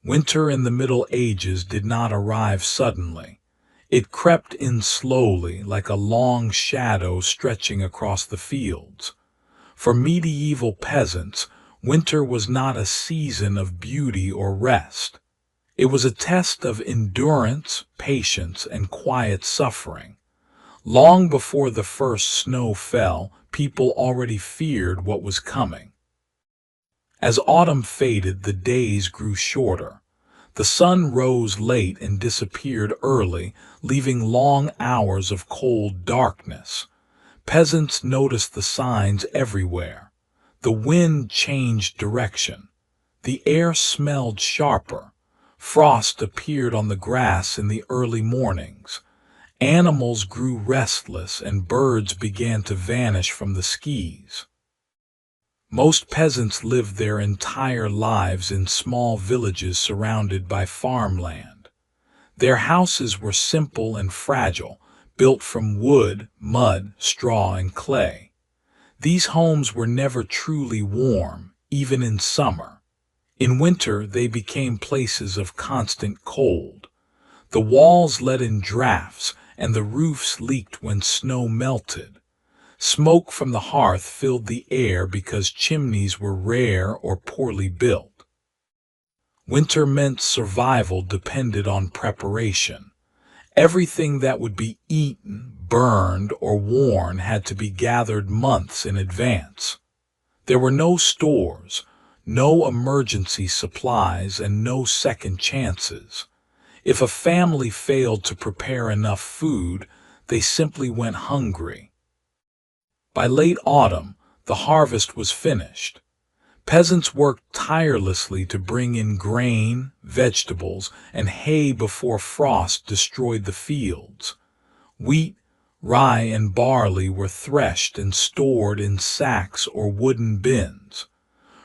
Winter in the Middle Ages did not arrive suddenly. It crept in slowly, like a long shadow stretching across the fields. For medieval peasants, winter was not a season of beauty or rest. It was a test of endurance, patience, and quiet suffering. Long before the first snow fell, people already feared what was coming. As autumn faded, the days grew shorter. The sun rose late and disappeared early, leaving long hours of cold darkness. Peasants noticed the signs everywhere. The wind changed direction. The air smelled sharper. Frost appeared on the grass in the early mornings. Animals grew restless and birds began to vanish from the skies. Most peasants lived their entire lives in small villages surrounded by farmland. Their houses were simple and fragile, built from wood, mud, straw, and clay. These homes were never truly warm, even in summer. In winter, they became places of constant cold. The walls let in drafts, and the roofs leaked when snow melted. Smoke from the hearth filled the air because chimneys were rare or poorly built. Winter meant survival depended on preparation. Everything that would be eaten, burned, or worn had to be gathered months in advance. There were no stores, no emergency supplies, and no second chances. If a family failed to prepare enough food, they simply went hungry. By late autumn, the harvest was finished. Peasants worked tirelessly to bring in grain, vegetables, and hay before frost destroyed the fields. Wheat, rye, and barley were threshed and stored in sacks or wooden bins.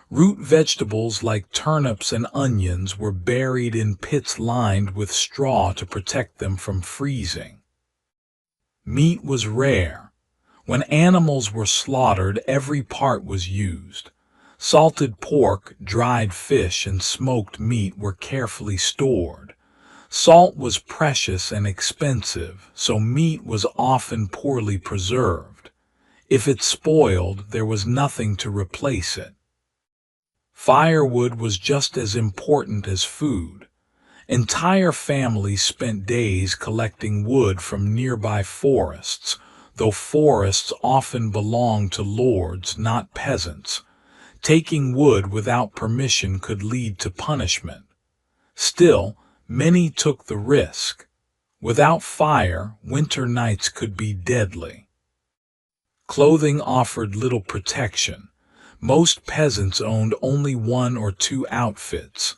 Root vegetables like turnips and onions were buried in pits lined with straw to protect them from freezing. Meat was rare. When animals were slaughtered, every part was used. Salted pork, dried fish, and smoked meat were carefully stored. Salt was precious and expensive, so meat was often poorly preserved. If it spoiled, there was nothing to replace it. Firewood was just as important as food. Entire families spent days collecting wood from nearby forests, though forests often belonged to lords, not peasants. Taking wood without permission could lead to punishment. Still, many took the risk. Without fire, winter nights could be deadly. Clothing offered little protection. Most peasants owned only one or two outfits.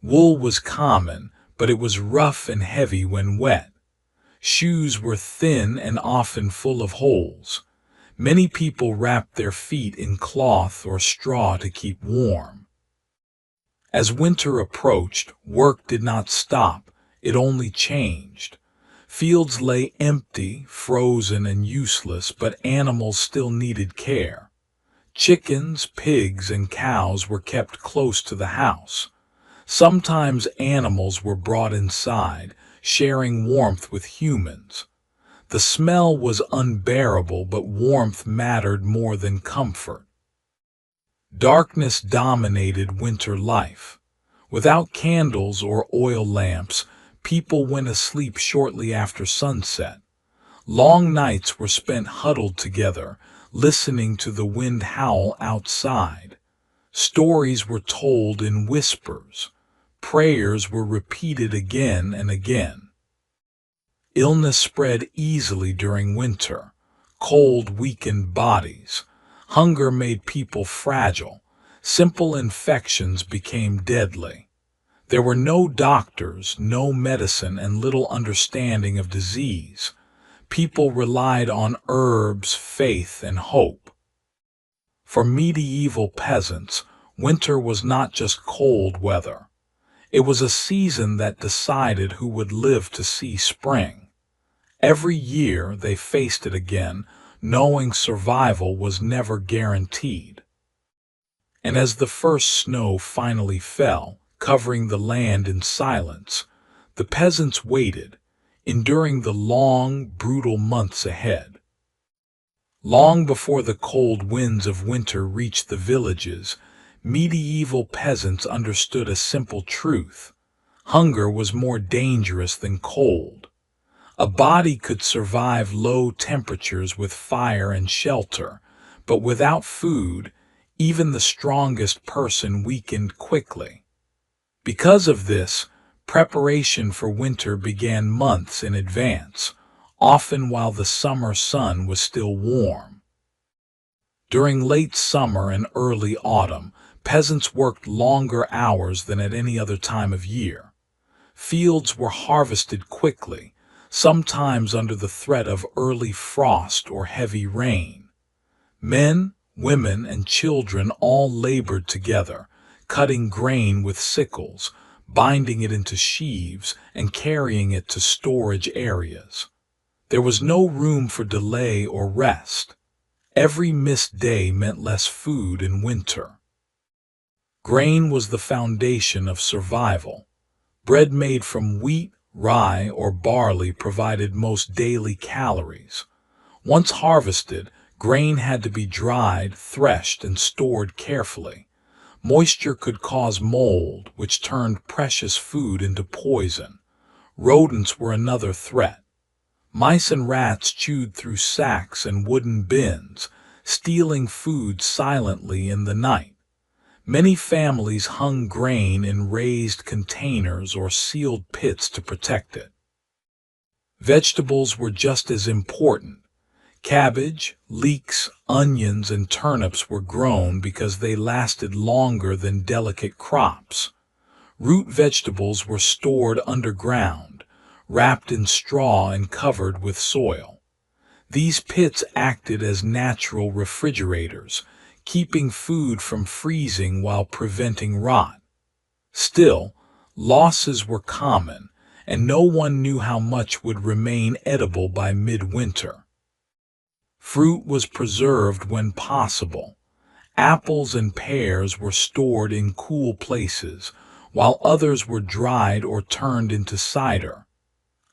Wool was common, but it was rough and heavy when wet. Shoes were thin and often full of holes. Many people wrapped their feet in cloth or straw to keep warm. As winter approached, work did not stop, it only changed. Fields lay empty, frozen, and useless, but animals still needed care. Chickens, pigs, and cows were kept close to the house. Sometimes animals were brought inside, sharing warmth with humans. The smell was unbearable, but warmth mattered more than comfort. Darkness dominated winter life. Without candles or oil lamps, people went asleep shortly after sunset. Long nights were spent huddled together, listening to the wind howl outside. Stories were told in whispers. Prayers were repeated again and again. Illness spread easily during winter. Cold weakened bodies. Hunger made people fragile. Simple infections became deadly. There were no doctors, no medicine, and little understanding of disease. People relied on herbs, faith, and hope. For medieval peasants, winter was not just cold weather. It was a season that decided who would live to see spring. Every year they faced it again, knowing survival was never guaranteed. And as the first snow finally fell, covering the land in silence. The peasants waited, enduring the long, brutal months ahead. Long before the cold winds of winter reached the villages, medieval peasants understood a simple truth. Hunger was more dangerous than cold. A body could survive low temperatures with fire and shelter, but without food, even the strongest person weakened quickly. Because of this, preparation for winter began months in advance, often while the summer sun was still warm. During late summer and early autumn, peasants worked longer hours than at any other time of year. Fields were harvested quickly, sometimes under the threat of early frost or heavy rain. Men, women, and children all labored together, cutting grain with sickles, binding it into sheaves, and carrying it to storage areas. There was no room for delay or rest. Every missed day meant less food in winter. Grain was the foundation of survival. Bread made from wheat, rye, or barley provided most daily calories. Once harvested, grain had to be dried, threshed, and stored carefully. Moisture could cause mold, which turned precious food into poison. Rodents were another threat. Mice and rats chewed through sacks and wooden bins, stealing food silently in the night. Many families hung grain in raised containers or sealed pits to protect it. Vegetables were just as important. Cabbage, leeks, onions, and turnips were grown because they lasted longer than delicate crops. Root vegetables were stored underground, wrapped in straw and covered with soil. These pits acted as natural refrigerators, keeping food from freezing while preventing rot. Still, losses were common, and no one knew how much would remain edible by midwinter. Fruit was preserved when possible. Apples and pears were stored in cool places, while others were dried or turned into cider.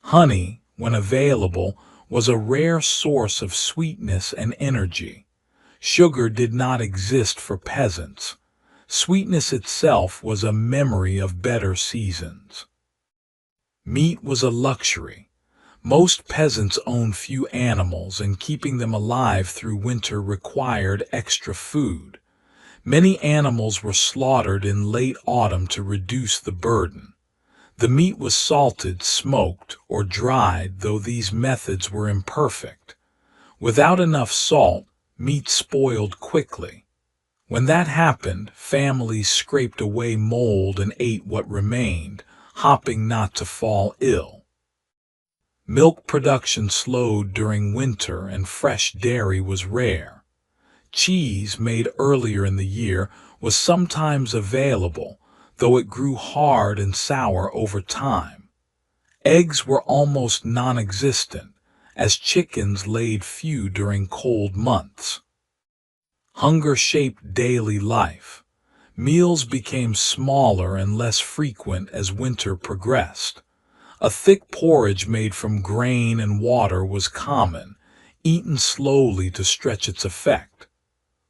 Honey, when available, was a rare source of sweetness and energy. Sugar did not exist for peasants. Sweetness itself was a memory of better seasons. Meat was a luxury. Most peasants owned few animals, and keeping them alive through winter required extra food. Many animals were slaughtered in late autumn to reduce the burden. The meat was salted, smoked, or dried, though these methods were imperfect. Without enough salt, meat spoiled quickly. When that happened, families scraped away mold and ate what remained, hoping not to fall ill. Milk production slowed during winter, and fresh dairy was rare. Cheese, made earlier in the year, was sometimes available, though it grew hard and sour over time. Eggs were almost non-existent, as chickens laid few during cold months. Hunger shaped daily life. Meals became smaller and less frequent as winter progressed. A thick porridge made from grain and water was common, eaten slowly to stretch its effect.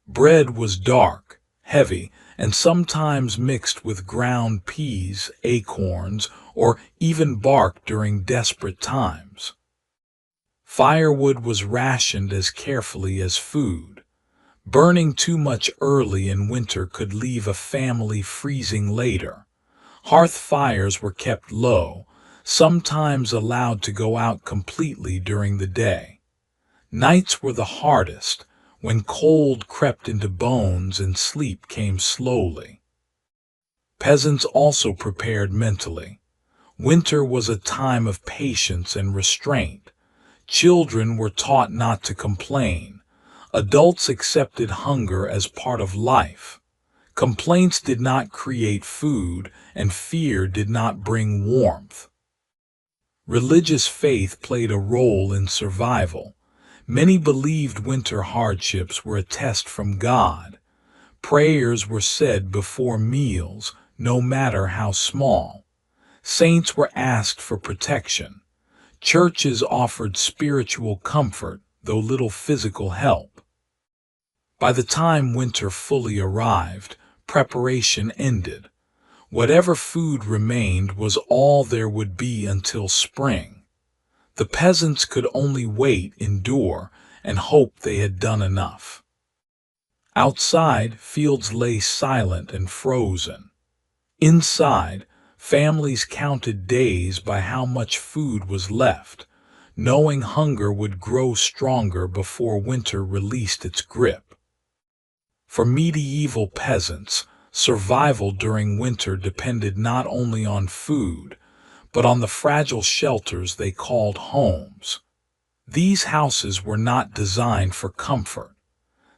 Bread was dark, heavy, and sometimes mixed with ground peas, acorns, or even bark during desperate times. Firewood was rationed as carefully as food. Burning too much early in winter could leave a family freezing later. Hearth fires were kept low, sometimes allowed to go out completely during the day. Nights were the hardest, when cold crept into bones and sleep came slowly. Peasants also prepared mentally. Winter was a time of patience and restraint. Children were taught not to complain. Adults accepted hunger as part of life. Complaints did not create food, and fear did not bring warmth. Religious faith played a role in survival. Many believed winter hardships were a test from God. Prayers were said before meals, no matter how small. Saints were asked for protection. Churches offered spiritual comfort, though little physical help. By the time winter fully arrived, preparation ended. Whatever food remained was all there would be until spring. The peasants could only wait, endure, and hope they had done enough. Outside, fields lay silent and frozen. Inside, families counted days by how much food was left, knowing hunger would grow stronger before winter released its grip. For medieval peasants, survival during winter depended not only on food, but on the fragile shelters they called homes. These houses were not designed for comfort.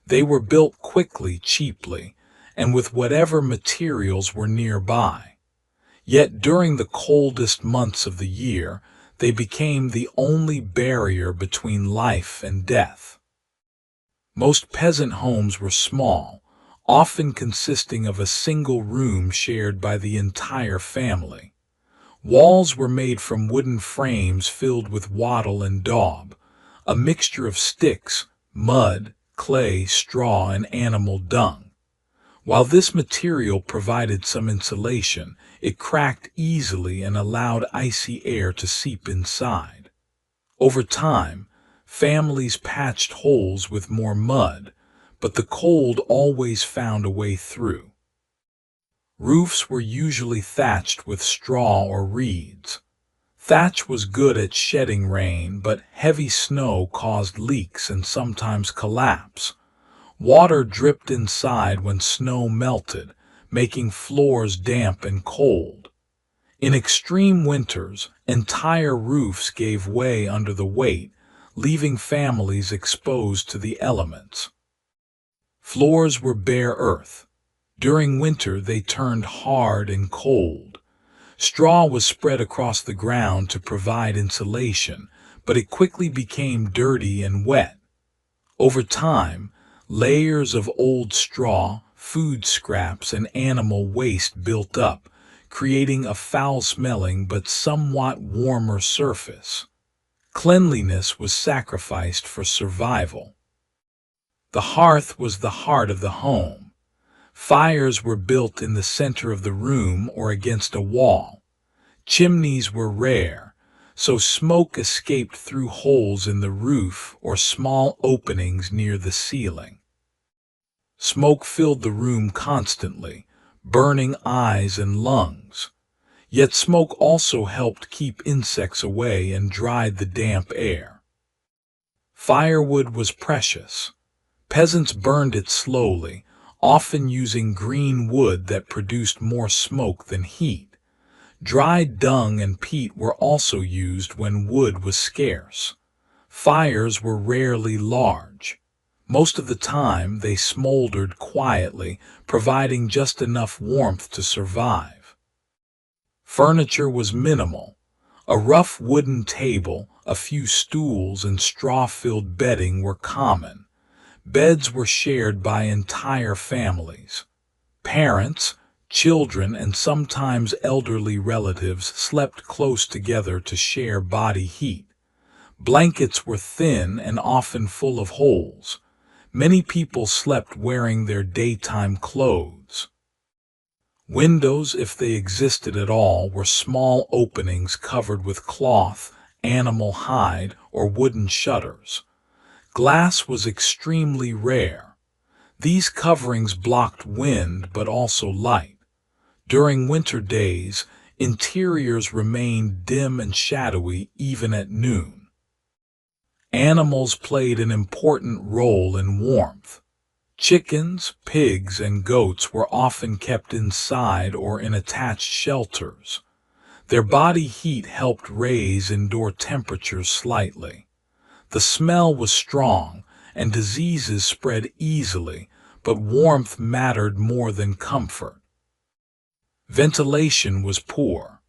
They were built quickly, cheaply, and with whatever materials were nearby. Yet during the coldest months of the year, they became the only barrier between life and death. Most peasant homes were small, often consisting of a single room shared by the entire family. Walls were made from wooden frames filled with wattle and daub, a mixture of sticks, mud, clay, straw, and animal dung. While this material provided some insulation, it cracked easily and allowed icy air to seep inside. Over time, families patched holes with more mud, but the cold always found a way through. Roofs were usually thatched with straw or reeds. Thatch was good at shedding rain, but heavy snow caused leaks and sometimes collapse. Water dripped inside when snow melted, making floors damp and cold. In extreme winters, entire roofs gave way under the weight, leaving families exposed to the elements. Floors were bare earth. During winter they turned hard and cold. Straw was spread across the ground to provide insulation, but it quickly became dirty and wet. Over time, layers of old straw, food scraps, and animal waste built up, creating a foul-smelling but somewhat warmer surface. Cleanliness was sacrificed for survival. The hearth was the heart of the home. Fires were built in the center of the room or against a wall. Chimneys were rare, so smoke escaped through holes in the roof or small openings near the ceiling. Smoke filled the room constantly, burning eyes and lungs. Yet smoke also helped keep insects away and dried the damp air. Firewood was precious. Peasants burned it slowly, often using green wood that produced more smoke than heat. Dried dung and peat were also used when wood was scarce. Fires were rarely large. Most of the time they smoldered quietly, providing just enough warmth to survive. Furniture was minimal. A rough wooden table, a few stools, and straw-filled bedding were common. Beds were shared by entire families. Parents, children, and sometimes elderly relatives slept close together to share body heat. Blankets were thin and often full of holes. Many people slept wearing their daytime clothes. Windows, if they existed at all, were small openings covered with cloth, animal hide, or wooden shutters. Glass was extremely rare. These coverings blocked wind but also light. During winter days, interiors remained dim and shadowy even at noon. Animals played an important role in warmth. Chickens, pigs, and goats were often kept inside or in attached shelters. Their body heat helped raise indoor temperatures slightly. The smell was strong, and diseases spread easily, but warmth mattered more than comfort. Ventilation was poor.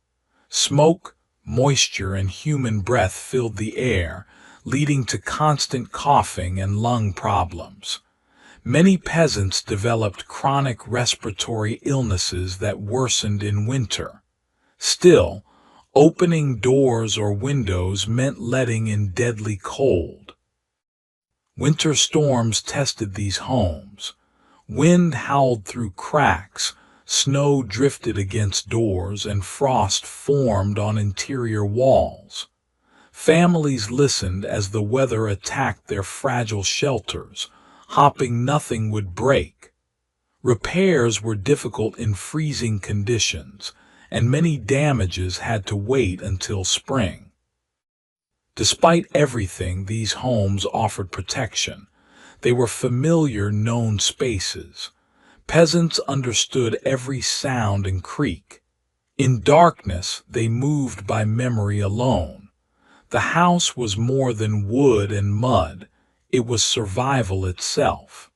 Smoke, moisture, and human breath filled the air, leading to constant coughing and lung problems. Many peasants developed chronic respiratory illnesses that worsened in winter. Still, opening doors or windows meant letting in deadly cold. Winter storms tested these homes. Wind howled through cracks, snow drifted against doors, and frost formed on interior walls. Families listened as the weather attacked their fragile shelters, hoping nothing would break. Repairs were difficult in freezing conditions, and many damages had to wait until spring. Despite everything, these homes offered protection. They were familiar, known spaces. Peasants understood every sound and creak. In darkness, they moved by memory alone. The house was more than wood and mud. It was survival itself.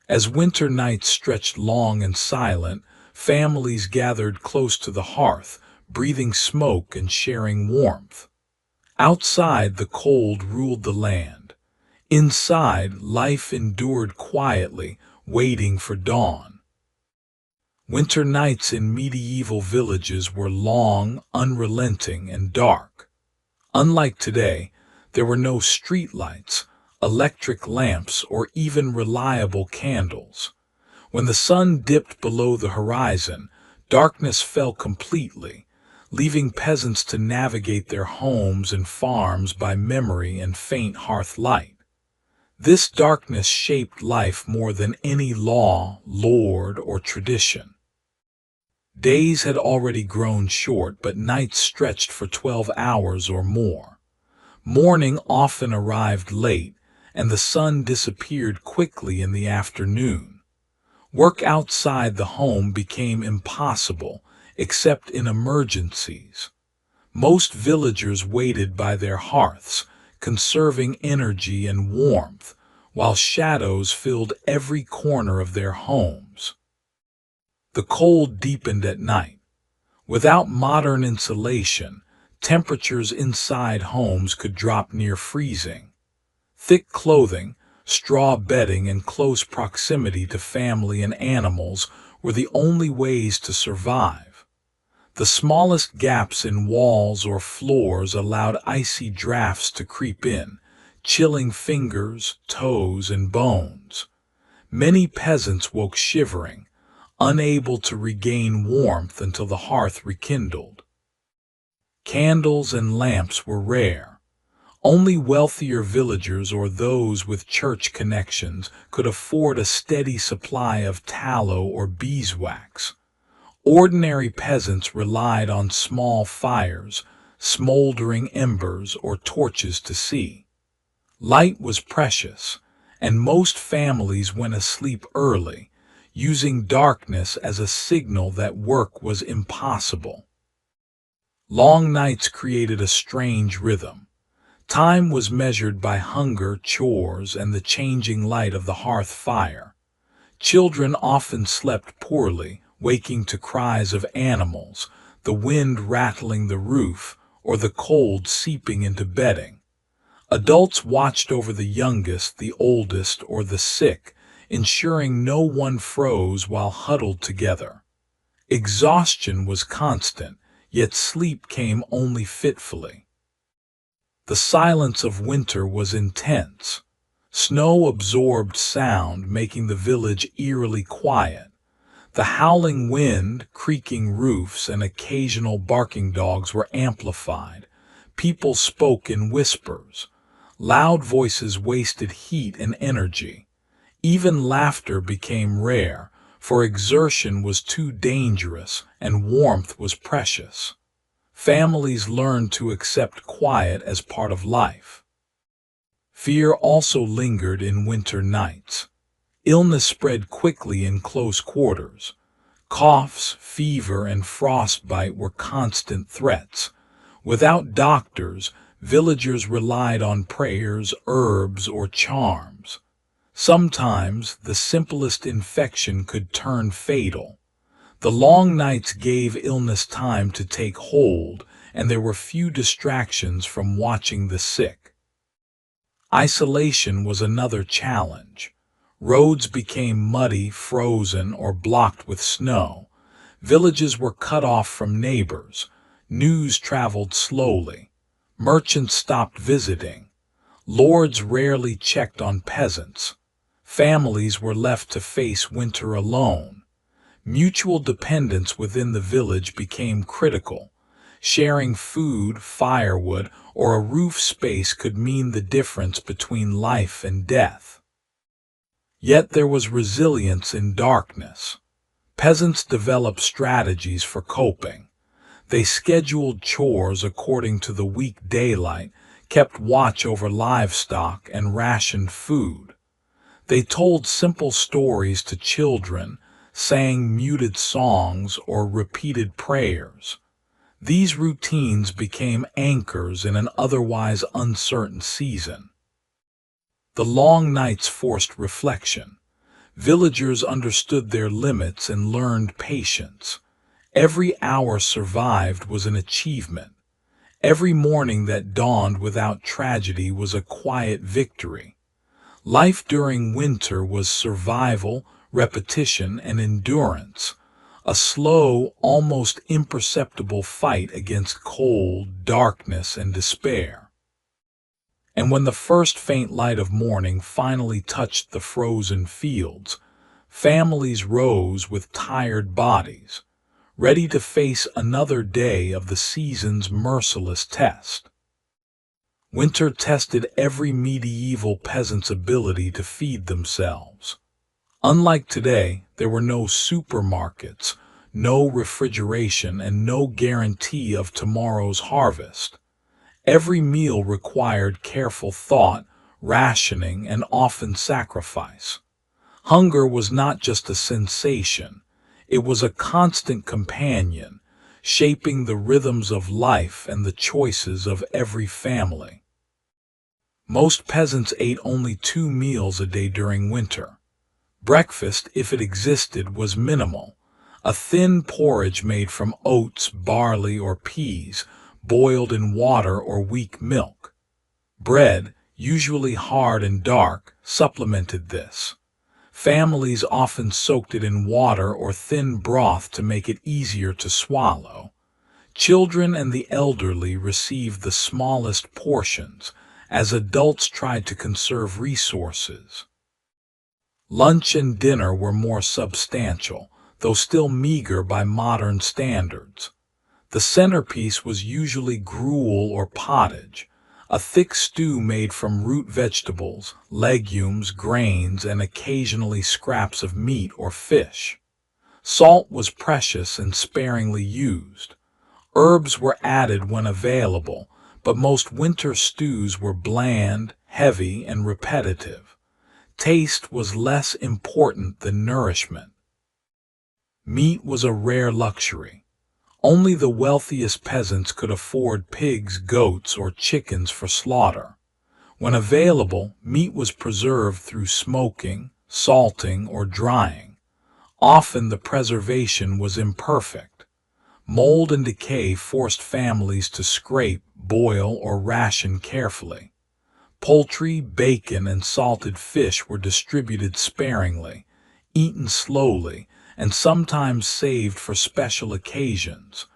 As winter nights stretched long and silent, families gathered close to the hearth, breathing smoke and sharing warmth. Outside, the cold ruled the land. Inside, life endured quietly, waiting for dawn. Winter nights in medieval villages were long, unrelenting, and dark. Unlike today, there were no streetlights, electric lamps, or even reliable candles. When the sun dipped below the horizon, darkness fell completely, leaving peasants to navigate their homes and farms by memory and faint hearth light. This darkness shaped life more than any law, lord, or tradition. Days had already grown short, but nights stretched for 12 hours or more. Morning often arrived late, and the sun disappeared quickly in the afternoon. Work outside the home became impossible, except in emergencies. Most villagers waited by their hearths, conserving energy and warmth, while shadows filled every corner of their homes. The cold deepened at night. Without modern insulation, temperatures inside homes could drop near freezing. Thick clothing, straw bedding, and close proximity to family and animals were the only ways to survive. The smallest gaps in walls or floors allowed icy drafts to creep in, chilling fingers, toes, and bones. Many peasants woke shivering, unable to regain warmth until the hearth rekindled. Candles and lamps were rare. Only wealthier villagers or those with church connections could afford a steady supply of tallow or beeswax. Ordinary peasants relied on small fires, smoldering embers, or torches to see. Light was precious, and most families went asleep early, using darkness as a signal that work was impossible. Long nights created a strange rhythm. Time was measured by hunger, chores, and the changing light of the hearth fire. Children often slept poorly, waking to cries of animals, the wind rattling the roof, or the cold seeping into bedding. Adults watched over the youngest, the oldest, or the sick, ensuring no one froze while huddled together. Exhaustion was constant, yet sleep came only fitfully. The silence of winter was intense. Snow absorbed sound, making the village eerily quiet. The howling wind, creaking roofs, and occasional barking dogs were amplified. People spoke in whispers. Loud voices wasted heat and energy. Even laughter became rare, for exertion was too dangerous and warmth was precious. Families learned to accept quiet as part of life. Fear also lingered in winter nights. Illness spread quickly in close quarters. Coughs, fever, and frostbite were constant threats. Without doctors, villagers relied on prayers, herbs, or charms. Sometimes the simplest infection could turn fatal. The long nights gave illness time to take hold, and there were few distractions from watching the sick. Isolation was another challenge. Roads became muddy, frozen, or blocked with snow. Villages were cut off from neighbors. News traveled slowly. Merchants stopped visiting. Lords rarely checked on peasants. Families were left to face winter alone. Mutual dependence within the village became critical. Sharing food, firewood, or a roof space could mean the difference between life and death. Yet there was resilience in darkness. Peasants developed strategies for coping. They scheduled chores according to the weak daylight, kept watch over livestock, and rationed food. They told simple stories to children, sang muted songs, or repeated prayers. These routines became anchors in an otherwise uncertain season. The long nights forced reflection. Villagers understood their limits and learned patience. Every hour survived was an achievement. Every morning that dawned without tragedy was a quiet victory. Life during winter was survival, repetition, and endurance, a slow, almost imperceptible fight against cold, darkness, and despair. And when the first faint light of morning finally touched the frozen fields, families rose with tired bodies, ready to face another day of the season's merciless test. Winter tested every medieval peasant's ability to feed themselves. Unlike today, there were no supermarkets, no refrigeration, and no guarantee of tomorrow's harvest. Every meal required careful thought, rationing, and often sacrifice. Hunger was not just a sensation, it was a constant companion, shaping the rhythms of life and the choices of every family. Most peasants ate only 2 meals a day during winter. Breakfast, if it existed, was minimal. A thin porridge made from oats, barley, or peas, boiled in water or weak milk. Bread, usually hard and dark, supplemented this. Families often soaked it in water or thin broth to make it easier to swallow. Children and the elderly received the smallest portions, as adults tried to conserve resources. Lunch and dinner were more substantial, though still meager by modern standards. The centerpiece was usually gruel or pottage, a thick stew made from root vegetables, legumes, grains, and occasionally scraps of meat or fish. Salt was precious and sparingly used. Herbs were added when available, but most winter stews were bland, heavy, and repetitive. Taste was less important than nourishment. Meat was a rare luxury. Only the wealthiest peasants could afford pigs, goats, or chickens for slaughter. When available, meat was preserved through smoking, salting, or drying. Often the preservation was imperfect. Mold and decay forced families to scrape, boil, or ration carefully. Poultry, bacon, and salted fish were distributed sparingly, eaten slowly, and sometimes saved for special occasions,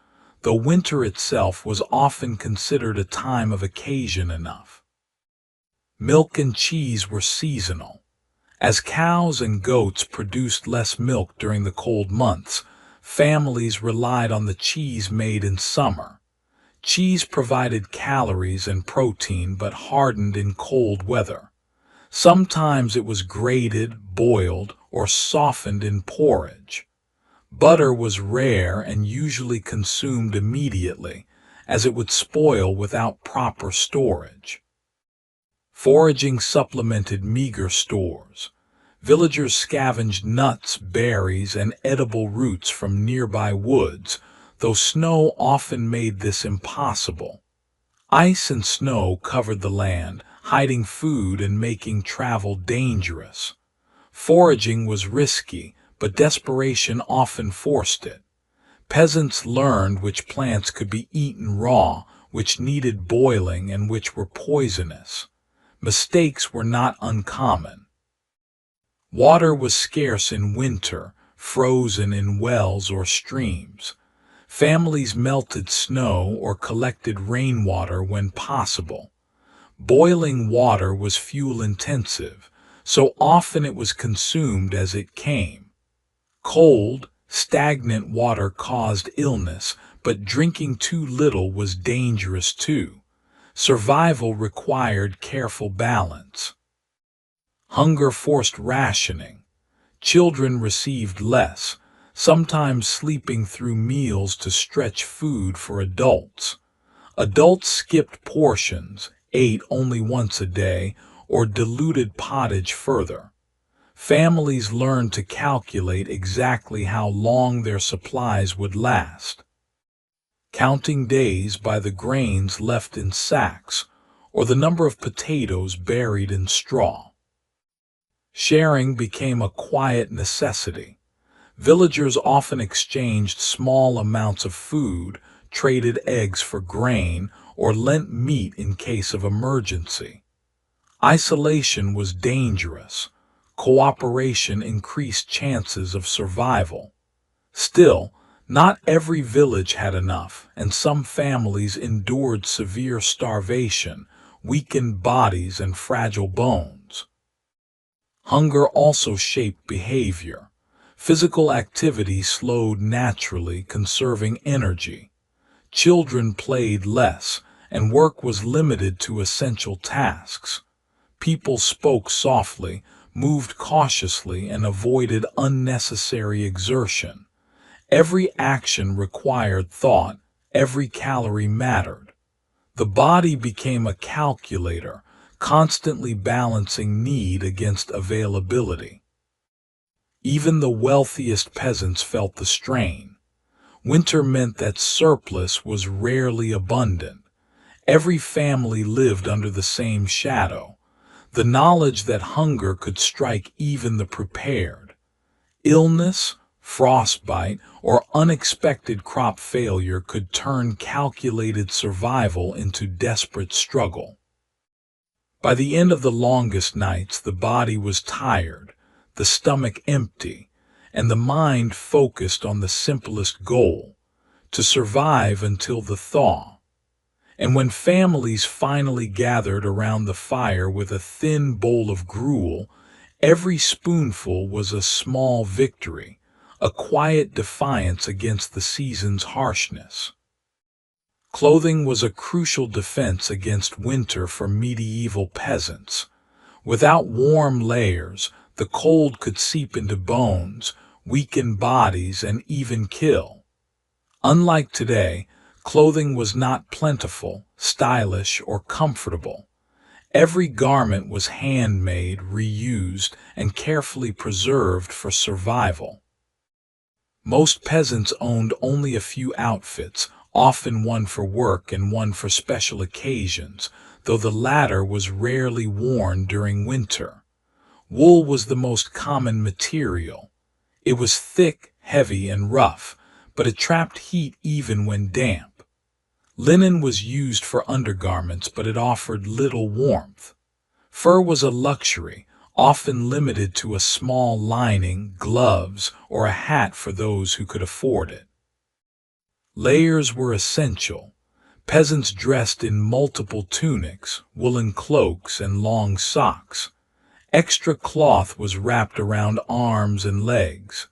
though winter itself was often considered a time of occasion enough. Milk and cheese were seasonal. As cows and goats produced less milk during the cold months, families relied on the cheese made in summer. Cheese provided calories and protein but hardened in cold weather. Sometimes it was grated, boiled, or softened in porridge. Butter was rare and usually consumed immediately, as it would spoil without proper storage. Foraging supplemented meager stores. Villagers scavenged nuts, berries, and edible roots from nearby woods, though snow often made this impossible. Ice and snow covered the land, hiding food and making travel dangerous. Foraging was risky, but desperation often forced it. Peasants learned which plants could be eaten raw, which needed boiling, and which were poisonous. Mistakes were not uncommon. Water was scarce in winter, frozen in wells or streams. Families melted snow or collected rainwater when possible. Boiling water was fuel-intensive, so often it was consumed as it came. Cold, stagnant water caused illness, but drinking too little was dangerous too. Survival required careful balance. Hunger forced rationing. Children received less, sometimes sleeping through meals to stretch food for adults. Adults skipped portions, ate only once a day, or diluted pottage further. Families learned to calculate exactly how long their supplies would last, counting days by the grains left in sacks or the number of potatoes buried in straw. Sharing became a quiet necessity. Villagers often exchanged small amounts of food, traded eggs for grain, or lent meat in case of emergency. Isolation was dangerous. Cooperation increased chances of survival. Still, not every village had enough, and some families endured severe starvation, weakened bodies, and fragile bones. Hunger also shaped behavior. Physical activity slowed naturally, conserving energy. Children played less, and work was limited to essential tasks. People spoke softly, moved cautiously, and avoided unnecessary exertion. Every action required thought, every calorie mattered. The body became a calculator, constantly balancing need against availability. Even the wealthiest peasants felt the strain. Winter meant that surplus was rarely abundant. Every family lived under the same shadow. The knowledge that hunger could strike even the prepared. Illness, frostbite, or unexpected crop failure could turn calculated survival into desperate struggle. By the end of the longest nights, the body was tired, the stomach empty, and the mind focused on the simplest goal, to survive until the thaw. And when families finally gathered around the fire with a thin bowl of gruel, every spoonful was a small victory, a quiet defiance against the season's harshness. Clothing was a crucial defense against winter for medieval peasants. Without warm layers, the cold could seep into bones, weaken bodies, and even kill. Unlike today, clothing was not plentiful, stylish, or comfortable. Every garment was handmade, reused, and carefully preserved for survival. Most peasants owned only a few outfits, often one for work and one for special occasions, though the latter was rarely worn during winter. Wool was the most common material. It was thick, heavy, and rough, but it trapped heat even when damp. Linen was used for undergarments, but it offered little warmth. Fur was a luxury, often limited to a small lining, gloves, or a hat for those who could afford it. Layers were essential. Peasants dressed in multiple tunics, woolen cloaks, and long socks. Extra cloth was wrapped around arms and legs.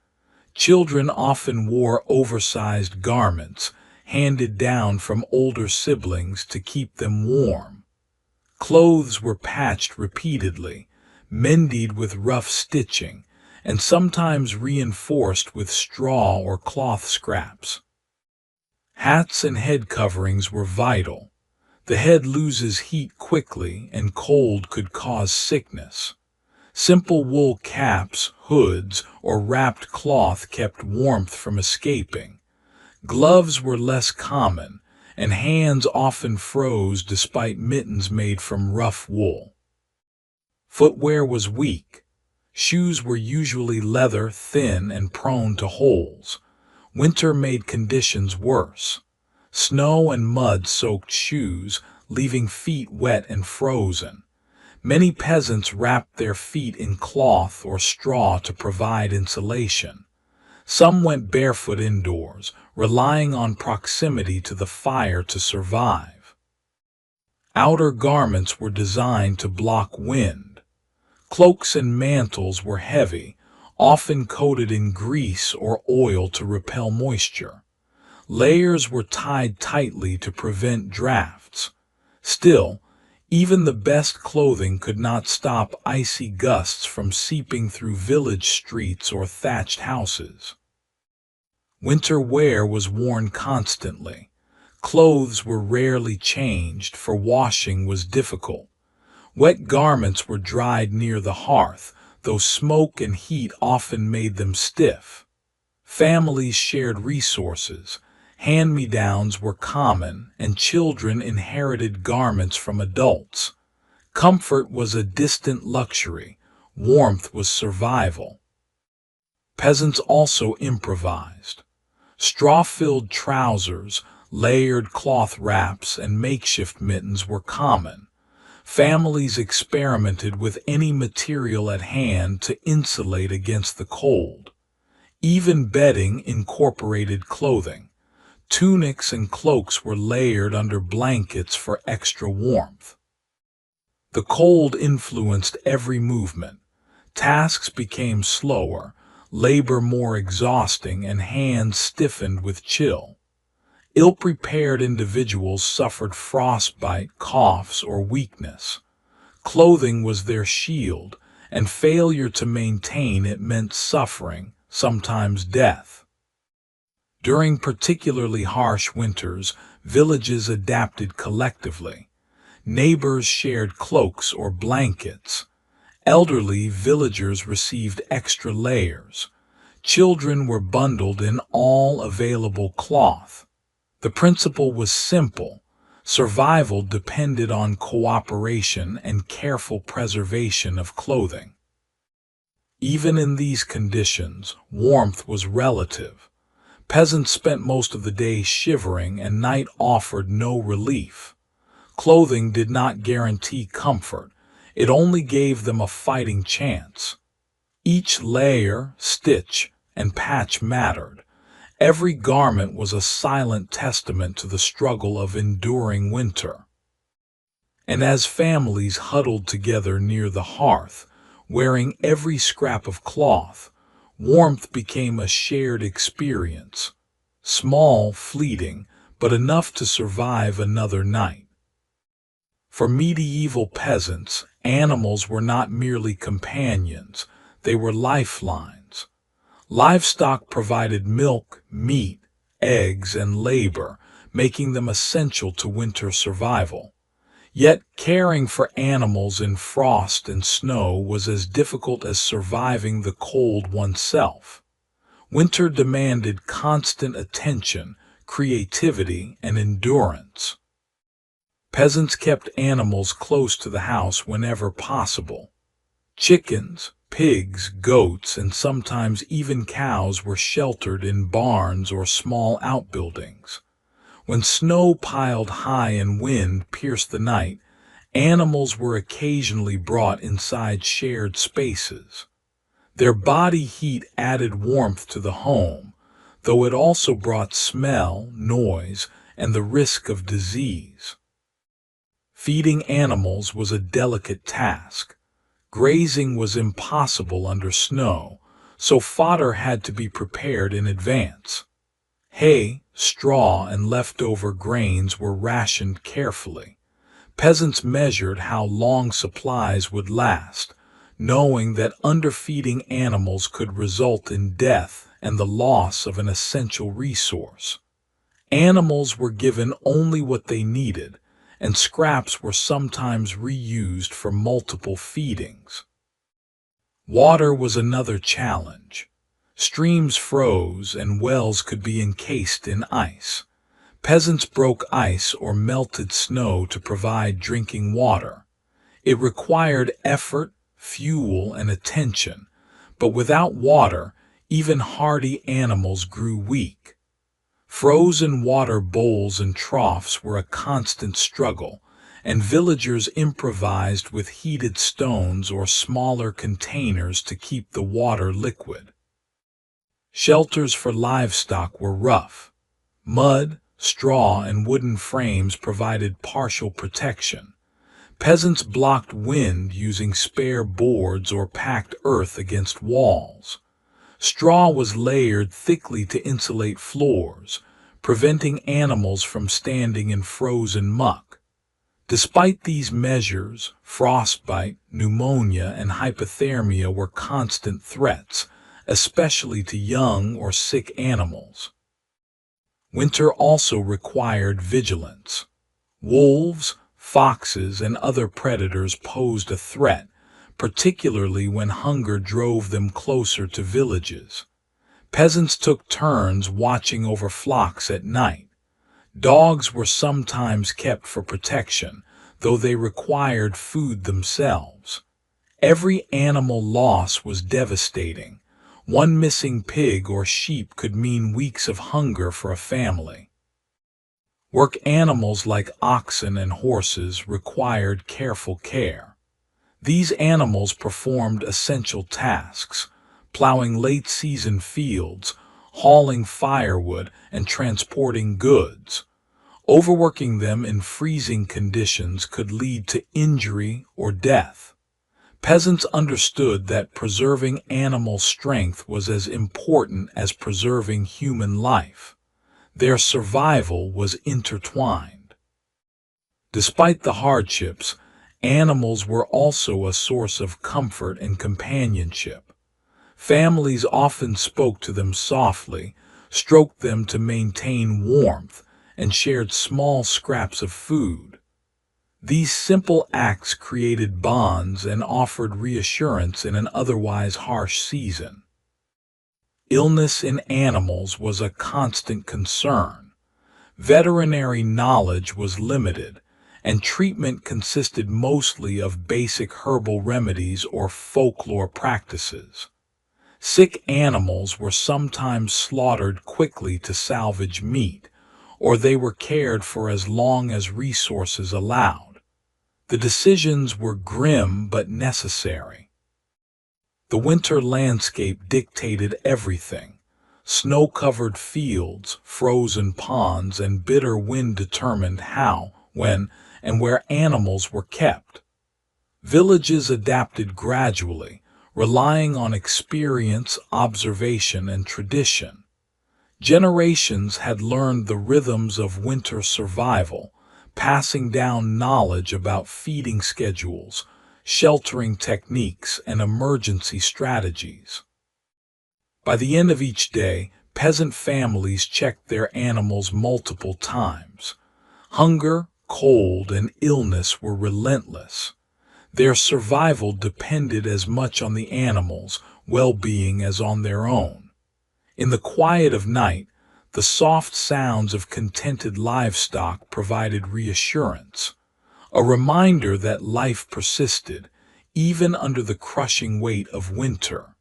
Children often wore oversized garments, handed down from older siblings to keep them warm. Clothes were patched repeatedly, mended with rough stitching, and sometimes reinforced with straw or cloth scraps. Hats and head coverings were vital. The head loses heat quickly, and cold could cause sickness. Simple wool caps, hoods, or wrapped cloth kept warmth from escaping. Gloves were less common, and hands often froze despite mittens made from rough wool. Footwear was weak. Shoes were usually leather, thin, and prone to holes. Winter made conditions worse. Snow and mud soaked shoes, leaving feet wet and frozen. Many peasants wrapped their feet in cloth or straw to provide insulation. Some went barefoot indoors, relying on proximity to the fire to survive. Outer garments were designed to block wind. Cloaks and mantles were heavy, often coated in grease or oil to repel moisture. Layers were tied tightly to prevent drafts. Still, even the best clothing could not stop icy gusts from seeping through village streets or thatched houses. Winter wear was worn constantly. Clothes were rarely changed, for washing was difficult. Wet garments were dried near the hearth, though smoke and heat often made them stiff. Families shared resources. Hand-me-downs were common, and children inherited garments from adults. Comfort was a distant luxury. Warmth was survival. Peasants also improvised. Straw-filled trousers, layered cloth wraps, and makeshift mittens were common. Families experimented with any material at hand to insulate against the cold. Even bedding incorporated clothing. Tunics and cloaks were layered under blankets for extra warmth. The cold influenced every movement. Tasks became slower, labor more exhausting, and hands stiffened with chill. Ill-prepared individuals suffered frostbite, coughs, or weakness. Clothing was their shield, and failure to maintain it meant suffering, sometimes death. During particularly harsh winters, villages adapted collectively. Neighbors shared cloaks or blankets. Elderly villagers received extra layers. Children were bundled in all available cloth. The principle was simple. Survival depended on cooperation and careful preservation of clothing. Even in these conditions, warmth was relative. Peasants spent most of the day shivering, and night offered no relief. Clothing did not guarantee comfort. It only gave them a fighting chance. Each layer, stitch, and patch mattered. Every garment was a silent testament to the struggle of enduring winter. And as families huddled together near the hearth, wearing every scrap of cloth, warmth became a shared experience. Small, fleeting, but enough to survive another night. For medieval peasants, animals were not merely companions, they were lifelines. Livestock provided milk, meat, eggs, and labor, making them essential to winter survival. Yet caring for animals in frost and snow was as difficult as surviving the cold oneself. Winter demanded constant attention, creativity, and endurance. Peasants kept animals close to the house whenever possible. Chickens, pigs, goats, and sometimes even cows were sheltered in barns or small outbuildings. When snow piled high and wind pierced the night, animals were occasionally brought inside shared spaces. Their body heat added warmth to the home, though it also brought smell, noise, and the risk of disease. Feeding animals was a delicate task. Grazing was impossible under snow, so fodder had to be prepared in advance. Hay, straw, and leftover grains were rationed carefully. Peasants measured how long supplies would last, knowing that underfeeding animals could result in death and the loss of an essential resource. Animals were given only what they needed, and scraps were sometimes reused for multiple feedings. Water was another challenge. Streams froze, and wells could be encased in ice. Peasants broke ice or melted snow to provide drinking water. It required effort, fuel, and attention, but without water, even hardy animals grew weak. Frozen water bowls and troughs were a constant struggle, and villagers improvised with heated stones or smaller containers to keep the water liquid. Shelters for livestock were rough. Mud, straw, and wooden frames provided partial protection. Peasants blocked wind using spare boards or packed earth against walls. Straw was layered thickly to insulate floors, preventing animals from standing in frozen muck. Despite these measures, frostbite, pneumonia, and hypothermia were constant threats, especially to young or sick animals. Winter also required vigilance. Wolves, foxes, and other predators posed a threat, particularly when hunger drove them closer to villages. Peasants took turns watching over flocks at night. Dogs were sometimes kept for protection, though they required food themselves. Every animal loss was devastating. One missing pig or sheep could mean weeks of hunger for a family. Work animals like oxen and horses required careful care. These animals performed essential tasks, plowing late-season fields, hauling firewood, and transporting goods. Overworking them in freezing conditions could lead to injury or death. Peasants understood that preserving animal strength was as important as preserving human life. Their survival was intertwined. Despite the hardships, animals were also a source of comfort and companionship. Families often spoke to them softly, stroked them to maintain warmth, and shared small scraps of food. These simple acts created bonds and offered reassurance in an otherwise harsh season. Illness in animals was a constant concern. Veterinary knowledge was limited, and treatment consisted mostly of basic herbal remedies or folklore practices. Sick animals were sometimes slaughtered quickly to salvage meat, or they were cared for as long as resources allowed. The decisions were grim but necessary. The winter landscape dictated everything. Snow-covered fields, frozen ponds, and bitter wind determined how, when, and where animals were kept. Villages adapted gradually, relying on experience, observation, and tradition. Generations had learned the rhythms of winter survival, passing down knowledge about feeding schedules, sheltering techniques, and emergency strategies. By the end of each day, peasant families checked their animals multiple times. Hunger, cold, and illness were relentless. Their survival depended as much on the animals' well-being as on their own. In the quiet of night, the soft sounds of contented livestock provided reassurance, a reminder that life persisted, even under the crushing weight of winter.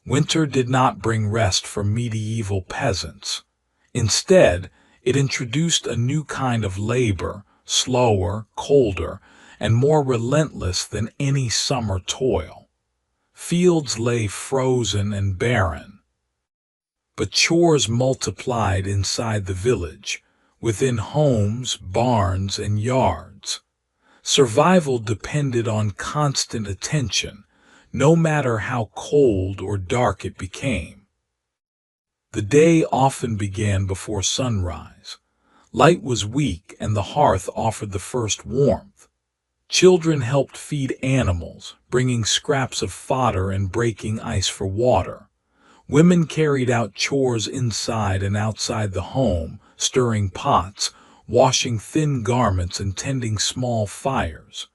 Winter did not bring rest for medieval peasants. Instead, it introduced a new kind of labor, slower, colder, and more relentless than any summer toil. Fields lay frozen and barren. But chores multiplied inside the village, within homes, barns, and yards. Survival depended on constant attention, no matter how cold or dark it became. The day often began before sunrise. Light was weak and the hearth offered the first warmth. Children helped feed animals, bringing scraps of fodder and breaking ice for water. Women carried out chores inside and outside the home, stirring pots, washing thin garments, and tending small fires.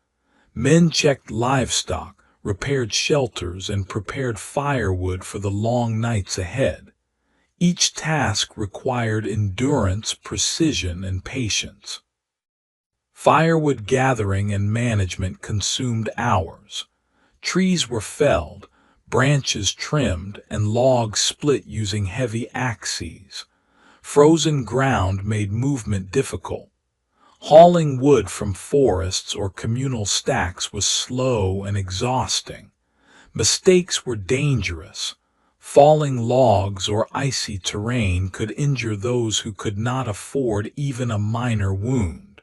Men checked livestock, repaired shelters, and prepared firewood for the long nights ahead. Each task required endurance, precision, and patience. Firewood gathering and management consumed hours. Trees were felled, branches trimmed, and logs split using heavy axes. Frozen ground made movement difficult. Hauling wood from forests or communal stacks was slow and exhausting. Mistakes were dangerous. Falling logs or icy terrain could injure those who could not afford even a minor wound.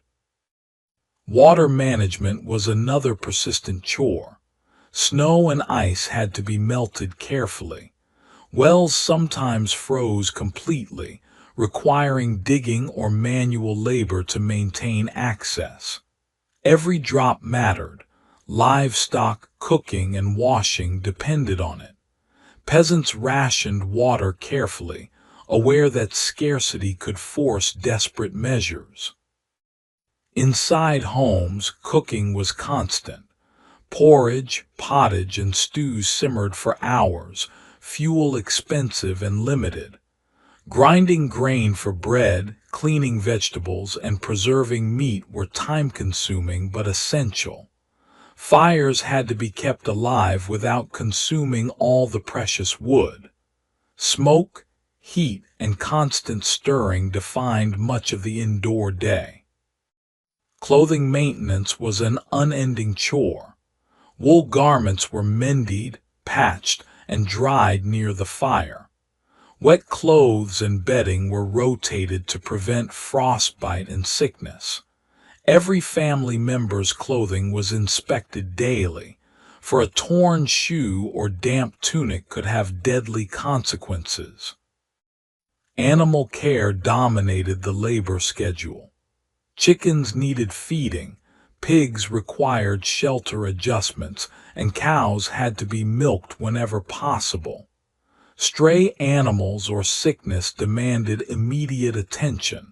Water management was another persistent chore. Snow and ice had to be melted carefully. Wells sometimes froze completely, requiring digging or manual labor to maintain access. Every drop mattered. Livestock, cooking, and washing depended on it. Peasants rationed water carefully, aware that scarcity could force desperate measures. Inside homes, cooking was constant. Porridge, pottage, and stews simmered for hours, fuel expensive and limited. Grinding grain for bread, cleaning vegetables, and preserving meat were time-consuming but essential. Fires had to be kept alive without consuming all the precious wood. Smoke, heat, and constant stirring defined much of the indoor day. Clothing maintenance was an unending chore. Wool garments were mended, patched, and dried near the fire. Wet clothes and bedding were rotated to prevent frostbite and sickness. Every family member's clothing was inspected daily, for a torn shoe or damp tunic could have deadly consequences. Animal care dominated the labor schedule. Chickens needed feeding, pigs required shelter adjustments, and cows had to be milked whenever possible. Stray animals or sickness demanded immediate attention.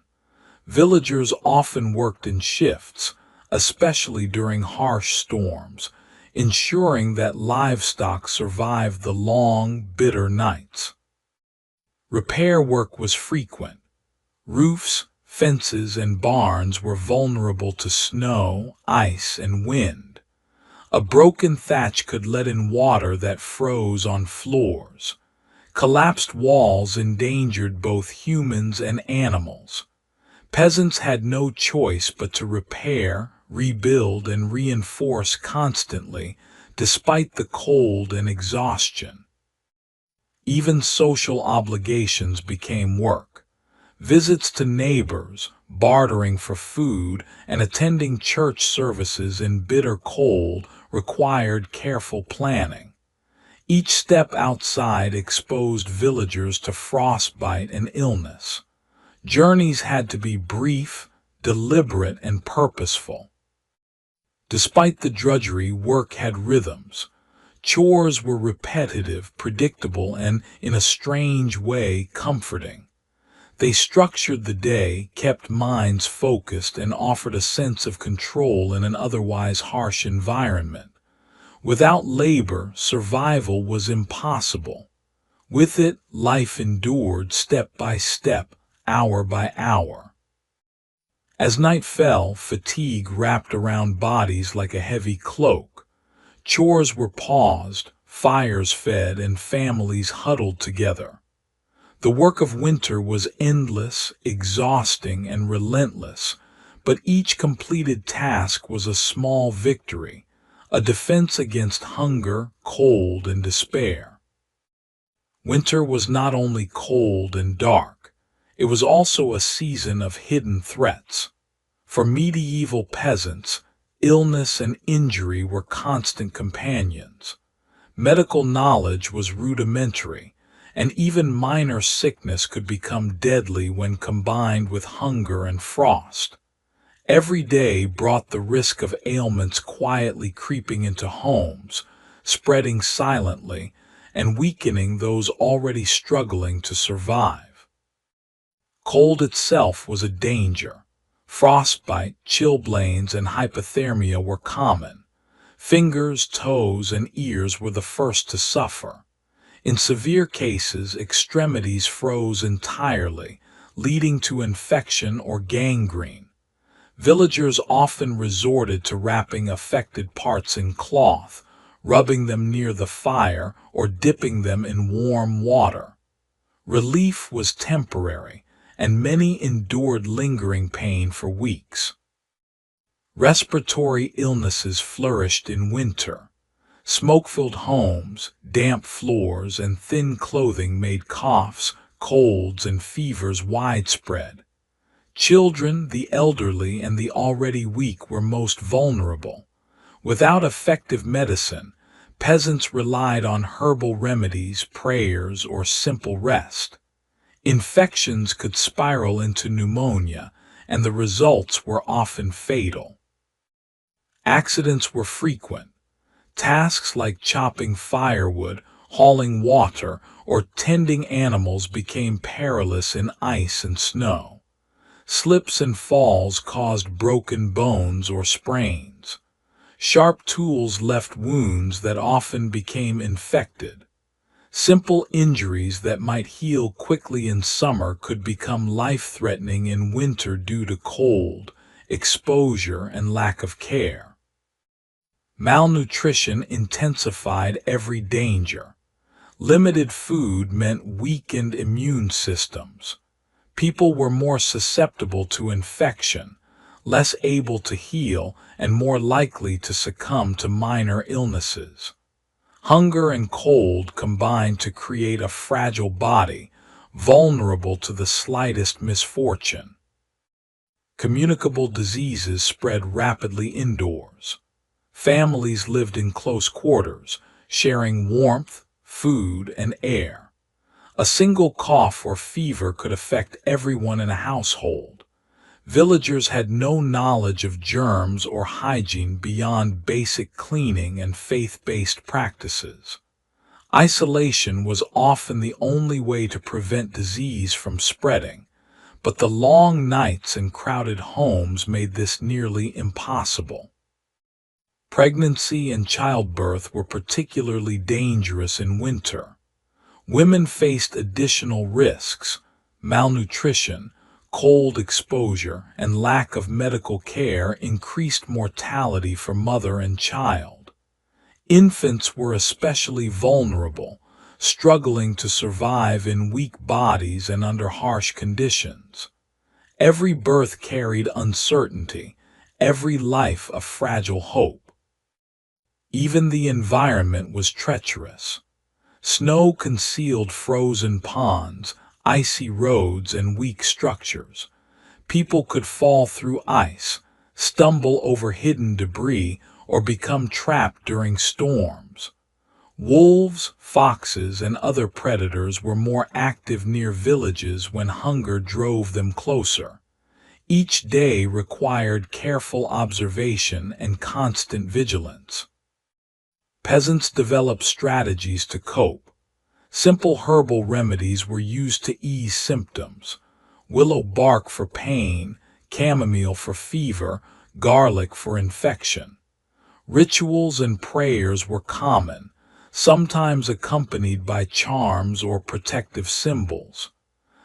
Villagers often worked in shifts, especially during harsh storms, ensuring that livestock survived the long, bitter nights. Repair work was frequent. Roofs, fences, and barns were vulnerable to snow, ice, and wind. A broken thatch could let in water that froze on floors. Collapsed walls endangered both humans and animals. Peasants had no choice but to repair, rebuild, and reinforce constantly, despite the cold and exhaustion. Even social obligations became work. Visits to neighbors, bartering for food, and attending church services in bitter cold required careful planning. Each step outside exposed villagers to frostbite and illness. Journeys had to be brief, deliberate, and purposeful. Despite the drudgery, work had rhythms. Chores were repetitive, predictable, and, in a strange way, comforting. They structured the day, kept minds focused, and offered a sense of control in an otherwise harsh environment. Without labor, survival was impossible. With it, life endured step by step, hour by hour. As night fell, fatigue wrapped around bodies like a heavy cloak. Chores were paused, fires fed, and families huddled together. The work of winter was endless, exhausting, and relentless, but each completed task was a small victory, a defense against hunger, cold, and despair. Winter was not only cold and dark, it was also a season of hidden threats. For medieval peasants, illness and injury were constant companions. Medical knowledge was rudimentary, and even minor sickness could become deadly when combined with hunger and frost. Every day brought the risk of ailments quietly creeping into homes, spreading silently, and weakening those already struggling to survive. Cold itself was a danger. Frostbite, chilblains, and hypothermia were common. Fingers, toes, and ears were the first to suffer. In severe cases, extremities froze entirely, leading to infection or gangrene. Villagers often resorted to wrapping affected parts in cloth, rubbing them near the fire, or dipping them in warm water. Relief was temporary, and many endured lingering pain for weeks. Respiratory illnesses flourished in winter. Smoke-filled homes, damp floors, and thin clothing made coughs, colds, and fevers widespread. Children, the elderly, and the already weak were most vulnerable. Without effective medicine, peasants relied on herbal remedies, prayers, or simple rest. Infections could spiral into pneumonia, and the results were often fatal. Accidents were frequent. Tasks like chopping firewood, hauling water, or tending animals became perilous in ice and snow. Slips and falls caused broken bones or sprains. Sharp tools left wounds that often became infected. Simple injuries that might heal quickly in summer could become life-threatening in winter due to cold, exposure, and lack of care. Malnutrition intensified every danger. Limited food meant weakened immune systems. People were more susceptible to infection, less able to heal, and more likely to succumb to minor illnesses. Hunger and cold combined to create a fragile body, vulnerable to the slightest misfortune. Communicable diseases spread rapidly indoors. Families lived in close quarters, sharing warmth, food, and air. A single cough or fever could affect everyone in a household. Villagers had no knowledge of germs or hygiene beyond basic cleaning and faith-based practices. Isolation was often the only way to prevent disease from spreading, but the long nights and crowded homes made this nearly impossible. Pregnancy and childbirth were particularly dangerous in winter. Women faced additional risks: malnutrition, cold exposure, and lack of medical care increased mortality for mother and child. Infants were especially vulnerable, struggling to survive in weak bodies and under harsh conditions. Every birth carried uncertainty, every life a fragile hope. Even the environment was treacherous. Snow concealed frozen ponds, icy roads, and weak structures. People could fall through ice, stumble over hidden debris, or become trapped during storms. Wolves, foxes, and other predators were more active near villages when hunger drove them closer. Each day required careful observation and constant vigilance. Peasants developed strategies to cope. Simple herbal remedies were used to ease symptoms: willow bark for pain, chamomile for fever, garlic for infection. Rituals and prayers were common, sometimes accompanied by charms or protective symbols.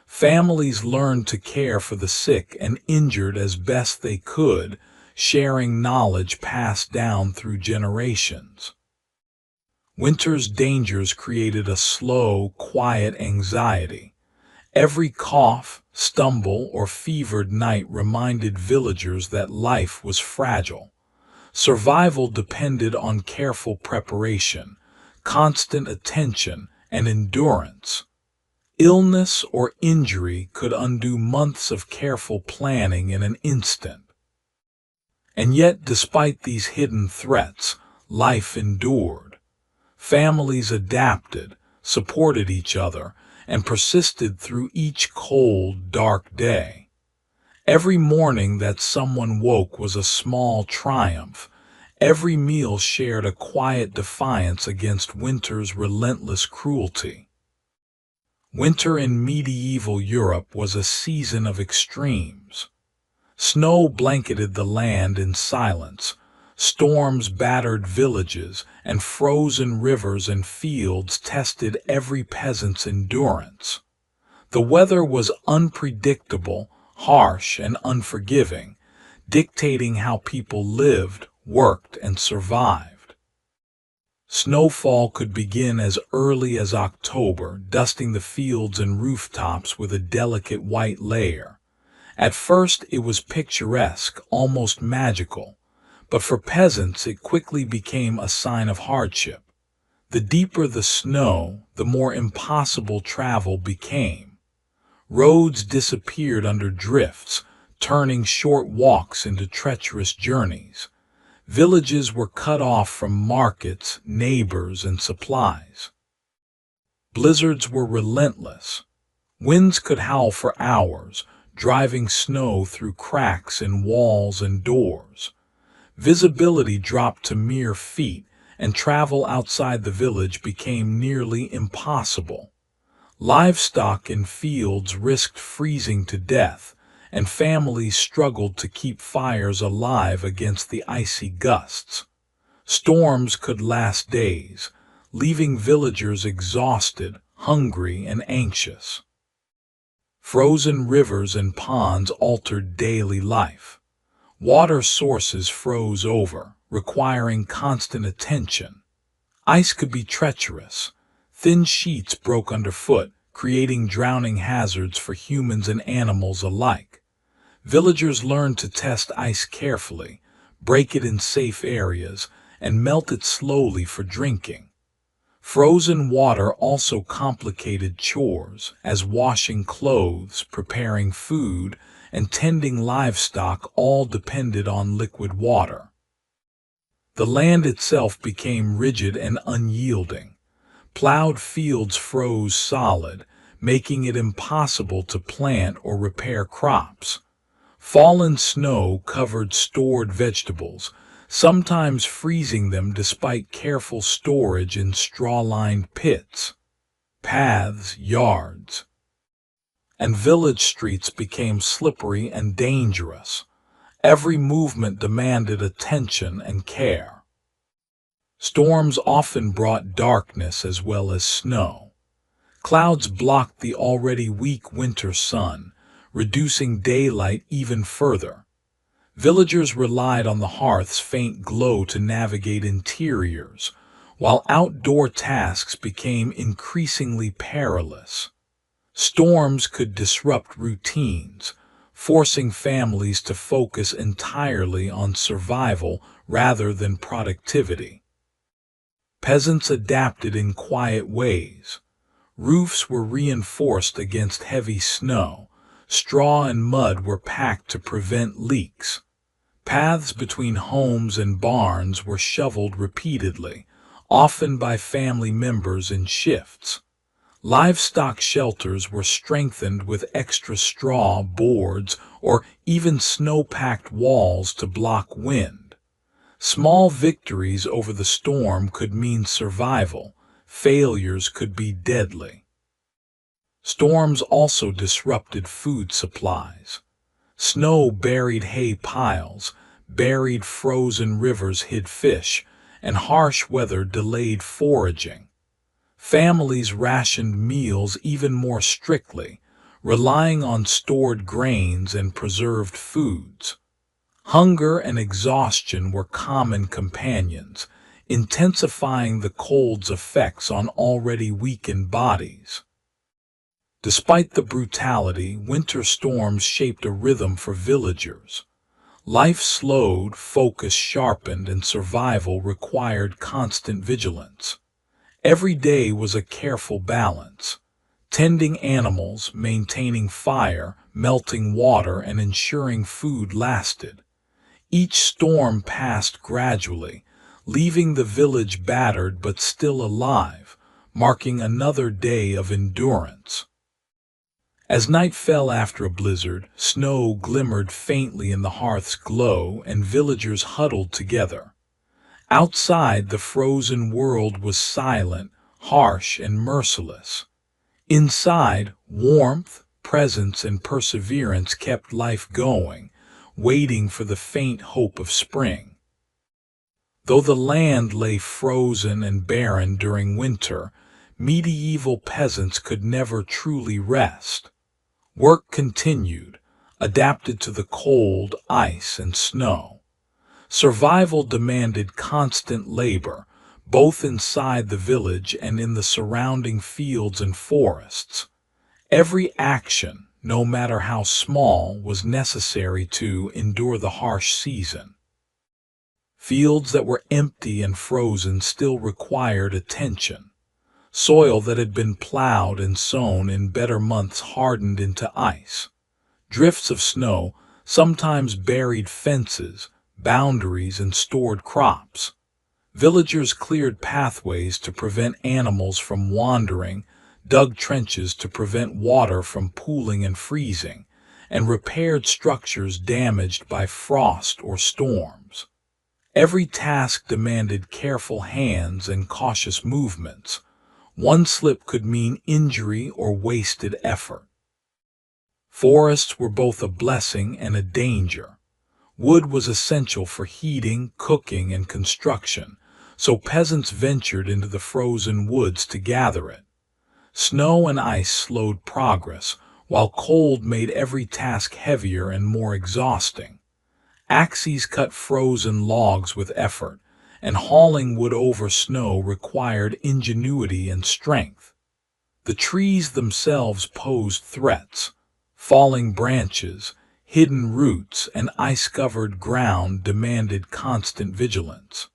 Families learned to care for the sick and injured as best they could, sharing knowledge passed down through generations. Winter's dangers created a slow, quiet anxiety. Every cough, stumble, or fevered night reminded villagers that life was fragile. Survival depended on careful preparation, constant attention, and endurance. Illness or injury could undo months of careful planning in an instant. And yet, despite these hidden threats, life endured. Families adapted, supported each other, and persisted through each cold, dark day. Every morning that someone woke was a small triumph. Every meal shared a quiet defiance against winter's relentless cruelty. Winter in medieval Europe was a season of extremes. Snow blanketed the land in silence. Storms battered villages, and frozen rivers and fields tested every peasant's endurance. The weather was unpredictable, harsh, and unforgiving, dictating how people lived, worked, and survived. Snowfall could begin as early as October, dusting the fields and rooftops with a delicate white layer. At first it was picturesque, almost magical. But for peasants, it quickly became a sign of hardship. The deeper the snow, the more impossible travel became. Roads disappeared under drifts, turning short walks into treacherous journeys. Villages were cut off from markets, neighbors, and supplies. Blizzards were relentless. Winds could howl for hours, driving snow through cracks in walls and doors. Visibility dropped to mere feet, and travel outside the village became nearly impossible. Livestock in fields risked freezing to death, and families struggled to keep fires alive against the icy gusts. Storms could last days, leaving villagers exhausted, hungry, and anxious. Frozen rivers and ponds altered daily life. Water sources froze over, requiring constant attention. Ice could be treacherous. Thin sheets broke underfoot, creating drowning hazards for humans and animals alike. Villagers learned to test ice carefully, break it in safe areas, and melt it slowly for drinking. Frozen water also complicated chores, as washing clothes, preparing food, and tending livestock all depended on liquid water. The land itself became rigid and unyielding. Plowed fields froze solid, making it impossible to plant or repair crops. Fallen snow covered stored vegetables, sometimes freezing them despite careful storage in straw-lined pits. Paths, yards, and village streets became slippery and dangerous. Every movement demanded attention and care. Storms often brought darkness as well as snow. Clouds blocked the already weak winter sun, reducing daylight even further. Villagers relied on the hearth's faint glow to navigate interiors, while outdoor tasks became increasingly perilous. Storms could disrupt routines, forcing families to focus entirely on survival rather than productivity. Peasants adapted in quiet ways. Roofs were reinforced against heavy snow. Straw and mud were packed to prevent leaks. Paths between homes and barns were shoveled repeatedly, often by family members in shifts. Livestock shelters were strengthened with extra straw, boards, or even snow-packed walls to block wind. Small victories over the storm could mean survival. Failures could be deadly. Storms also disrupted food supplies. Snow buried hay piles, buried frozen rivers hid fish, and harsh weather delayed foraging. Families rationed meals even more strictly, relying on stored grains and preserved foods. Hunger and exhaustion were common companions, intensifying the cold's effects on already weakened bodies. Despite the brutality, winter storms shaped a rhythm for villagers. Life slowed, focus sharpened, and survival required constant vigilance. Every day was a careful balance, tending animals, maintaining fire, melting water, and ensuring food lasted. Each storm passed gradually, leaving the village battered but still alive, marking another day of endurance. As night fell after a blizzard, snow glimmered faintly in the hearth's glow, and villagers huddled together. Outside, the frozen world was silent, harsh, and merciless. Inside, warmth, presence, and perseverance kept life going, waiting for the faint hope of spring. Though the land lay frozen and barren during winter, medieval peasants could never truly rest. Work continued, adapted to the cold, ice, and snow. Survival demanded constant labor, both inside the village and in the surrounding fields and forests. Every action, no matter how small, was necessary to endure the harsh season. Fields that were empty and frozen still required attention. Soil that had been plowed and sown in better months hardened into ice. Drifts of snow sometimes buried fences, boundaries, and stored crops. Villagers cleared pathways to prevent animals from wandering, dug trenches to prevent water from pooling and freezing, and repaired structures damaged by frost or storms. Every task demanded careful hands and cautious movements. One slip could mean injury or wasted effort. Forests were both a blessing and a danger. Wood was essential for heating, cooking, and construction, so peasants ventured into the frozen woods to gather it. Snow and ice slowed progress, while cold made every task heavier and more exhausting. Axes cut frozen logs with effort, and hauling wood over snow required ingenuity and strength. The trees themselves posed threats. Falling branches, hidden roots, and ice-covered ground demanded constant vigilance.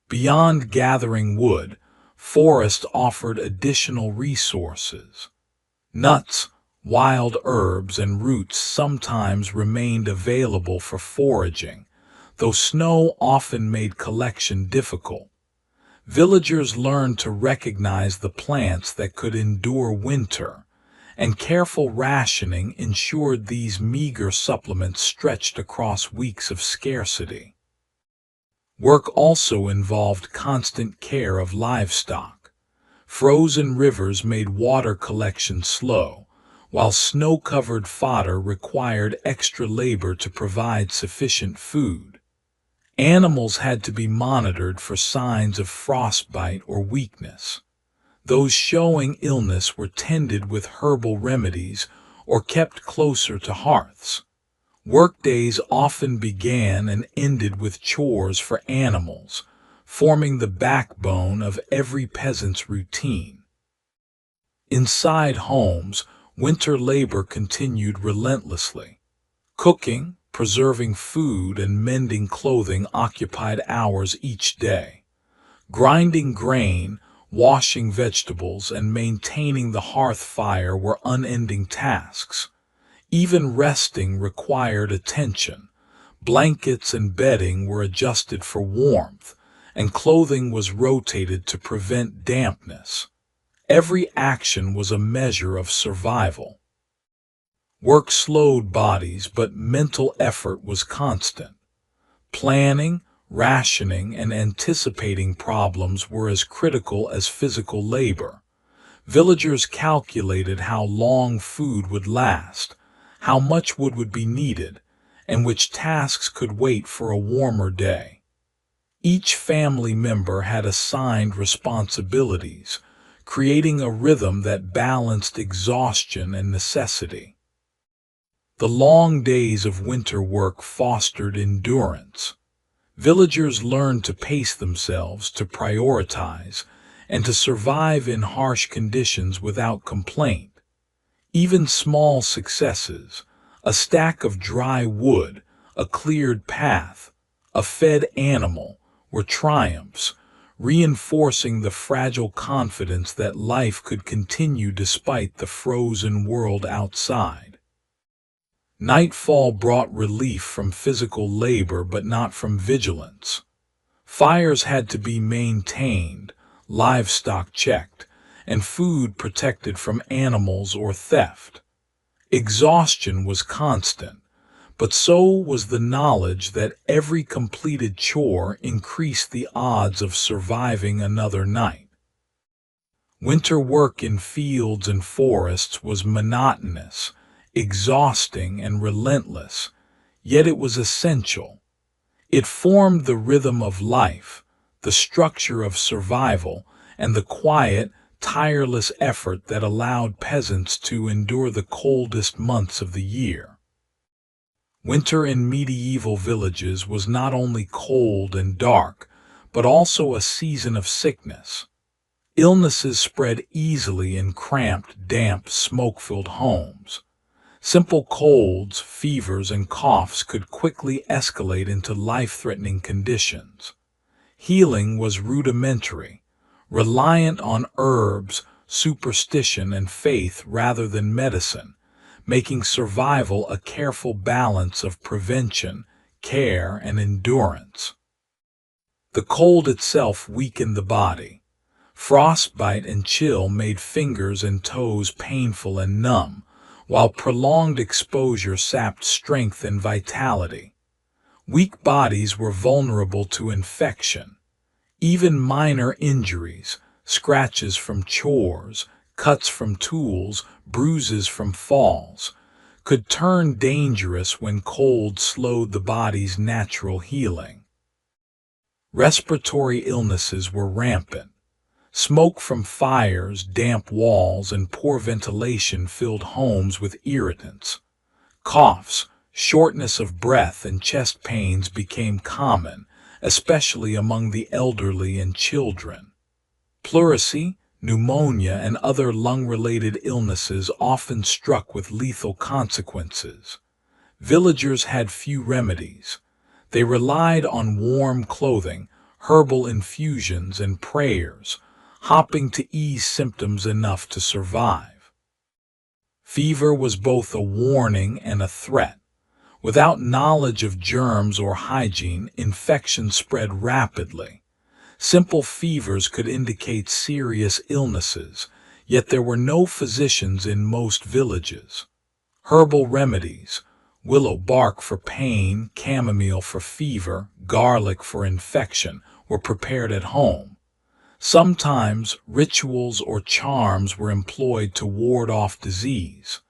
Beyond gathering wood, forests offered additional resources. Nuts, wild herbs, and roots sometimes remained available for foraging, though snow often made collection difficult. Villagers learned to recognize the plants that could endure winter, and careful rationing ensured these meager supplements stretched across weeks of scarcity. Work also involved constant care of livestock. Frozen rivers made water collection slow, while snow-covered fodder required extra labor to provide sufficient food. Animals had to be monitored for signs of frostbite or weakness. Those showing illness were tended with herbal remedies or kept closer to hearths. Workdays often began and ended with chores for animals, forming the backbone of every peasant's routine. Inside homes, winter labor continued relentlessly. Cooking, preserving food, and mending clothing occupied hours each day. Grinding grain, washing vegetables, and maintaining the hearth fire were unending tasks. Even resting required attention. Blankets and bedding were adjusted for warmth, and clothing was rotated to prevent dampness. Every action was a measure of survival. Work slowed bodies, but mental effort was constant. Planning, rationing, and anticipating problems were as critical as physical labor. Villagers calculated how long food would last, how much wood would be needed, and which tasks could wait for a warmer day. Each family member had assigned responsibilities, creating a rhythm that balanced exhaustion and necessity. The long days of winter work fostered endurance. Villagers learned to pace themselves, to prioritize, and to survive in harsh conditions without complaint. Even small successes, a stack of dry wood, a cleared path, a fed animal, were triumphs, reinforcing the fragile confidence that life could continue despite the frozen world outside. Nightfall brought relief from physical labor but not from vigilance. Fires had to be maintained, livestock checked, and food protected from animals or theft. Exhaustion was constant, but so was the knowledge that every completed chore increased the odds of surviving another night. Winter work in fields and forests was monotonous, exhausting, and relentless, yet it was essential. It formed the rhythm of life, the structure of survival, and the quiet, tireless effort that allowed peasants to endure the coldest months of the year. Winter in medieval villages was not only cold and dark, but also a season of sickness. Illnesses spread easily in cramped, damp, smoke-filled homes. Simple colds, fevers, and coughs could quickly escalate into life-threatening conditions. Healing was rudimentary, reliant on herbs, superstition, and faith rather than medicine, making survival a careful balance of prevention, care, and endurance. The cold itself weakened the body. Frostbite and chill made fingers and toes painful and numb, while prolonged exposure sapped strength and vitality. Weak bodies were vulnerable to infection. Even minor injuries, scratches from chores, cuts from tools, bruises from falls, could turn dangerous when cold slowed the body's natural healing. Respiratory illnesses were rampant. Smoke from fires, damp walls, and poor ventilation filled homes with irritants. Coughs, shortness of breath, and chest pains became common, especially among the elderly and children. Pleurisy, pneumonia, and other lung-related illnesses often struck with lethal consequences. Villagers had few remedies. They relied on warm clothing, herbal infusions, and prayers, hoping to ease symptoms enough to survive. Fever was both a warning and a threat. Without knowledge of germs or hygiene, infection spread rapidly. Simple fevers could indicate serious illnesses, yet there were no physicians in most villages. Herbal remedies, willow bark for pain, chamomile for fever, garlic for infection, were prepared at home. Sometimes rituals or charms were employed to ward off disease.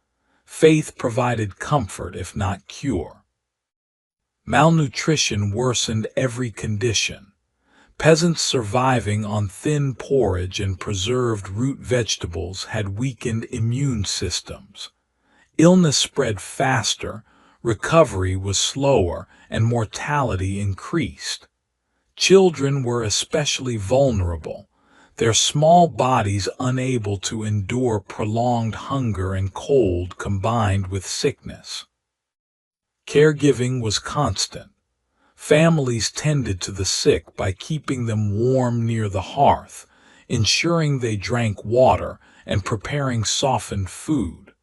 Faith provided comfort if not cure. Malnutrition worsened every condition. Peasants surviving on thin porridge and preserved root vegetables had weakened immune systems. Illness spread faster, recovery was slower, and mortality increased. Children were especially vulnerable, their small bodies unable to endure prolonged hunger and cold combined with sickness. Caregiving was constant. Families tended to the sick by keeping them warm near the hearth, ensuring they drank water, and preparing softened food.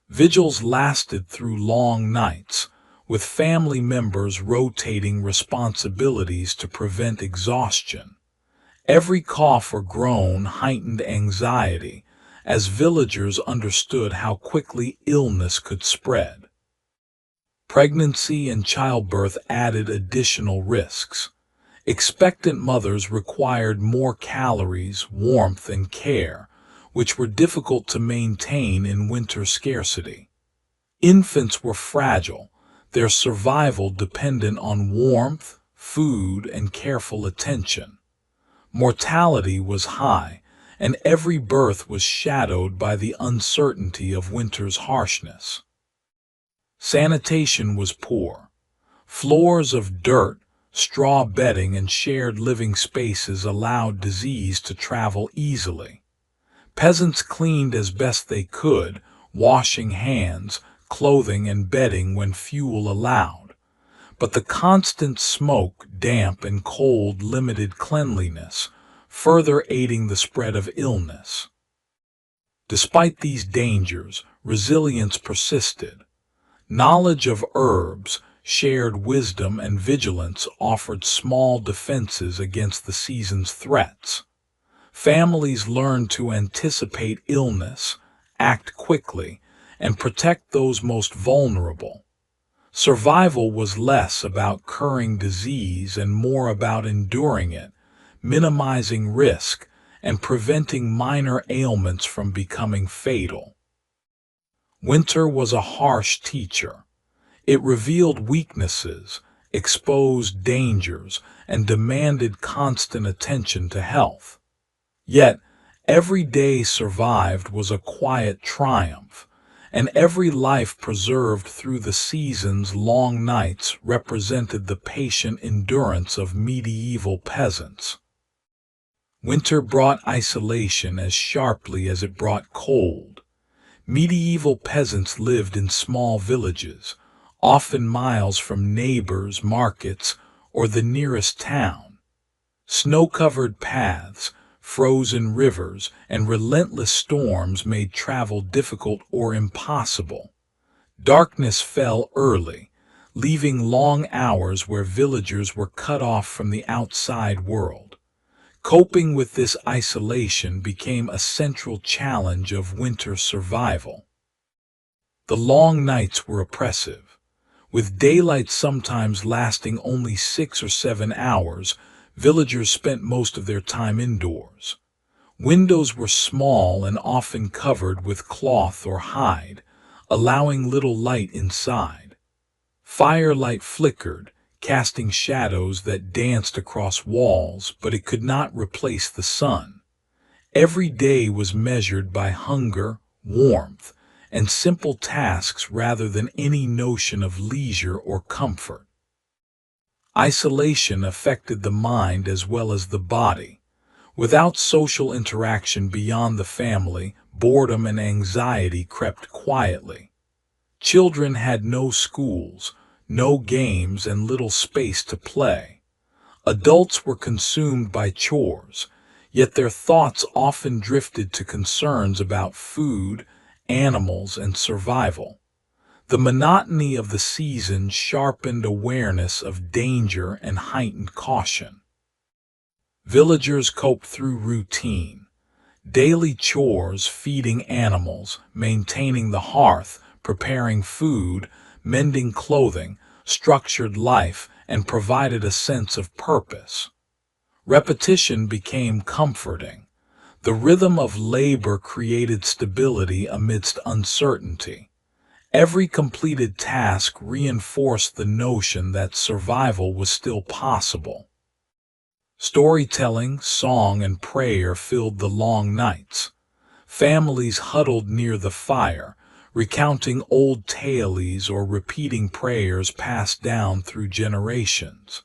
Vigils lasted through long nights, with family members rotating responsibilities to prevent exhaustion. Every cough or groan heightened anxiety, as villagers understood how quickly illness could spread. Pregnancy and childbirth added additional risks. Expectant mothers required more calories, warmth, and care, which were difficult to maintain in winter scarcity. Infants were fragile, their survival dependent on warmth, food, and careful attention. Mortality was high, and every birth was shadowed by the uncertainty of winter's harshness. Sanitation was poor. Floors of dirt, straw bedding, and shared living spaces allowed disease to travel easily. Peasants cleaned as best they could, washing hands, clothing, and bedding when fuel allowed. But the constant smoke, damp, and cold limited cleanliness, further aiding the spread of illness. Despite these dangers, resilience persisted. Knowledge of herbs, shared wisdom, and vigilance offered small defenses against the season's threats. Families learned to anticipate illness, act quickly, and protect those most vulnerable. Survival was less about curing disease and more about enduring it, minimizing risk, and preventing minor ailments from becoming fatal. Winter was a harsh teacher. It revealed weaknesses, exposed dangers, and demanded constant attention to health. Yet, every day survived was a quiet triumph, and every life preserved through the season's long nights represented the patient endurance of medieval peasants. Winter brought isolation as sharply as it brought cold. Medieval peasants lived in small villages, often miles from neighbors, markets, or the nearest town. Snow-covered paths, frozen rivers, and relentless storms made travel difficult or impossible. Darkness fell early, leaving long hours where villagers were cut off from the outside world. Coping with this isolation became a central challenge of winter survival. The long nights were oppressive, with daylight sometimes lasting only 6 or 7 hours. Villagers spent most of their time indoors. Windows were small and often covered with cloth or hide, allowing little light inside. Firelight flickered, casting shadows that danced across walls, but it could not replace the sun. Every day was measured by hunger, warmth, and simple tasks rather than any notion of leisure or comfort. Isolation affected the mind as well as the body. Without social interaction beyond the family, boredom and anxiety crept quietly. Children had no schools, no games, and little space to play. Adults were consumed by chores, yet their thoughts often drifted to concerns about food, animals, and survival. The monotony of the season sharpened awareness of danger and heightened caution. Villagers coped through routine, daily chores, feeding animals, maintaining the hearth, preparing food, mending clothing, structured life, and provided a sense of purpose. Repetition became comforting. The rhythm of labor created stability amidst uncertainty. Every completed task reinforced the notion that survival was still possible. Storytelling, song, and prayer filled the long nights. Families huddled near the fire, recounting old tales or repeating prayers passed down through generations.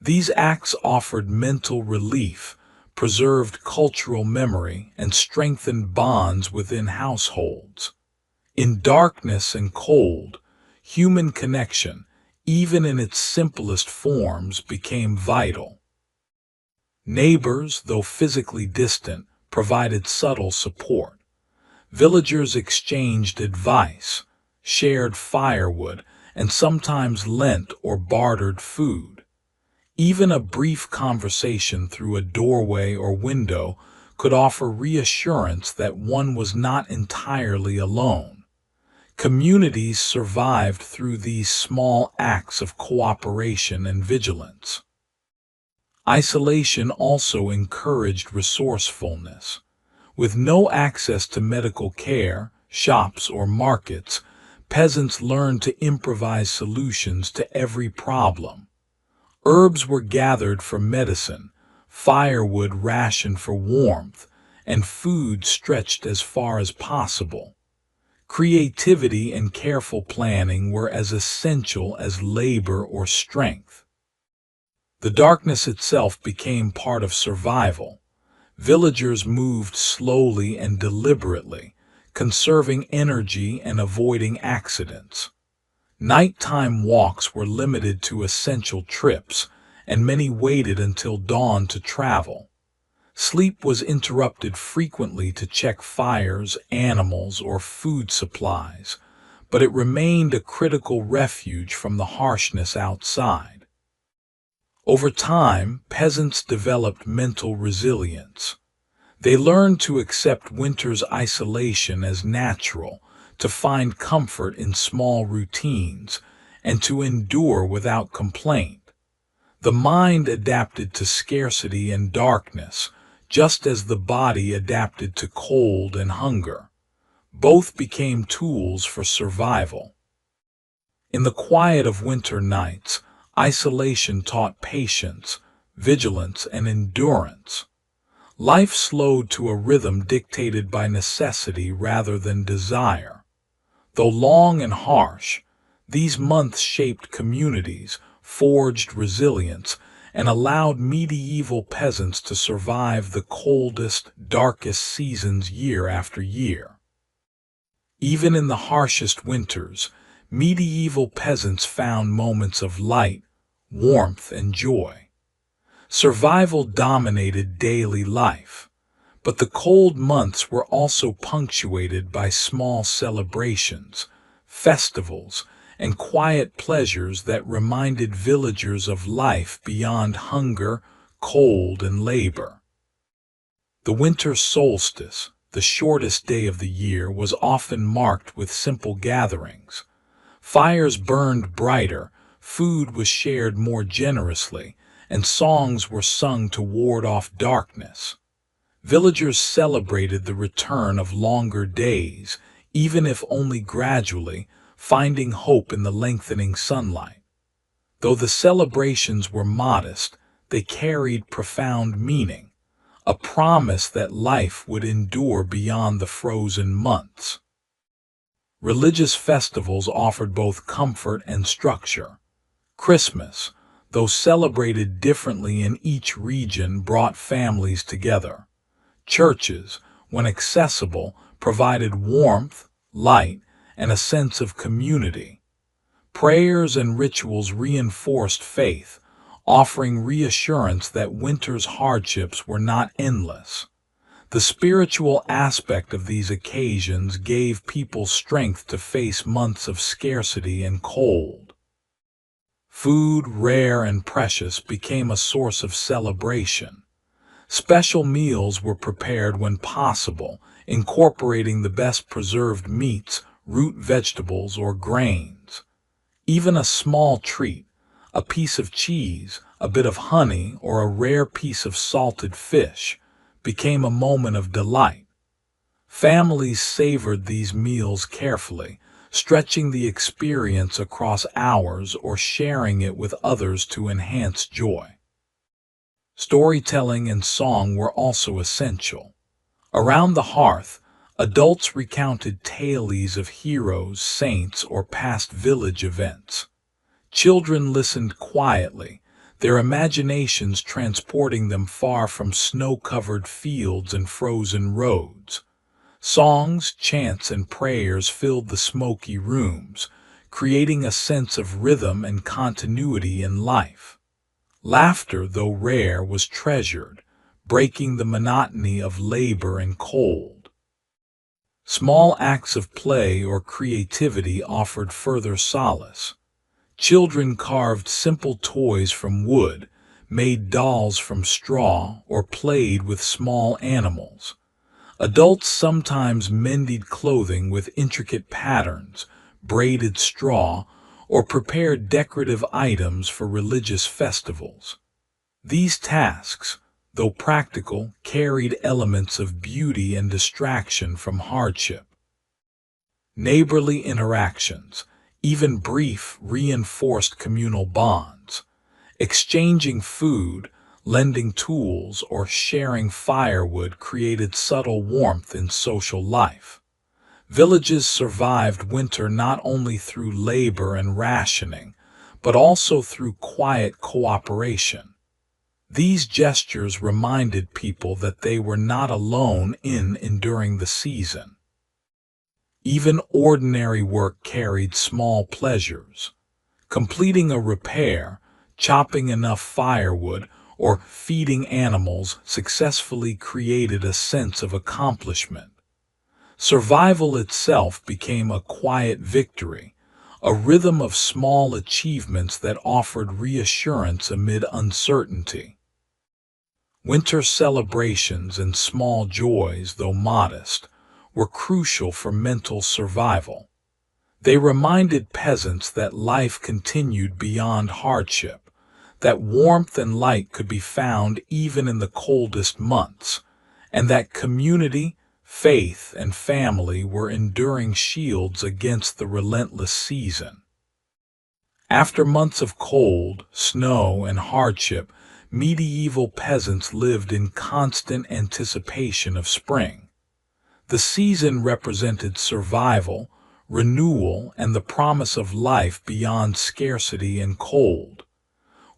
These acts offered mental relief, preserved cultural memory, and strengthened bonds within households. In darkness and cold, human connection, even in its simplest forms, became vital. Neighbors, though physically distant, provided subtle support. Villagers exchanged advice, shared firewood, and sometimes lent or bartered food. Even a brief conversation through a doorway or window could offer reassurance that one was not entirely alone. Communities survived through these small acts of cooperation and vigilance. Isolation also encouraged resourcefulness. With no access to medical care, shops, or markets, peasants learned to improvise solutions to every problem. Herbs were gathered for medicine, firewood rationed for warmth, and food stretched as far as possible. Creativity and careful planning were as essential as labor or strength. The darkness itself became part of survival. Villagers moved slowly and deliberately, conserving energy and avoiding accidents. Nighttime walks were limited to essential trips, and many waited until dawn to travel. Sleep was interrupted frequently to check fires, animals, or food supplies, but it remained a critical refuge from the harshness outside. Over time, peasants developed mental resilience. They learned to accept winter's isolation as natural, to find comfort in small routines, and to endure without complaint. The mind adapted to scarcity and darkness, just as the body adapted to cold and hunger. Both became tools for survival. In the quiet of winter nights, isolation taught patience, vigilance, and endurance. Life slowed to a rhythm dictated by necessity rather than desire. Though long and harsh, these months shaped communities, forged resilience, and allowed medieval peasants to survive the coldest, darkest seasons year after year. Even in the harshest winters, medieval peasants found moments of light, warmth, and joy. Survival dominated daily life, but the cold months were also punctuated by small celebrations, festivals, and quiet pleasures that reminded villagers of life beyond hunger, cold, and labor. The winter solstice, the shortest day of the year, was often marked with simple gatherings. Fires burned brighter, food was shared more generously, and songs were sung to ward off darkness. Villagers celebrated the return of longer days, even if only gradually, finding hope in the lengthening sunlight. Though the celebrations were modest, they carried profound meaning, a promise that life would endure beyond the frozen months. Religious festivals offered both comfort and structure. Christmas, though celebrated differently in each region, brought families together. Churches, when accessible, provided warmth, light, and a sense of community. Prayers and rituals reinforced faith, offering reassurance that winter's hardships were not endless. The spiritual aspect of these occasions gave people strength to face months of scarcity and cold. Food, rare and precious, became a source of celebration. Special meals were prepared when possible, incorporating the best preserved meats, root vegetables, or grains. Even a small treat, a piece of cheese, a bit of honey, or a rare piece of salted fish, became a moment of delight. Families savored these meals carefully, stretching the experience across hours or sharing it with others to enhance joy. Storytelling and song were also essential. Around the hearth, adults recounted tales of heroes, saints, or past village events. Children listened quietly, their imaginations transporting them far from snow-covered fields and frozen roads. Songs, chants, and prayers filled the smoky rooms, creating a sense of rhythm and continuity in life. Laughter, though rare, was treasured, breaking the monotony of labor and cold. Small acts of play or creativity offered further solace. Children carved simple toys from wood, made dolls from straw, or played with small animals. Adults sometimes mended clothing with intricate patterns, braided straw, or prepared decorative items for religious festivals. These tasks, though practical, carried elements of beauty and distraction from hardship. Neighborly interactions, even brief, reinforced communal bonds. Exchanging food, lending tools, or sharing firewood created subtle warmth in social life. Villages survived winter not only through labor and rationing, but also through quiet cooperation. These gestures reminded people that they were not alone in enduring the season. Even ordinary work carried small pleasures. Completing a repair, chopping enough firewood, or feeding animals successfully created a sense of accomplishment. Survival itself became a quiet victory, a rhythm of small achievements that offered reassurance amid uncertainty. Winter celebrations and small joys, though modest, were crucial for mental survival. They reminded peasants that life continued beyond hardship, that warmth and light could be found even in the coldest months, and that community, faith, and family were enduring shields against the relentless season. After months of cold, snow, and hardship, medieval peasants lived in constant anticipation of spring. The season represented survival, renewal, and the promise of life beyond scarcity and cold.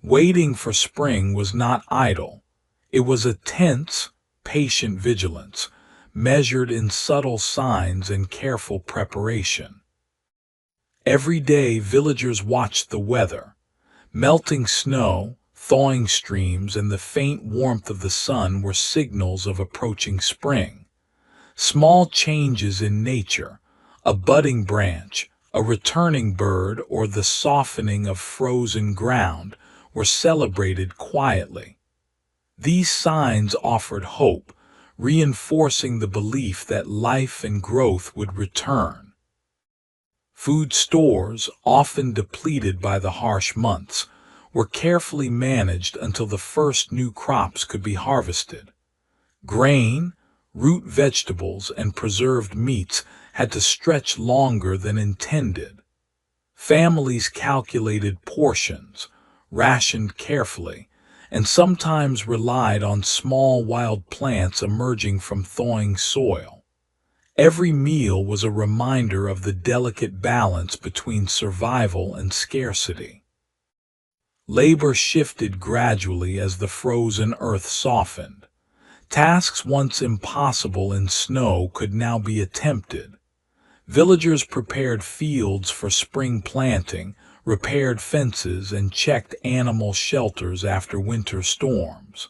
Waiting for spring was not idle. It was a tense, patient vigilance, measured in subtle signs and careful preparation. Every day, villagers watched the weather. Melting snow, thawing streams, and the faint warmth of the sun were signals of approaching spring. Small changes in nature, a budding branch, a returning bird, or the softening of frozen ground, were celebrated quietly. These signs offered hope, reinforcing the belief that life and growth would return. Food stores, often depleted by the harsh months, were carefully managed until the first new crops could be harvested. Grain, root vegetables, and preserved meats had to stretch longer than intended. Families calculated portions, rationed carefully, and sometimes relied on small wild plants emerging from thawing soil. Every meal was a reminder of the delicate balance between survival and scarcity. Labor shifted gradually as the frozen earth softened. Tasks once impossible in snow could now be attempted. Villagers prepared fields for spring planting, repaired fences, and checked animal shelters after winter storms.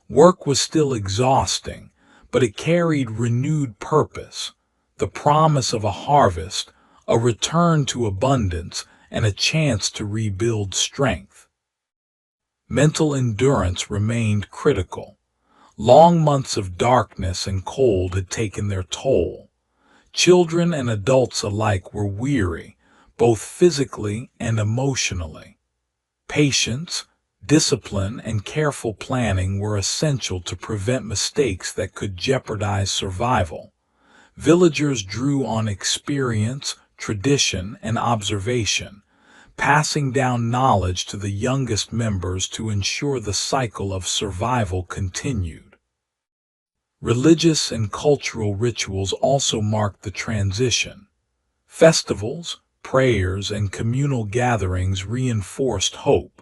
Work was still exhausting, but it carried renewed purpose, the promise of a harvest, a return to abundance, and a chance to rebuild strength. Mental endurance remained critical. Long months of darkness and cold had taken their toll. Children and adults alike were weary, both physically and emotionally. Patience, discipline, and careful planning were essential to prevent mistakes that could jeopardize survival. Villagers drew on experience, tradition, and observation, passing down knowledge to the youngest members to ensure the cycle of survival continued. Religious and cultural rituals also marked the transition. Festivals, prayers, and communal gatherings reinforced hope.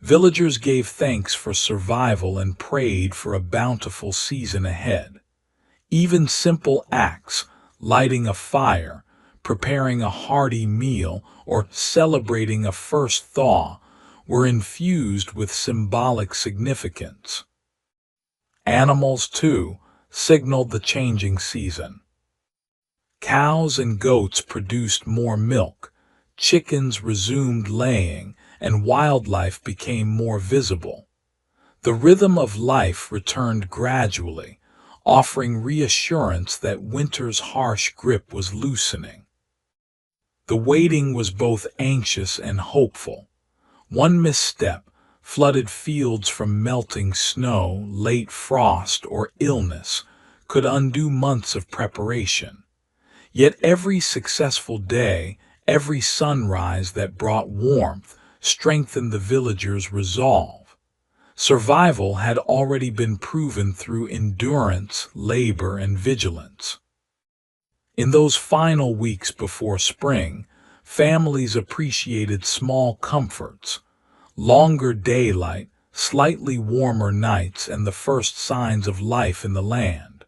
Villagers gave thanks for survival and prayed for a bountiful season ahead. Even simple acts, lighting a fire, preparing a hearty meal, or celebrating a first thaw, were infused with symbolic significance. Animals, too, signaled the changing season. Cows and goats produced more milk, chickens resumed laying, and wildlife became more visible. The rhythm of life returned gradually, offering reassurance that winter's harsh grip was loosening. The waiting was both anxious and hopeful. One misstep, flooded fields from melting snow, late frost, or illness, could undo months of preparation. Yet every successful day, every sunrise that brought warmth, strengthened the villagers' resolve. Survival had already been proven through endurance, labor, and vigilance. In those final weeks before spring, families appreciated small comforts: longer daylight, slightly warmer nights, and the first signs of life in the land.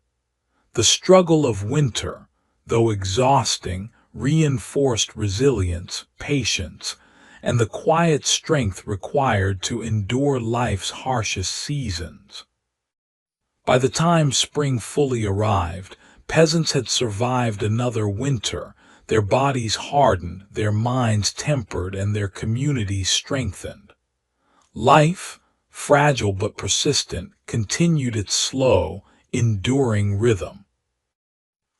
The struggle of winter, though exhausting, reinforced resilience, patience, and the quiet strength required to endure life's harshest seasons. By the time spring fully arrived, peasants had survived another winter, their bodies hardened, their minds tempered, and their communities strengthened. Life, fragile but persistent, continued its slow, enduring rhythm.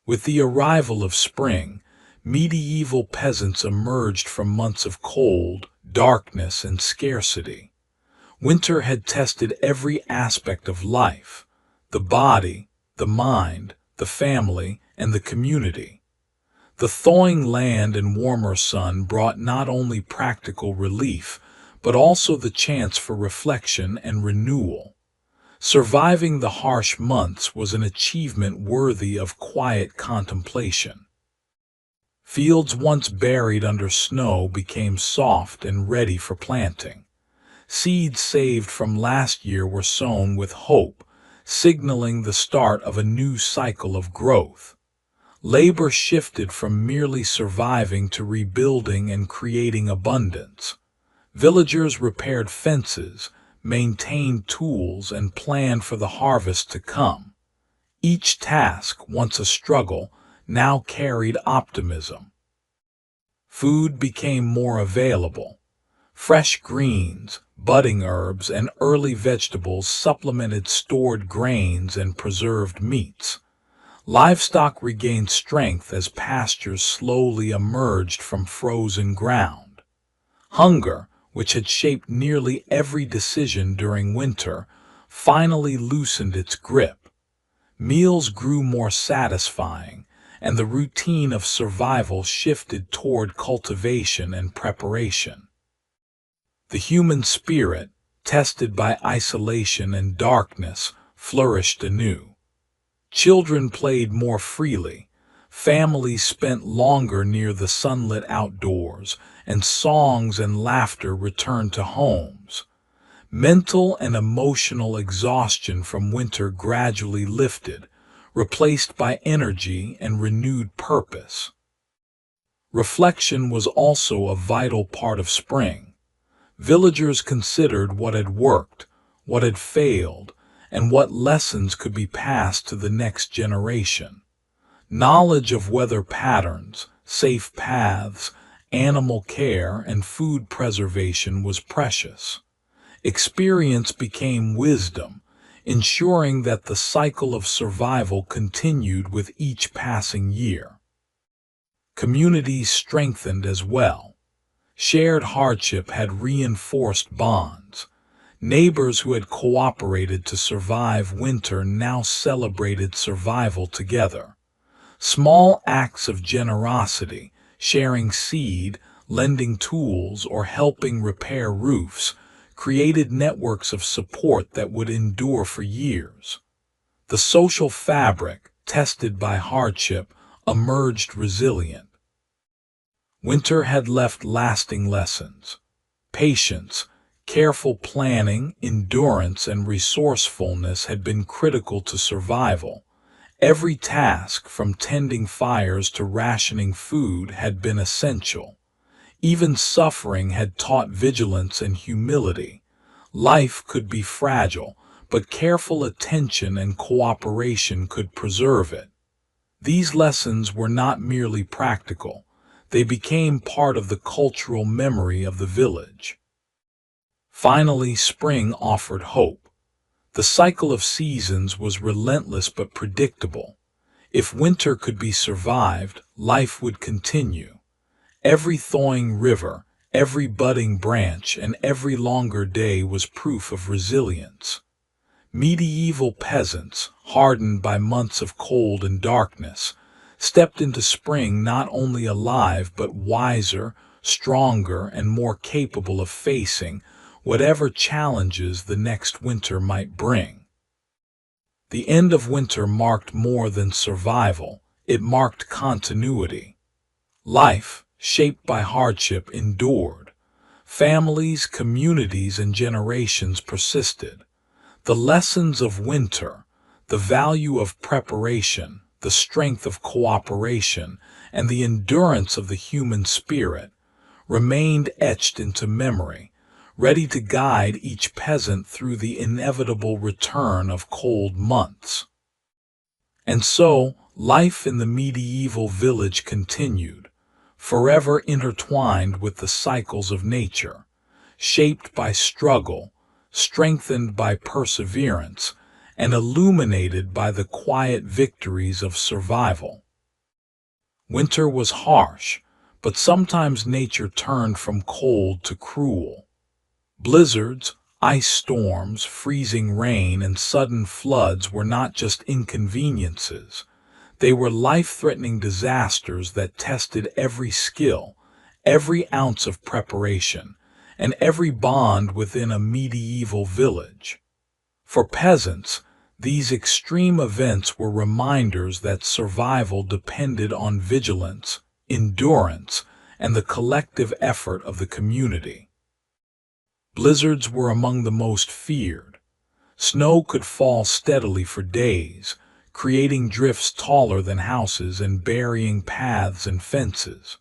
With the arrival of spring, medieval peasants emerged from months of cold, darkness, and scarcity. Winter had tested every aspect of life: the body, the mind, the family, and the community. The thawing land and warmer sun brought not only practical relief, but also the chance for reflection and renewal. Surviving the harsh months was an achievement worthy of quiet contemplation. Fields once buried under snow became soft and ready for planting. Seeds saved from last year were sown with hope, signaling the start of a new cycle of growth. Labor shifted from merely surviving to rebuilding and creating abundance. Villagers repaired fences, maintained tools, and planned for the harvest to come. Each task, once a struggle, now carried optimism. Food became more available. Fresh greens, budding herbs, and early vegetables supplemented stored grains and preserved meats. Livestock regained strength as pastures slowly emerged from frozen ground. Hunger, which had shaped nearly every decision during winter, finally loosened its grip. Meals grew more satisfying, and the routine of survival shifted toward cultivation and preparation. The human spirit, tested by isolation and darkness, flourished anew. Children played more freely, families spent longer near the sunlit outdoors, and songs and laughter returned to homes. Mental and emotional exhaustion from winter gradually lifted, replaced by energy and renewed purpose. Reflection was also a vital part of spring. Villagers considered what had worked, what had failed, and what lessons could be passed to the next generation. Knowledge of weather patterns, safe paths, animal care, and food preservation was precious. Experience became wisdom, ensuring that the cycle of survival continued with each passing year. Communities strengthened as well. Shared hardship had reinforced bonds. Neighbors who had cooperated to survive winter now celebrated survival together. Small acts of generosity, sharing seed, lending tools, or helping repair roofs, created networks of support that would endure for years. The social fabric, tested by hardship, emerged resilient. Winter had left lasting lessons. Patience, careful planning, endurance, and resourcefulness had been critical to survival. Every task, from tending fires to rationing food, had been essential. Even suffering had taught vigilance and humility. Life could be fragile, but careful attention and cooperation could preserve it. These lessons were not merely practical. They became part of the cultural memory of the village. Finally, spring offered hope. The cycle of seasons was relentless but predictable. If winter could be survived, life would continue. Every thawing river, every budding branch, and every longer day was proof of resilience. Medieval peasants, hardened by months of cold and darkness, stepped into spring not only alive but wiser, stronger, and more capable of facing whatever challenges the next winter might bring. The end of winter marked more than survival, it marked continuity. Life, shaped by hardship, endured. Families, communities, and generations persisted. The lessons of winter, the value of preparation, the strength of cooperation, and the endurance of the human spirit remained etched into memory, ready to guide each peasant through the inevitable return of cold months. And so, life in the medieval village continued, forever intertwined with the cycles of nature, shaped by struggle, strengthened by perseverance, and illuminated by the quiet victories of survival. Winter was harsh, but sometimes nature turned from cold to cruel. Blizzards, ice storms, freezing rain, and sudden floods were not just inconveniences. They were life-threatening disasters that tested every skill, every ounce of preparation, and every bond within a medieval village. For peasants, these extreme events were reminders that survival depended on vigilance, endurance, and the collective effort of the community. Blizzards were among the most feared. Snow could fall steadily for days, creating drifts taller than houses and burying paths and fences.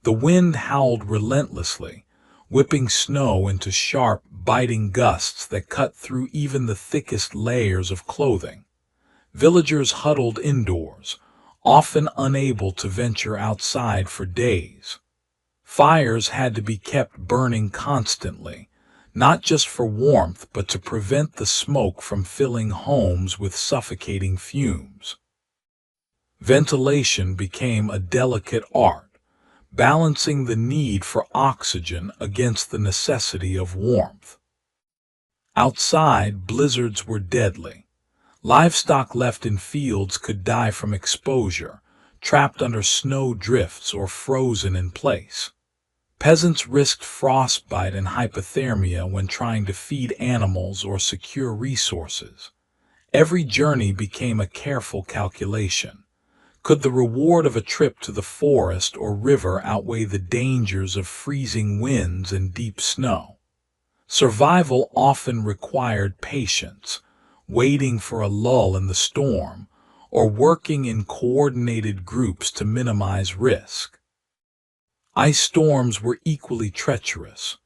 The wind howled relentlessly, whipping snow into sharp, biting gusts that cut through even the thickest layers of clothing. Villagers huddled indoors, often unable to venture outside for days. Fires had to be kept burning constantly, not just for warmth but to prevent the smoke from filling homes with suffocating fumes. Ventilation became a delicate art, balancing the need for oxygen against the necessity of warmth. Outside, blizzards were deadly. Livestock left in fields could die from exposure, trapped under snow drifts or frozen in place. Peasants risked frostbite and hypothermia when trying to feed animals or secure resources. Every journey became a careful calculation. Could the reward of a trip to the forest or river outweigh the dangers of freezing winds and deep snow? Survival often required patience, waiting for a lull in the storm, or working in coordinated groups to minimize risk. Ice storms were equally treacherous.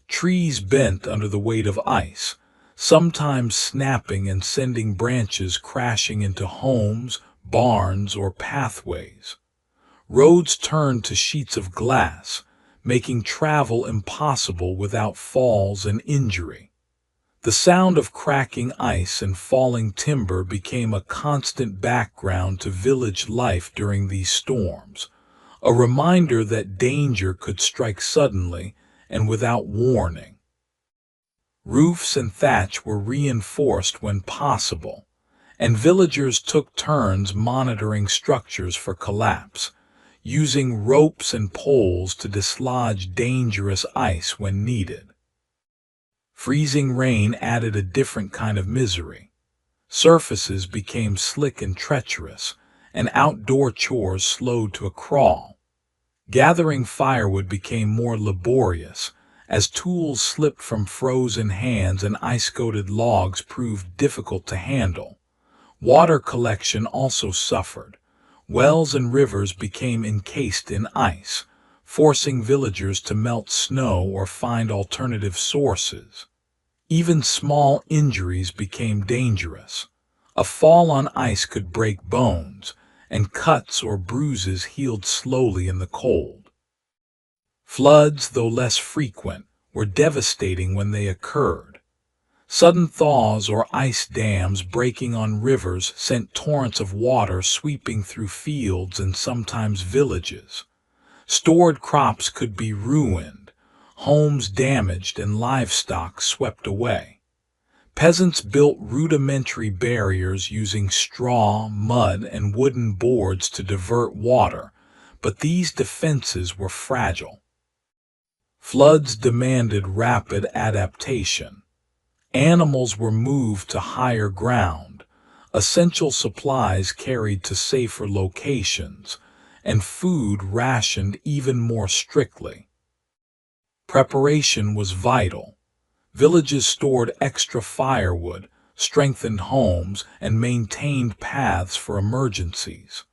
Trees bent under the weight of ice, sometimes snapping and sending branches crashing into homes, barns, or pathways. Roads turned to sheets of glass, making travel impossible without falls and injury. The sound of cracking ice and falling timber became a constant background to village life during these storms, a reminder that danger could strike suddenly and without warning. Roofs and thatch were reinforced when possible, and villagers took turns monitoring structures for collapse, using ropes and poles to dislodge dangerous ice when needed. Freezing rain added a different kind of misery. Surfaces became slick and treacherous, and outdoor chores slowed to a crawl. Gathering firewood became more laborious, as tools slipped from frozen hands and ice-coated logs proved difficult to handle. Water collection also suffered. Wells and rivers became encased in ice, forcing villagers to melt snow or find alternative sources. Even small injuries became dangerous. A fall on ice could break bones, and cuts or bruises healed slowly in the cold. Floods, though less frequent, were devastating when they occurred. Sudden thaws or ice dams breaking on rivers sent torrents of water sweeping through fields and sometimes villages. Stored crops could be ruined, homes damaged, and livestock swept away. Peasants built rudimentary barriers using straw, mud, and wooden boards to divert water, but these defenses were fragile. Floods demanded rapid adaptation. Animals were moved to higher ground, essential supplies carried to safer locations, and food rationed even more strictly. Preparation was vital. Villages stored extra firewood, strengthened homes, and maintained paths for emergencies.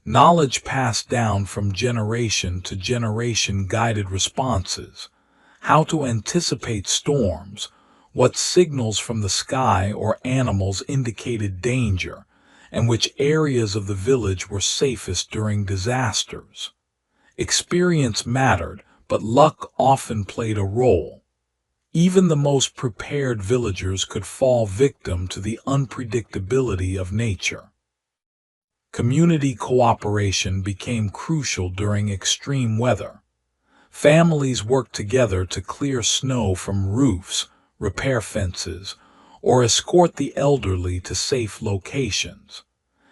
Knowledge passed down from generation to generation guided responses, how to anticipate storms, what signals from the sky or animals indicated danger, and which areas of the village were safest during disasters. Experience mattered, but luck often played a role. Even the most prepared villagers could fall victim to the unpredictability of nature. Community cooperation became crucial during extreme weather. Families worked together to clear snow from roofs, repair fences, or escort the elderly to safe locations.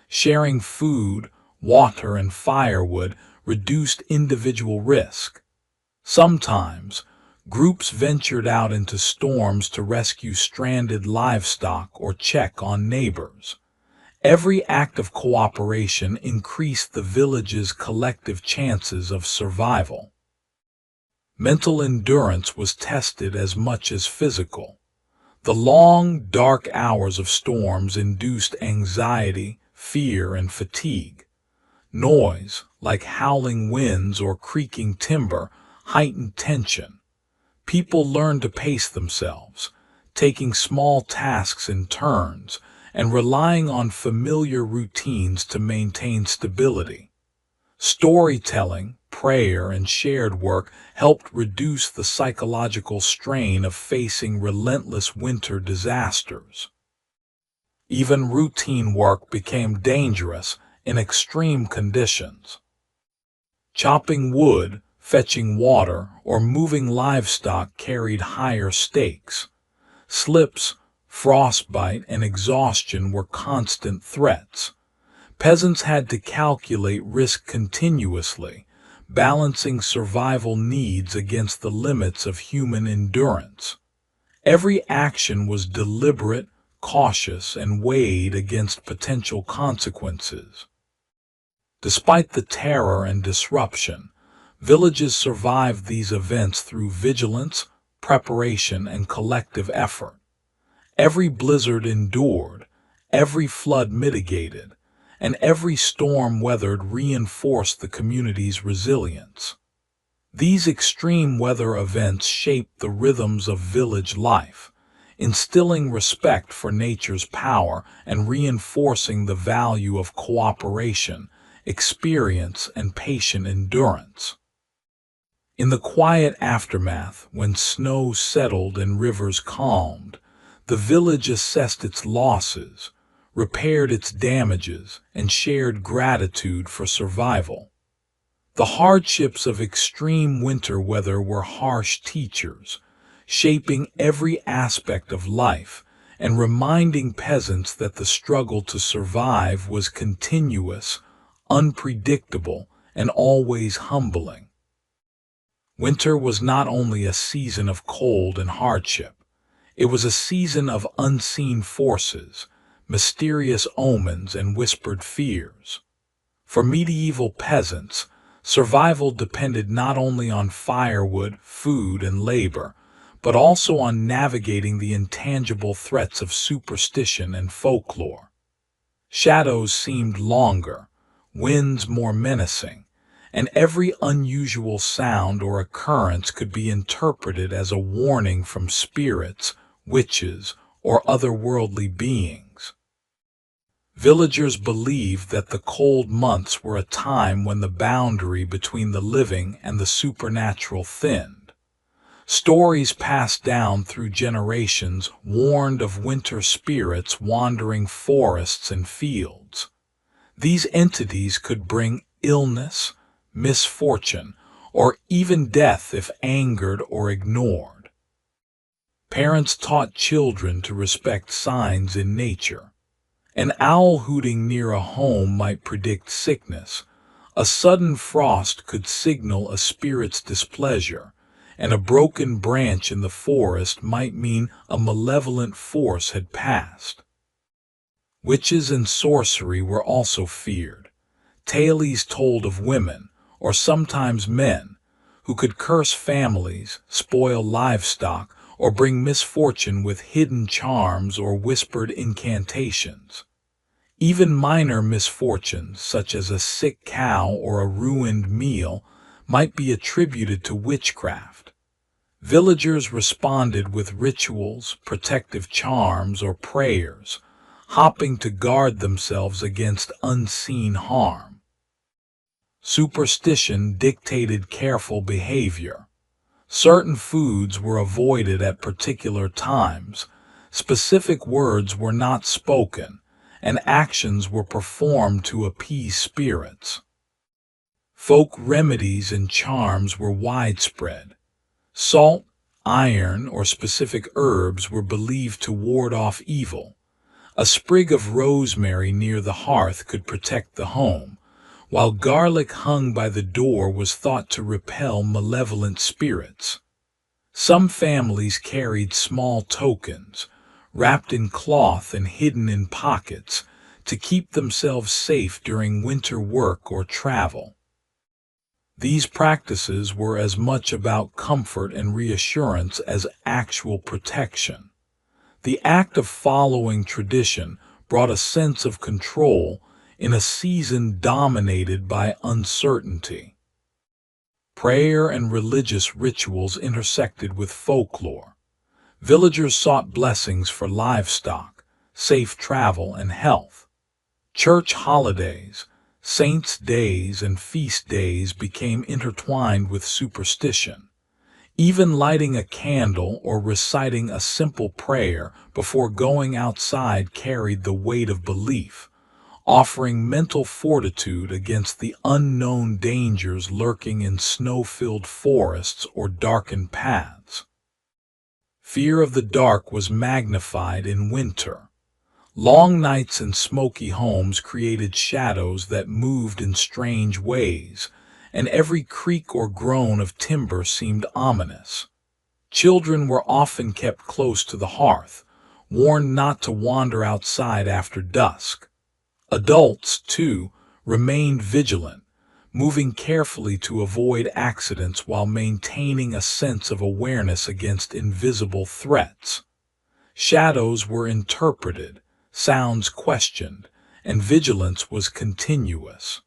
Sharing food, water, and firewood reduced individual risk. Sometimes, groups ventured out into storms to rescue stranded livestock or check on neighbors. Every act of cooperation increased the village's collective chances of survival. Mental endurance was tested as much as physical. The long, dark hours of storms induced anxiety, fear, and fatigue. Noise, like howling winds or creaking timber, heightened tension. People learned to pace themselves, taking small tasks in turns and relying on familiar routines to maintain stability. Storytelling, prayer, and shared work helped reduce the psychological strain of facing relentless winter disasters. Even routine work became dangerous in extreme conditions. Chopping wood, fetching water, or moving livestock carried higher stakes. Slips, frostbite, and exhaustion were constant threats. Peasants had to calculate risk continuously, balancing survival needs against the limits of human endurance. Every action was deliberate, cautious, and weighed against potential consequences. Despite the terror and disruption, villages survived these events through vigilance, preparation, and collective effort. Every blizzard endured, every flood mitigated, and every storm weathered reinforced the community's resilience. These extreme weather events shaped the rhythms of village life, instilling respect for nature's power and reinforcing the value of cooperation, experience, and patient endurance. In the quiet aftermath, when snow settled and rivers calmed, the village assessed its losses, repaired its damages, and shared gratitude for survival. The hardships of extreme winter weather were harsh teachers, shaping every aspect of life and reminding peasants that the struggle to survive was continuous, unpredictable, and always humbling. Winter was not only a season of cold and hardship, it was a season of unseen forces, mysterious omens, and whispered fears. For medieval peasants, survival depended not only on firewood, food, and labor, but also on navigating the intangible threats of superstition and folklore. Shadows seemed longer, winds more menacing, and every unusual sound or occurrence could be interpreted as a warning from spirits, witches, or otherworldly beings. Villagers believed that the cold months were a time when the boundary between the living and the supernatural thinned. Stories passed down through generations warned of winter spirits wandering forests and fields. These entities could bring illness, misfortune, or even death if angered or ignored. Parents taught children to respect signs in nature. An owl hooting near a home might predict sickness. A sudden frost could signal a spirit's displeasure, and a broken branch in the forest might mean a malevolent force had passed. Witches and sorcery were also feared. Tales told of women, or sometimes men, who could curse families, spoil livestock, or bring misfortune with hidden charms or whispered incantations. Even minor misfortunes, such as a sick cow or a ruined meal, might be attributed to witchcraft. Villagers responded with rituals, protective charms, or prayers, hoping to guard themselves against unseen harm. Superstition dictated careful behavior. Certain foods were avoided at particular times, specific words were not spoken, and actions were performed to appease spirits. Folk remedies and charms were widespread. Salt, iron, or specific herbs were believed to ward off evil. A sprig of rosemary near the hearth could protect the home, while garlic hung by the door was thought to repel malevolent spirits. Some families carried small tokens, wrapped in cloth and hidden in pockets, to keep themselves safe during winter work or travel. These practices were as much about comfort and reassurance as actual protection. The act of following tradition brought a sense of control in a season dominated by uncertainty. Prayer and religious rituals intersected with folklore. Villagers sought blessings for livestock, safe travel, and health. Church holidays, saints' days, and feast days became intertwined with superstition. Even lighting a candle or reciting a simple prayer before going outside carried the weight of belief, offering mental fortitude against the unknown dangers lurking in snow-filled forests or darkened paths. Fear of the dark was magnified in winter. Long nights in smoky homes created shadows that moved in strange ways, and every creak or groan of timber seemed ominous. Children were often kept close to the hearth, warned not to wander outside after dusk. Adults, too, remained vigilant, moving carefully to avoid accidents while maintaining a sense of awareness against invisible threats. Shadows were interpreted, sounds questioned, and vigilance was continuous.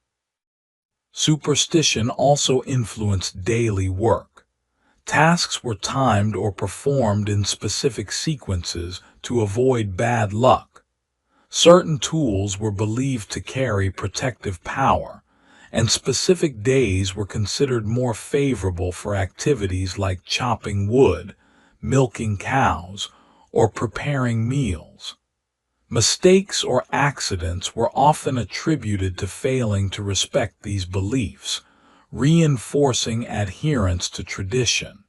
Superstition also influenced daily work. Tasks were timed or performed in specific sequences to avoid bad luck. Certain tools were believed to carry protective power, and specific days were considered more favorable for activities like chopping wood, milking cows, or preparing meals. Mistakes or accidents were often attributed to failing to respect these beliefs, reinforcing adherence to tradition.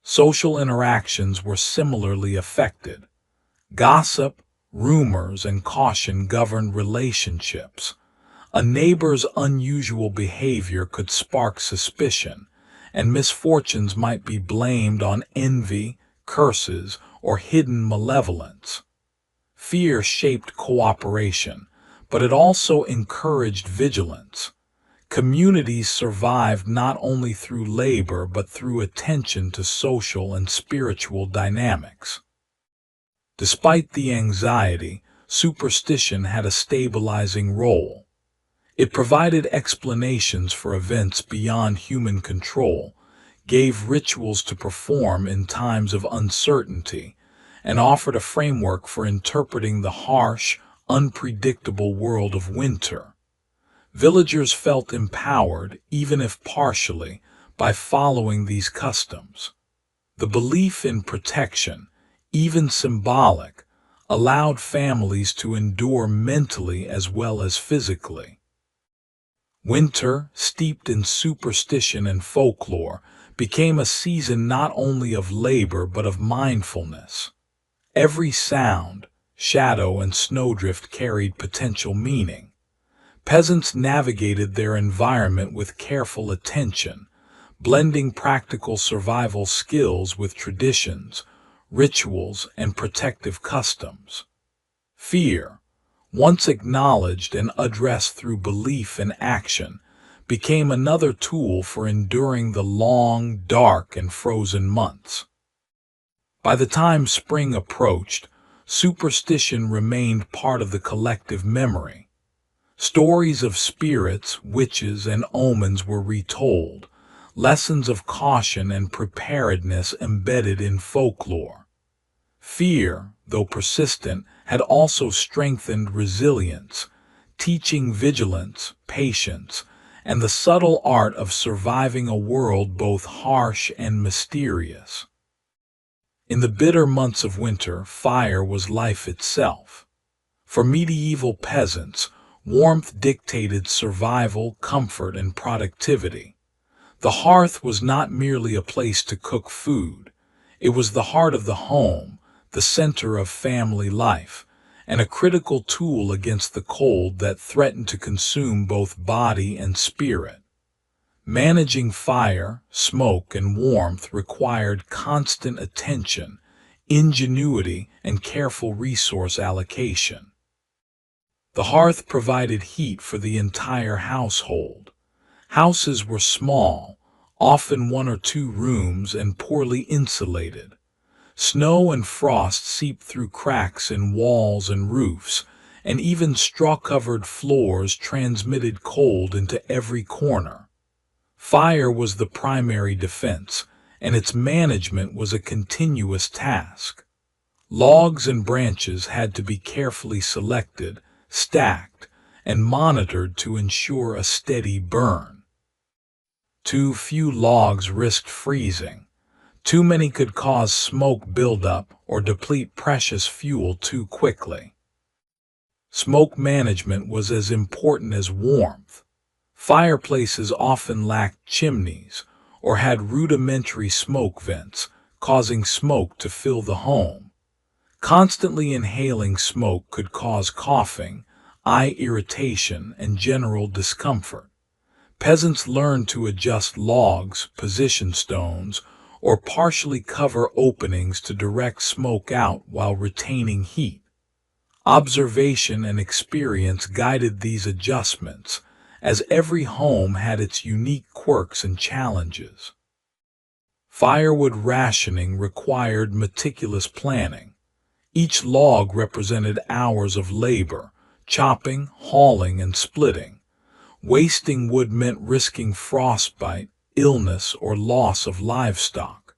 Social interactions were similarly affected. Gossip, rumors, and caution governed relationships. A neighbor's unusual behavior could spark suspicion, and misfortunes might be blamed on envy, curses, or hidden malevolence. Fear shaped cooperation, but it also encouraged vigilance. Communities survived not only through labor but through attention to social and spiritual dynamics. Despite the anxiety, superstition had a stabilizing role. It provided explanations for events beyond human control, gave rituals to perform in times of uncertainty, and offered a framework for interpreting the harsh, unpredictable world of winter. Villagers felt empowered, even if partially, by following these customs. The belief in protection, even symbolic, allowed families to endure mentally as well as physically. Winter, steeped in superstition and folklore, became a season not only of labor but of mindfulness. Every sound, shadow, and snowdrift carried potential meaning. Peasants navigated their environment with careful attention, blending practical survival skills with traditions, rituals, and protective customs. Fear, once acknowledged and addressed through belief and action, became another tool for enduring the long, dark, and frozen months. By the time spring approached, superstition remained part of the collective memory. Stories of spirits, witches, and omens were retold, lessons of caution and preparedness embedded in folklore. Fear, though persistent, had also strengthened resilience, teaching vigilance, patience, and the subtle art of surviving a world both harsh and mysterious. In the bitter months of winter, fire was life itself. For medieval peasants, warmth dictated survival, comfort, and productivity. The hearth was not merely a place to cook food. It was the heart of the home, the center of family life, and a critical tool against the cold that threatened to consume both body and spirit. Managing fire, smoke, and warmth required constant attention, ingenuity, and careful resource allocation. The hearth provided heat for the entire household. Houses were small, often one or two rooms, and poorly insulated. Snow and frost seeped through cracks in walls and roofs, and even straw-covered floors transmitted cold into every corner. Fire was the primary defense, and its management was a continuous task. Logs and branches had to be carefully selected, stacked, and monitored to ensure a steady burn. Too few logs risked freezing. Too many could cause smoke buildup or deplete precious fuel too quickly. Smoke management was as important as warmth. Fireplaces often lacked chimneys or had rudimentary smoke vents, causing smoke to fill the home. Constantly inhaling smoke could cause coughing, eye irritation, and general discomfort. Peasants learned to adjust logs, position stones, or partially cover openings to direct smoke out while retaining heat. Observation and experience guided these adjustments, as every home had its unique quirks and challenges. Firewood rationing required meticulous planning. Each log represented hours of labor, chopping, hauling, and splitting. Wasting wood meant risking frostbite, illness, or loss of livestock.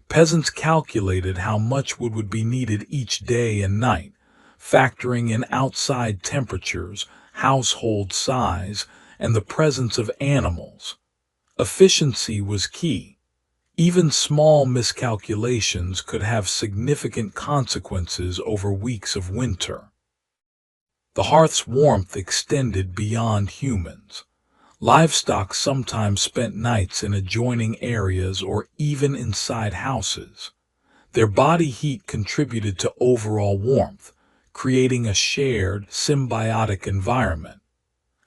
Peasants calculated how much wood would be needed each day and night, factoring in outside temperatures, household size, and the presence of animals. Efficiency was key. Even small miscalculations could have significant consequences over weeks of winter. The hearth's warmth extended beyond humans. Livestock sometimes spent nights in adjoining areas or even inside houses. Their body heat contributed to overall warmth, creating a shared, symbiotic environment.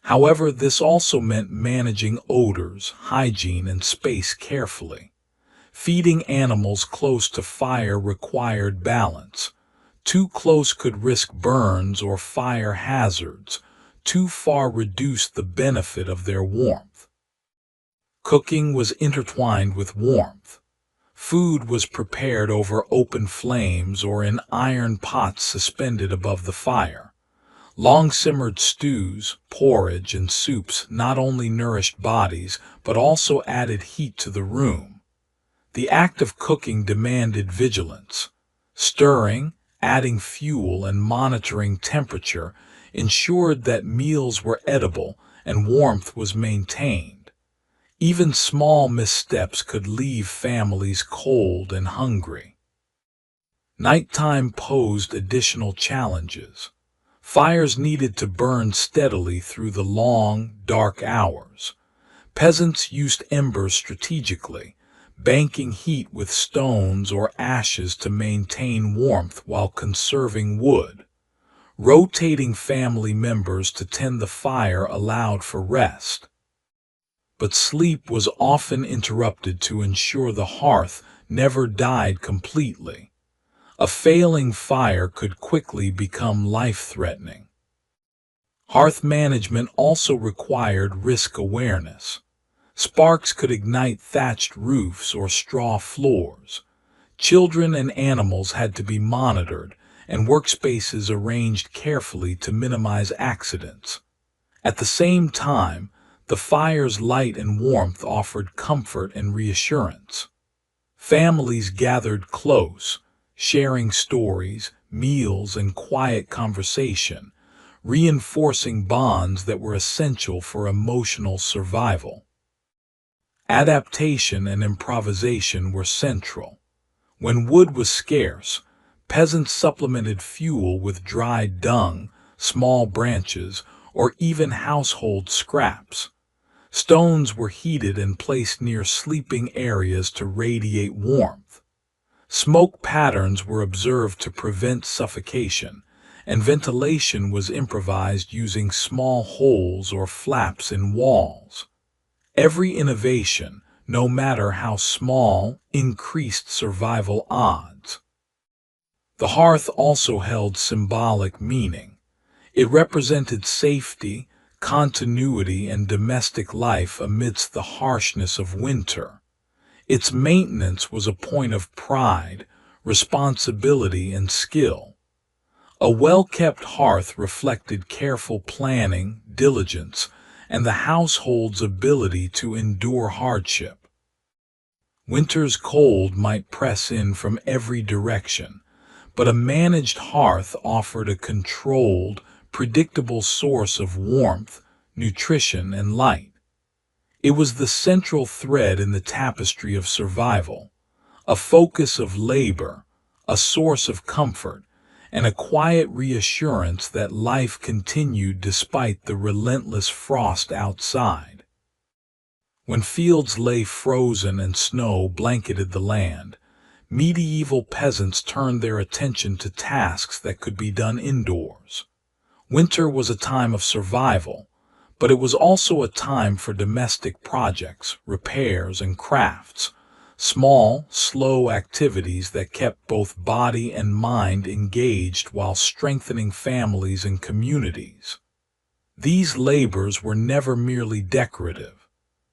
However, this also meant managing odors, hygiene, and space carefully. Feeding animals close to fire required balance. Too close could risk burns or fire hazards. Too far reduced the benefit of their warmth. Cooking was intertwined with warmth. Food was prepared over open flames or in iron pots suspended above the fire. Long-simmered stews, porridge, and soups not only nourished bodies but also added heat to the room. The act of cooking demanded vigilance. Stirring, adding fuel, and monitoring temperature ensured that meals were edible and warmth was maintained. Even small missteps could leave families cold and hungry. Nighttime posed additional challenges. Fires needed to burn steadily through the long, dark hours. Peasants used embers strategically, banking heat with stones or ashes to maintain warmth while conserving wood. Rotating family members to tend the fire allowed for rest. But sleep was often interrupted to ensure the hearth never died completely. A failing fire could quickly become life-threatening. Hearth management also required risk awareness. Sparks could ignite thatched roofs or straw floors. Children and animals had to be monitored, and workspaces arranged carefully to minimize accidents. At the same time, the fire's light and warmth offered comfort and reassurance. Families gathered close, sharing stories, meals, and quiet conversation, reinforcing bonds that were essential for emotional survival. Adaptation and improvisation were central. When wood was scarce, peasants supplemented fuel with dried dung, small branches, or even household scraps. Stones were heated and placed near sleeping areas to radiate warmth. Smoke patterns were observed to prevent suffocation, and ventilation was improvised using small holes or flaps in walls. Every innovation, no matter how small, increased survival odds. The hearth also held symbolic meaning. It represented safety, continuity, and domestic life amidst the harshness of winter. Its maintenance was a point of pride, responsibility, and skill. A well-kept hearth reflected careful planning, diligence, and the household's ability to endure hardship. Winter's cold might press in from every direction, but a managed hearth offered a controlled, predictable source of warmth, nutrition, and light. It was the central thread in the tapestry of survival, a focus of labor, a source of comfort, and a quiet reassurance that life continued despite the relentless frost outside. When fields lay frozen and snow blanketed the land, medieval peasants turned their attention to tasks that could be done indoors. Winter was a time of survival, but it was also a time for domestic projects, repairs, and crafts, small, slow activities that kept both body and mind engaged while strengthening families and communities. These labors were never merely decorative.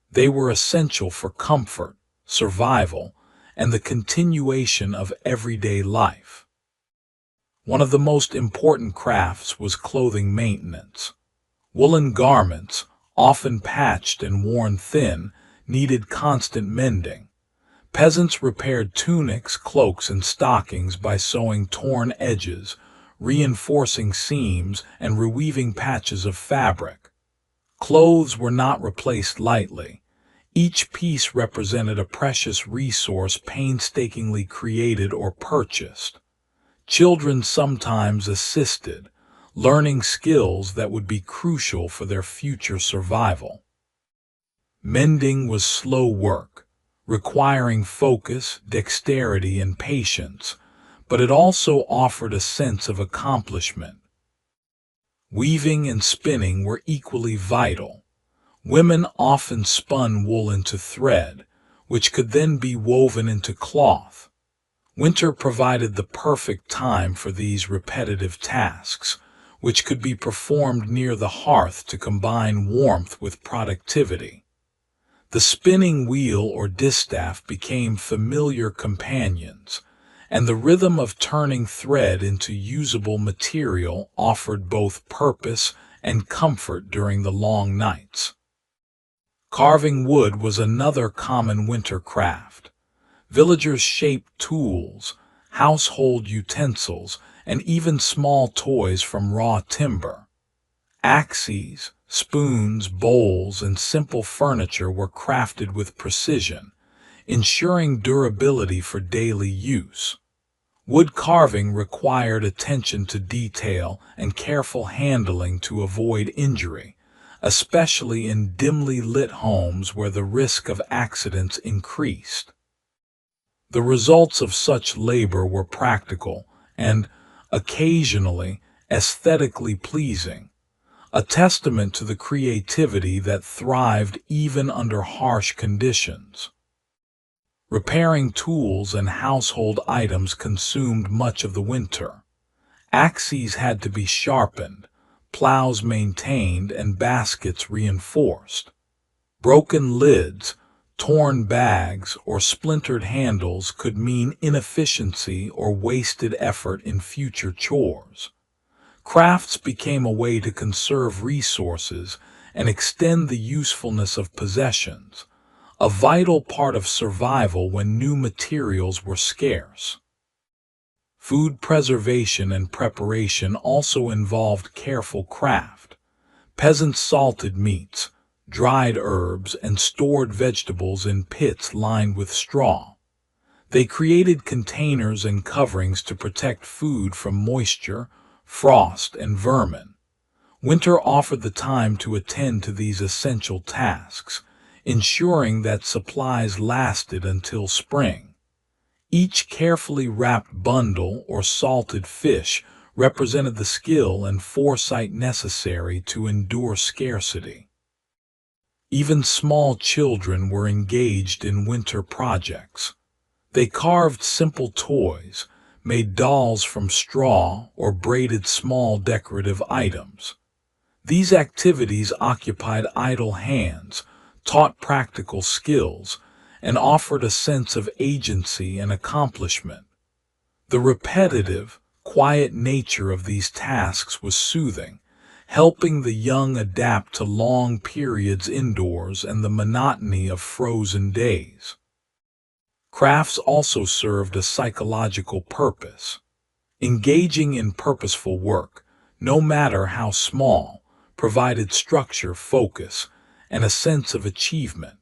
They were essential for comfort, survival, and the continuation of everyday life. One of the most important crafts was clothing maintenance. Woolen garments, often patched and worn thin, needed constant mending. Peasants repaired tunics, cloaks, and stockings by sewing torn edges, reinforcing seams, and reweaving patches of fabric. Clothes were not replaced lightly. Each piece represented a precious resource painstakingly created or purchased. Children sometimes assisted, learning skills that would be crucial for their future survival. Mending was slow work, requiring focus, dexterity, and patience, but it also offered a sense of accomplishment. Weaving and spinning were equally vital. Women often spun wool into thread, which could then be woven into cloth. Winter provided the perfect time for these repetitive tasks, which could be performed near the hearth to combine warmth with productivity. The spinning wheel or distaff became familiar companions, and the rhythm of turning thread into usable material offered both purpose and comfort during the long nights. Carving wood was another common winter craft. Villagers shaped tools, household utensils, and even small toys from raw timber. Axes, spoons, bowls, and simple furniture were crafted with precision, ensuring durability for daily use. Wood carving required attention to detail and careful handling to avoid injury, especially in dimly lit homes where the risk of accidents increased. The results of such labor were practical and, occasionally, aesthetically pleasing, a testament to the creativity that thrived even under harsh conditions. Repairing tools and household items consumed much of the winter. Axes had to be sharpened, plows maintained, and baskets reinforced. Broken lids, torn bags, or splintered handles could mean inefficiency or wasted effort in future chores. Crafts became a way to conserve resources and extend the usefulness of possessions, a vital part of survival when new materials were scarce. Food preservation and preparation also involved careful craft. Peasants salted meats, dried herbs, and stored vegetables in pits lined with straw. They created containers and coverings to protect food from moisture, frost, and vermin. Winter offered the time to attend to these essential tasks, ensuring that supplies lasted until spring. Each carefully wrapped bundle or salted fish represented the skill and foresight necessary to endure scarcity. Even small children were engaged in winter projects. They carved simple toys, made dolls from straw, or braided small decorative items. These activities occupied idle hands, taught practical skills, and offered a sense of agency and accomplishment. The repetitive, quiet nature of these tasks was soothing, helping the young adapt to long periods indoors and the monotony of frozen days. Crafts also served a psychological purpose. Engaging in purposeful work, no matter how small, provided structure, focus, and a sense of achievement.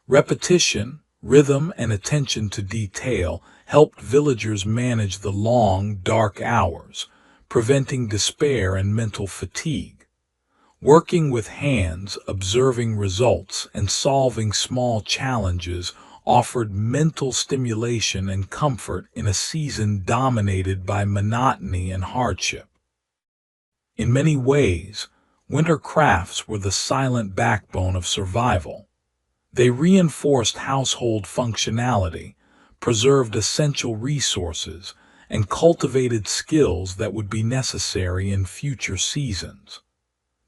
Repetition, rhythm, and attention to detail helped villagers manage the long, dark hours, preventing despair and mental fatigue. Working with hands, observing results, and solving small challenges offered mental stimulation and comfort in a season dominated by monotony and hardship. In many ways, winter crafts were the silent backbone of survival. They reinforced household functionality, preserved essential resources, and cultivated skills that would be necessary in future seasons.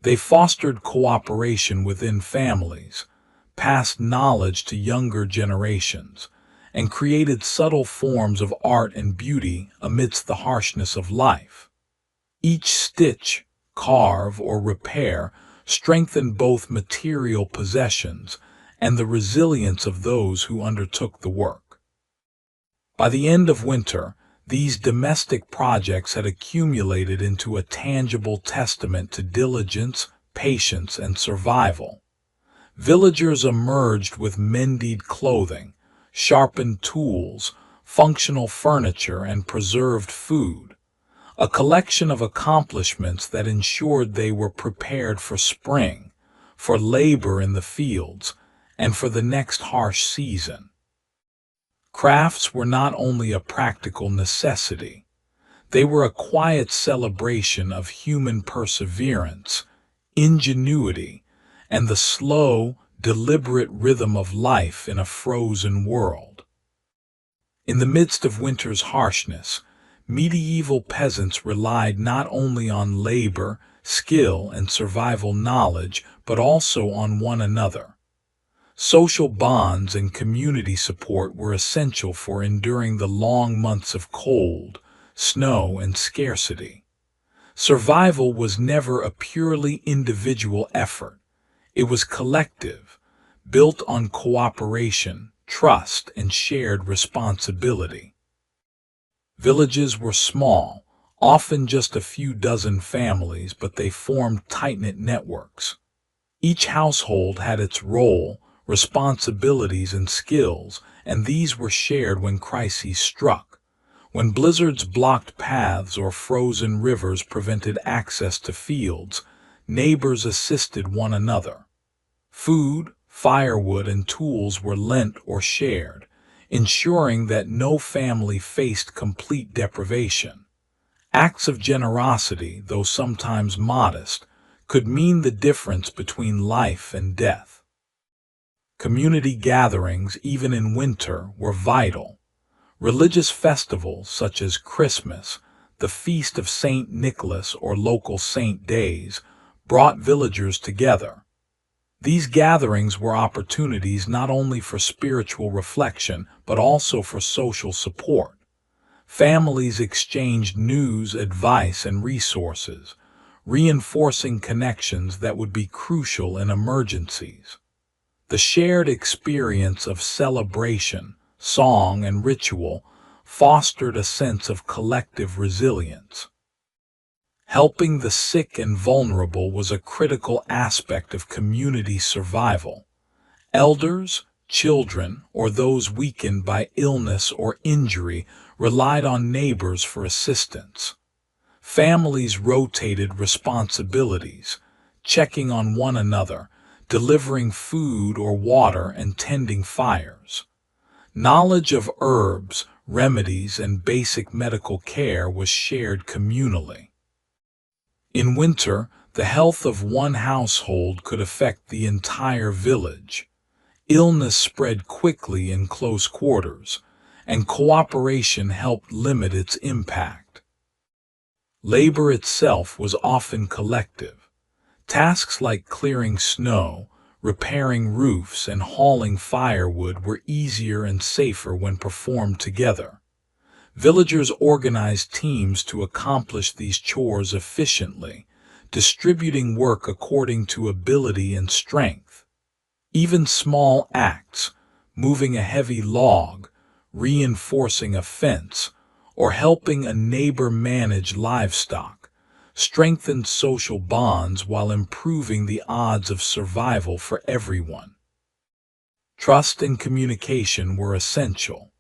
They fostered cooperation within families, passed knowledge to younger generations, and created subtle forms of art and beauty amidst the harshness of life. Each stitch, carve, or repair strengthened both material possessions and the resilience of those who undertook the work. By the end of winter, these domestic projects had accumulated into a tangible testament to diligence, patience, and survival. Villagers emerged with mended clothing, sharpened tools, functional furniture, and preserved food, a collection of accomplishments that ensured they were prepared for spring, for labor in the fields, and for the next harsh season. Crafts were not only a practical necessity, they were a quiet celebration of human perseverance, ingenuity, and the slow, deliberate rhythm of life in a frozen world. In the midst of winter's harshness, medieval peasants relied not only on labor, skill, and survival knowledge, but also on one another. Social bonds and community support were essential for enduring the long months of cold, snow, and scarcity. Survival was never a purely individual effort. It was collective, built on cooperation, trust, and shared responsibility. Villages were small, often just a few dozen families, but they formed tight-knit networks. Each household had its role, responsibilities, and skills, and these were shared when crises struck. When blizzards blocked paths or frozen rivers prevented access to fields, neighbors assisted one another. Food, firewood, and tools were lent or shared, ensuring that no family faced complete deprivation. Acts of generosity, though sometimes modest, could mean the difference between life and death. Community gatherings, even in winter, were vital. Religious festivals such as Christmas, the Feast of St. Nicholas, or local saint days brought villagers together. These gatherings were opportunities not only for spiritual reflection, but also for social support. Families exchanged news, advice, and resources, reinforcing connections that would be crucial in emergencies. The shared experience of celebration, song, and ritual fostered a sense of collective resilience. Helping the sick and vulnerable was a critical aspect of community survival. Elders, children, or those weakened by illness or injury relied on neighbors for assistance. Families rotated responsibilities, checking on one another, delivering food or water, and tending fires. Knowledge of herbs, remedies, and basic medical care was shared communally. In winter, the health of one household could affect the entire village. Illness spread quickly in close quarters, and cooperation helped limit its impact. Labor itself was often collective. Tasks like clearing snow, repairing roofs, and hauling firewood were easier and safer when performed together. Villagers organized teams to accomplish these chores efficiently, distributing work according to ability and strength. Even small acts, moving a heavy log, reinforcing a fence, or helping a neighbor manage livestock, strengthened social bonds while improving the odds of survival for everyone. Trust and communication were essential.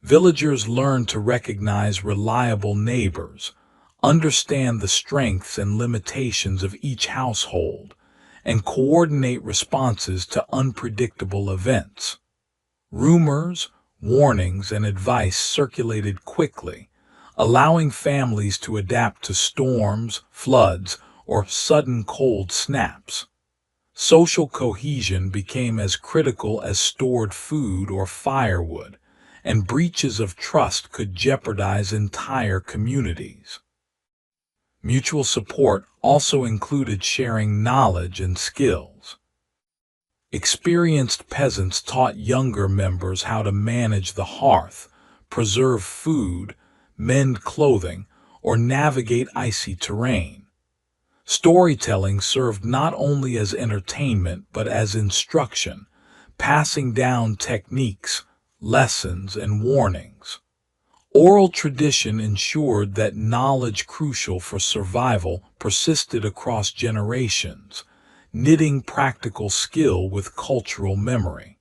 Villagers learned to recognize reliable neighbors, understand the strengths and limitations of each household, and coordinate responses to unpredictable events. Rumors, warnings, and advice circulated quickly, allowing families to adapt to storms, floods, or sudden cold snaps. Social cohesion became as critical as stored food or firewood, and breaches of trust could jeopardize entire communities. Mutual support also included sharing knowledge and skills. Experienced peasants taught younger members how to manage the hearth, preserve food, mend clothing, or navigate icy terrain. Storytelling served not only as entertainment but as instruction, passing down techniques, lessons, and warnings. Oral tradition ensured that knowledge crucial for survival persisted across generations, knitting practical skill with cultural memory.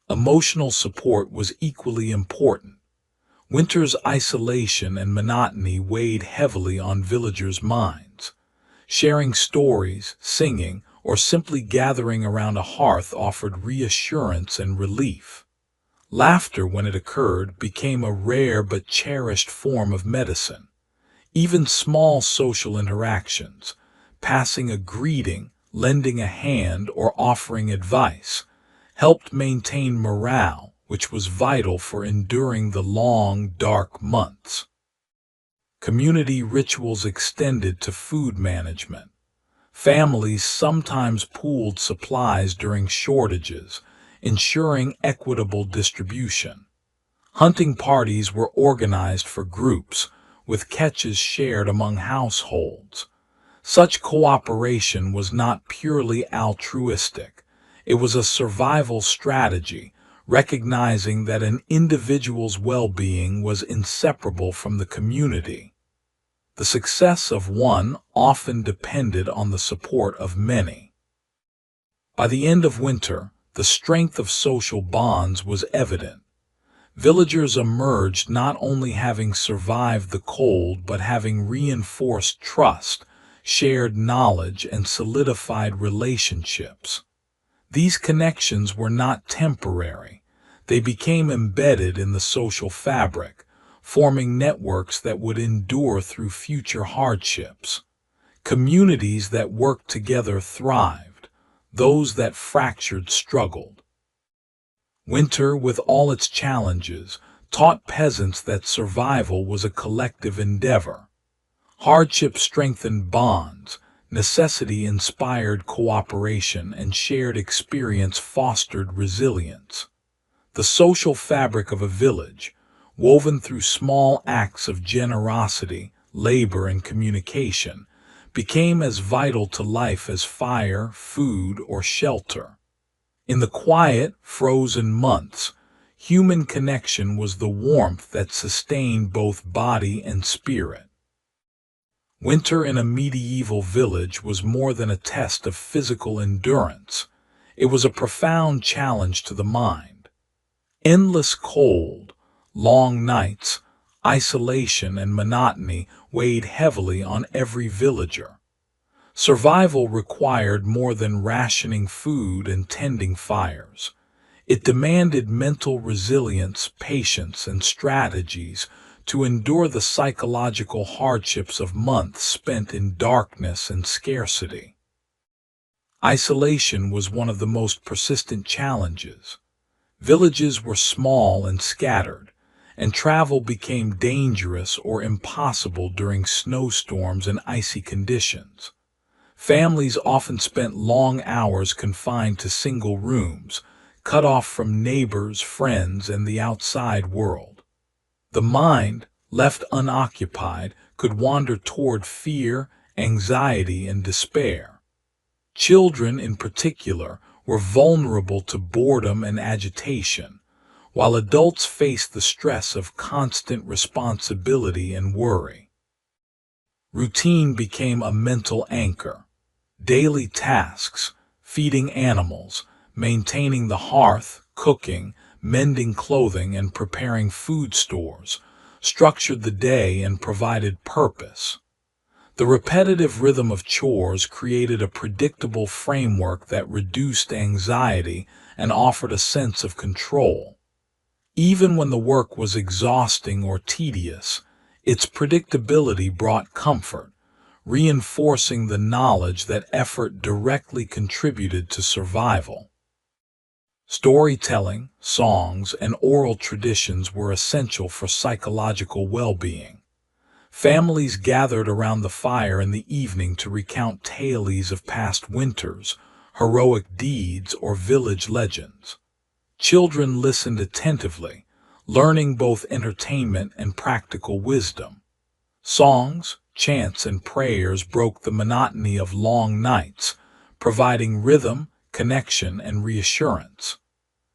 Emotional support was equally important. Winter's isolation and monotony weighed heavily on villagers' minds. Sharing stories, singing, or simply gathering around a hearth offered reassurance and relief. Laughter, when it occurred, became a rare but cherished form of medicine. Even small social interactions, passing a greeting, lending a hand, or offering advice, helped maintain morale, which was vital for enduring the long, dark months. Community rituals extended to food management. Families sometimes pooled supplies during shortages, ensuring equitable distribution. Hunting parties were organized for groups, with catches shared among households. Such cooperation was not purely altruistic. It was a survival strategy, recognizing that an individual's well-being was inseparable from the community. The success of one often depended on the support of many. By the end of winter, the strength of social bonds was evident. Villagers emerged not only having survived the cold but having reinforced trust, shared knowledge, and solidified relationships. These connections were not temporary. They became embedded in the social fabric, forming networks that would endure through future hardships. Communities that worked together thrived. Those that fractured struggled. Winter, with all its challenges, taught peasants that survival was a collective endeavor. Hardship strengthened bonds, necessity inspired cooperation, and shared experience fostered resilience. The social fabric of a village, woven through small acts of generosity, labor, and communication, became as vital to life as fire, food, or shelter. In the quiet, frozen months, human connection was the warmth that sustained both body and spirit. Winter in a medieval village was more than a test of physical endurance. It was a profound challenge to the mind. Endless cold, long nights, isolation, and monotony weighed heavily on every villager. Survival required more than rationing food and tending fires. It demanded mental resilience, patience, and strategies to endure the psychological hardships of months spent in darkness and scarcity. Isolation was one of the most persistent challenges. Villages were small and scattered, and travel became dangerous or impossible during snowstorms and icy conditions. Families often spent long hours confined to single rooms, cut off from neighbors, friends, and the outside world. The mind, left unoccupied, could wander toward fear, anxiety, and despair. Children, in particular, were vulnerable to boredom and agitation, while adults faced the stress of constant responsibility and worry. Routine became a mental anchor. Daily tasks, feeding animals, maintaining the hearth, cooking, mending clothing, and preparing food stores, structured the day and provided purpose. The repetitive rhythm of chores created a predictable framework that reduced anxiety and offered a sense of control. Even when the work was exhausting or tedious, its predictability brought comfort, reinforcing the knowledge that effort directly contributed to survival. Storytelling, songs, and oral traditions were essential for psychological well-being. Families gathered around the fire in the evening to recount tales of past winters, heroic deeds, or village legends. Children listened attentively, learning both entertainment and practical wisdom. Songs, chants, and prayers broke the monotony of long nights, providing rhythm, connection, and reassurance.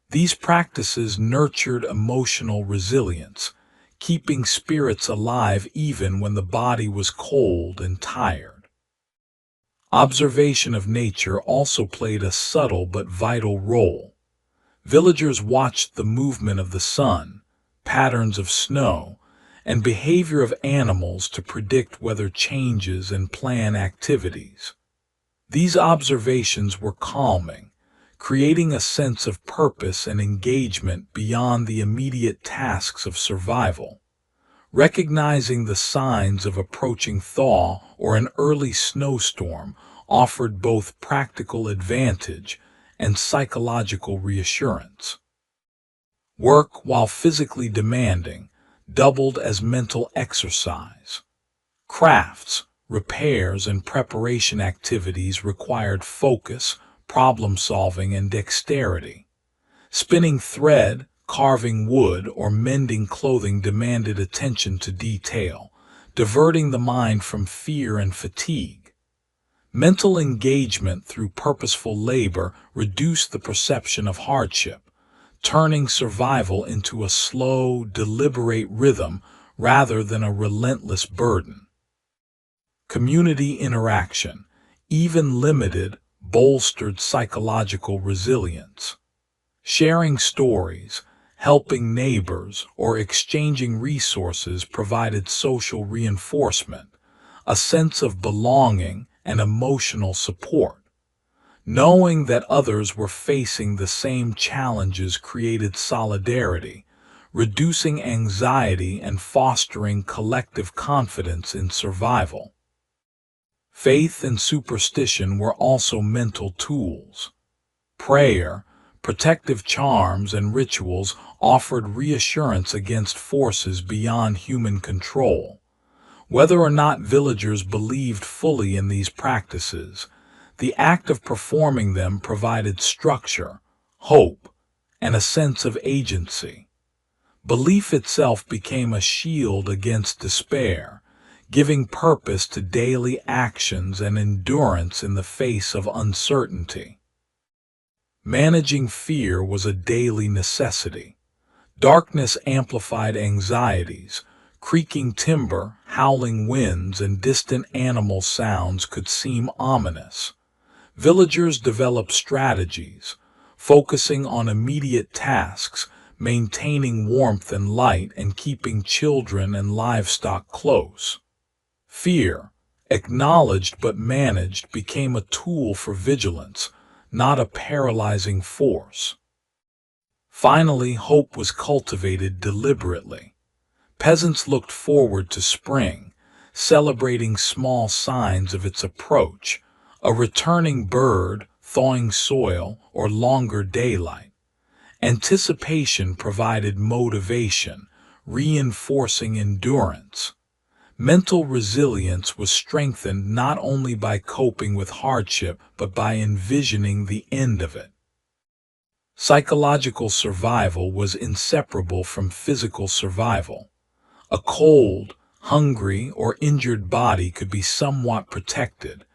These practices nurtured emotional resilience, keeping spirits alive even when the body was cold and tired. Observation of nature also played a subtle but vital role. Villagers watched the movement of the sun, patterns of snow, and behavior of animals to predict weather changes and plan activities. These observations were calming, creating a sense of purpose and engagement beyond the immediate tasks of survival. Recognizing the signs of approaching thaw or an early snowstorm offered both practical advantage and psychological reassurance. Work, while physically demanding, doubled as mental exercise. Crafts, repairs, and preparation activities required focus, problem-solving, and dexterity. Spinning thread, carving wood, or mending clothing demanded attention to detail, diverting the mind from fear and fatigue. Mental engagement through purposeful labor reduced the perception of hardship, turning survival into a slow, deliberate rhythm rather than a relentless burden. Community interaction, even limited, bolstered psychological resilience. Sharing stories, helping neighbors, or exchanging resources provided social reinforcement, a sense of belonging, and emotional support. Knowing that others were facing the same challenges created solidarity, reducing anxiety and fostering collective confidence in survival. Faith and superstition were also mental tools. Prayer, protective charms, and rituals offered reassurance against forces beyond human control. Whether or not villagers believed fully in these practices, the act of performing them provided structure, hope, and a sense of agency. Belief itself became a shield against despair, giving purpose to daily actions and endurance in the face of uncertainty. Managing fear was a daily necessity. Darkness amplified anxieties. Creaking timber, howling winds, and distant animal sounds could seem ominous. Villagers developed strategies, focusing on immediate tasks, maintaining warmth and light, and keeping children and livestock close. Fear, acknowledged but managed, became a tool for vigilance, not a paralyzing force. Finally, hope was cultivated deliberately. Peasants looked forward to spring, celebrating small signs of its approach, a returning bird, thawing soil, or longer daylight. Anticipation provided motivation, reinforcing endurance. Mental resilience was strengthened not only by coping with hardship, but by envisioning the end of it. Psychological survival was inseparable from physical survival. A cold, hungry, or injured body could be somewhat protected,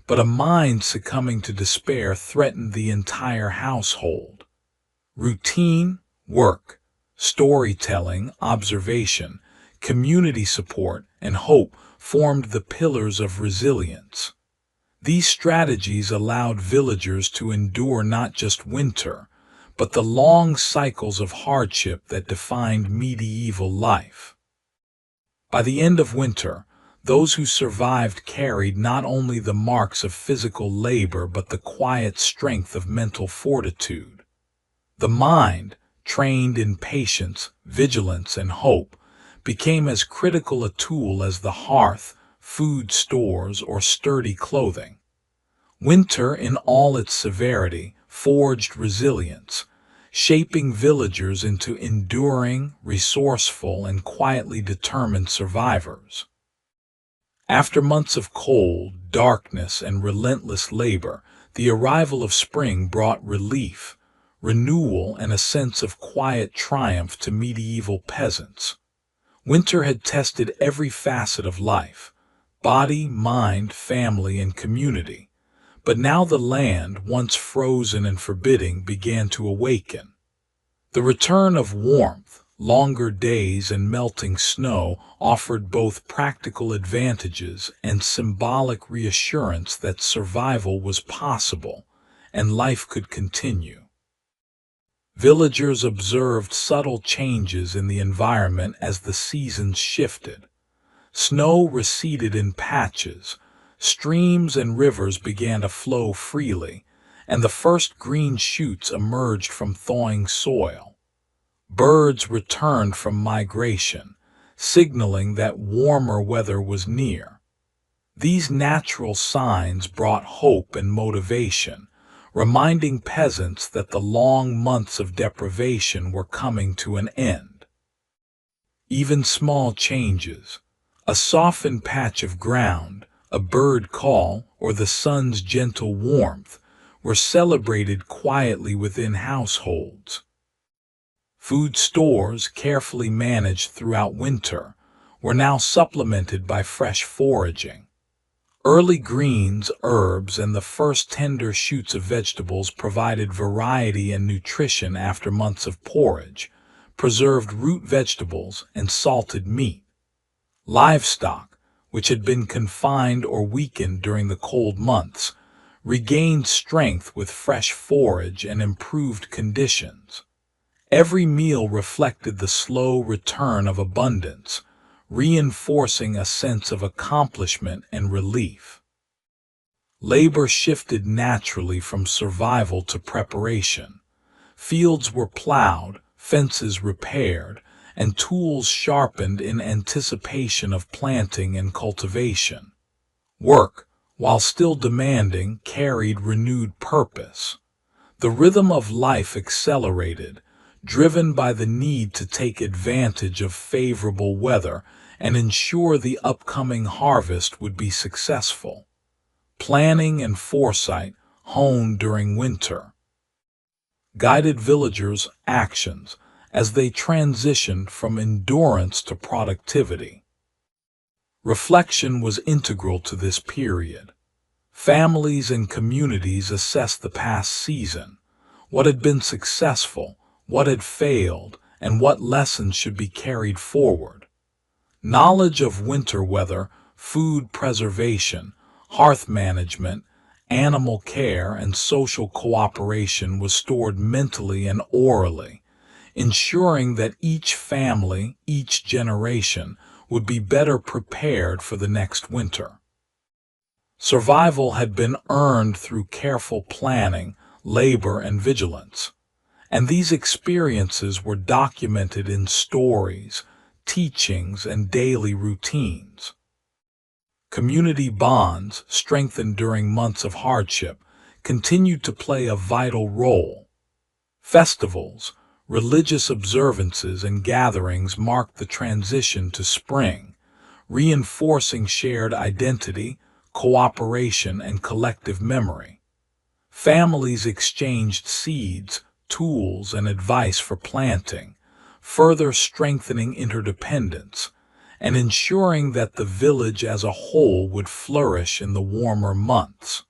but a mind succumbing to despair threatened the entire household. Routine, work, storytelling, observation, community support, and hope formed the pillars of resilience. These strategies allowed villagers to endure not just winter, but the long cycles of hardship that defined medieval life. By the end of winter, those who survived carried not only the marks of physical labor but the quiet strength of mental fortitude. The mind, trained in patience, vigilance, and hope, became as critical a tool as the hearth, food stores, or sturdy clothing. Winter, in all its severity, forged resilience, shaping villagers into enduring, resourceful, and quietly determined survivors. After months of cold, darkness, and relentless labor, the arrival of spring brought relief, renewal, and a sense of quiet triumph to medieval peasants. Winter had tested every facet of life, body, mind, family, and community. But now the land, once frozen and forbidding, began to awaken. The return of warmth, longer days, and melting snow offered both practical advantages and symbolic reassurance that survival was possible and life could continue. Villagers observed subtle changes in the environment as the seasons shifted. Snow receded in patches, streams and rivers began to flow freely, and the first green shoots emerged from thawing soil. Birds returned from migration, signaling that warmer weather was near. These natural signs brought hope and motivation, reminding peasants that the long months of deprivation were coming to an end. Even small changes, a softened patch of ground, a bird call, or the sun's gentle warmth, were celebrated quietly within households. Food stores, carefully managed throughout winter, were now supplemented by fresh foraging. Early greens, herbs, and the first tender shoots of vegetables provided variety and nutrition after months of porridge, preserved root vegetables, and salted meat. Livestock, which had been confined or weakened during the cold months, regained strength with fresh forage and improved conditions. Every meal reflected the slow return of abundance, reinforcing a sense of accomplishment and relief. Labor shifted naturally from survival to preparation. Fields were plowed, fences repaired, and tools sharpened in anticipation of planting and cultivation. Work, while still demanding, carried renewed purpose. The rhythm of life accelerated, driven by the need to take advantage of favorable weather and ensure the upcoming harvest would be successful. Planning and foresight, honed during winter, guided villagers' actions as they transitioned from endurance to productivity. Reflection was integral to this period. Families and communities assessed the past season, what had been successful, what had failed, and what lessons should be carried forward. Knowledge of winter weather, food preservation, hearth management, animal care, and social cooperation was stored mentally and orally, ensuring that each family, each generation, would be better prepared for the next winter. Survival had been earned through careful planning, labor, and vigilance, and these experiences were documented in stories, teachings, and daily routines. Community bonds, strengthened during months of hardship, continued to play a vital role. Festivals, religious observances, and gatherings marked the transition to spring, reinforcing shared identity, cooperation, and collective memory. Families exchanged seeds, tools, and advice for planting, further strengthening interdependence and ensuring that the village as a whole would flourish in the warmer months.